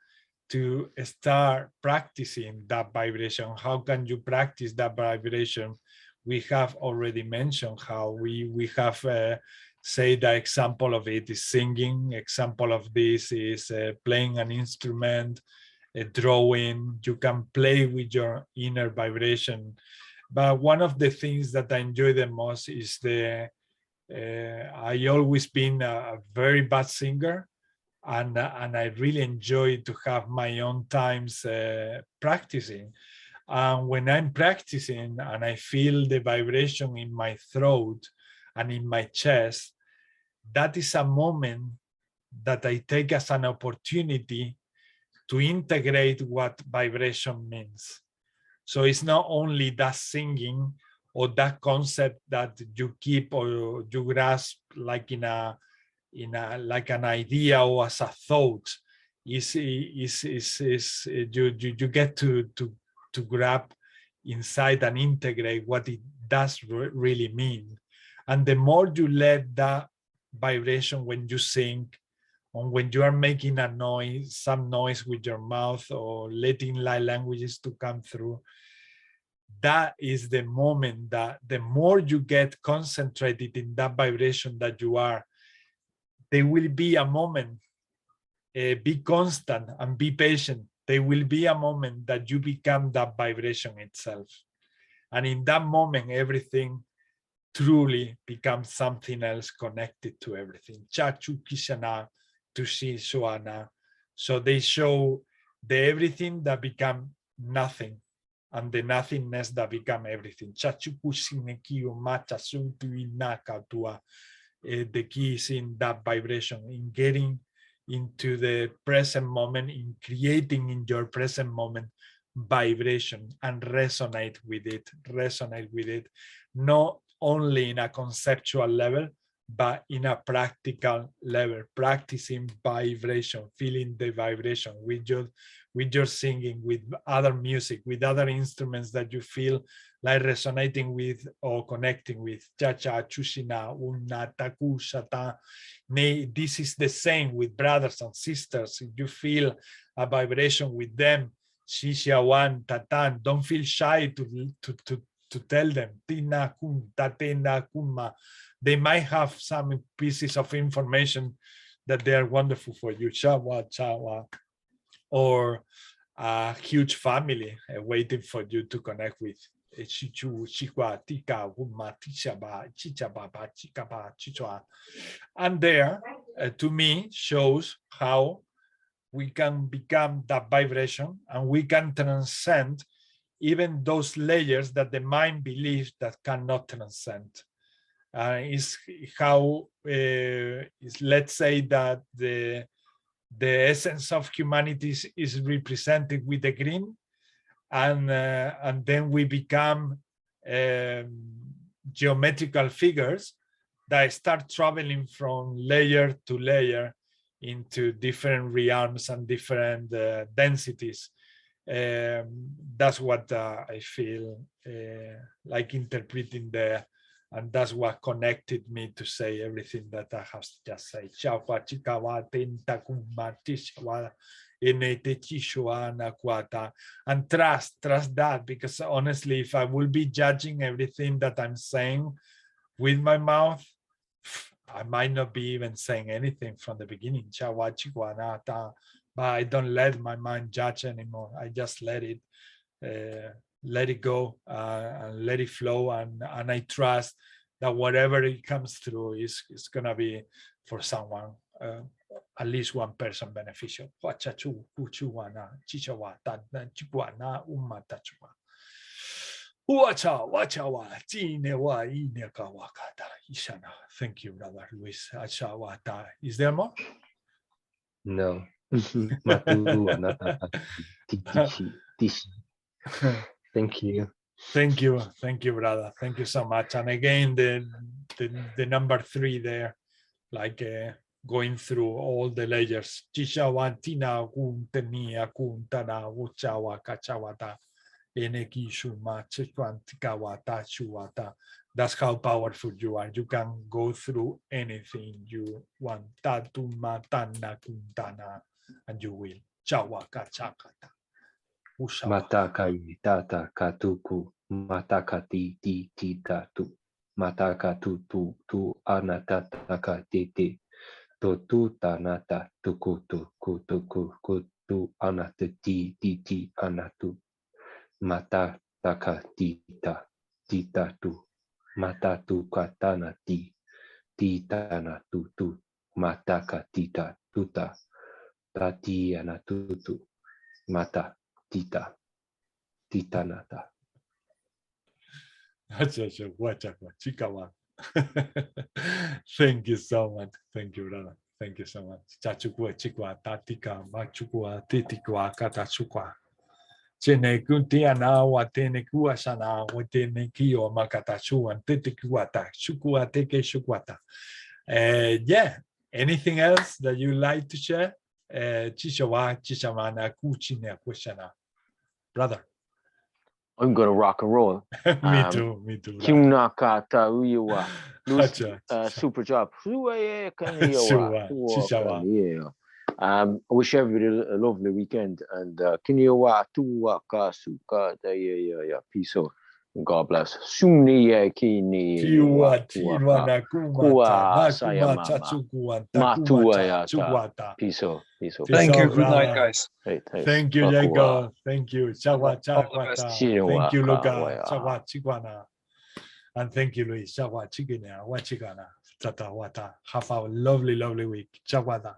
to start practicing that vibration. How can you practice that vibration? We have already mentioned how we have say the example of it is singing. Example of this is playing an instrument, drawing. You can play with your inner vibration. But one of the things that I enjoy the most is I always been a very bad singer, and I really enjoy to have my own times practicing. And when I'm practicing and I feel the vibration in my throat and in my chest, that is a moment that I take as an opportunity to integrate what vibration means. So it's not only that singing or that concept that you keep or you grasp like in like an idea or as a thought. You get to grab inside and integrate what it does really mean. And the more you let that vibration when you sing or when you are making a noise, some noise with your mouth or letting light languages to come through, that is the moment that the more you get concentrated in that vibration that you are, there will be a moment, be constant and be patient. There will be a moment that you become that vibration itself. And in that moment, everything truly becomes something else connected to everything. Chachu Kishana Tushi Suana. So they show the everything that become nothing and the nothingness that become everything. Chachu Kushinekio Mata Suntuinaka Tua. The key is in that vibration, in getting into the present moment, in creating in your present moment vibration and resonate with it, not only in a conceptual level, but in a practical level, practicing vibration, feeling the vibration with your singing, with other music, with other instruments that you feel like resonating with or connecting with. Cha-cha, chushina, unna, taku, shata. This is the same with brothers and sisters. If you feel a vibration with them, shisha, wan, tatan, don't feel shy to tell them. Tina, kun, tatena, kunma. They might have some pieces of information that they are wonderful for you. Chawa, chawa. Or a huge family waiting for you to connect with. And there, to me, shows how we can become that vibration and we can transcend even those layers that the mind believes that cannot transcend. Is how, let's say that the essence of humanity is represented with the green, and then we become geometrical figures that start traveling from layer to layer into different realms and different densities. That's what I feel like interpreting there. And that's what connected me to say everything that I have just said. And trust that, because honestly, if I will be judging everything that I'm saying with my mouth, I might not be even saying anything from the beginning. But I don't let my mind judge anymore. I just let it go and let it flow, and I trust that whatever it comes through is gonna be for someone, at least one person beneficial. Thank you, Brother Luis. Is there more? No. Thank you. Thank you, brother. Thank you so much. And again, the number 3 there, like going through all the layers. Chishawantina, kuntania, kuntana, uchawa, kachawata, enekishuma, chikwantikawata, chuwata. That's how powerful you are. You can go through anything you want. Tatuma, tana, kuntana, and you will. Chawaka, chakata. Matakai tata katuku matakati ti tatu matakatu tu anataka tete to tu tanata tukutu kutuku kutu anatati titi anatu matataka tita titatu matatu katana titana tutu mataka tita tuta tati anatutu mata Tita, Titanata. Thank you so much. Thank you, brother. Thank you so much. Chachukua, chikwa, tatika, machukua, titikwa, katachukwa. Chene kuntiana, watene kuashana, watene kio, makatachuan, titikwa, chukua, teke, shukwata. Yeah, anything else that you like to share? Chishawa, Chishamana, Kuchina, Kushana. Brother. I'm gonna rock and roll. Me too. Kimnakata Uyawa. super job. I wish everybody a lovely weekend and peace out. God bless. Suni kini Peace out. Thank you. Good night, guys. Thank you, Jacob. Thank you. Thank you, Luca. And thank you, Luis. Have a lovely, lovely week. Chawada.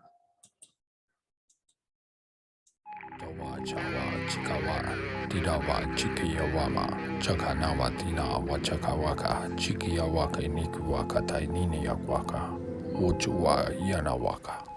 Dirawa Chikiyawama Chakanawa Dina Wachakawaka Chikiyawaka Nikuwaka Tainini Yakwaka Uchuwa Yanawaka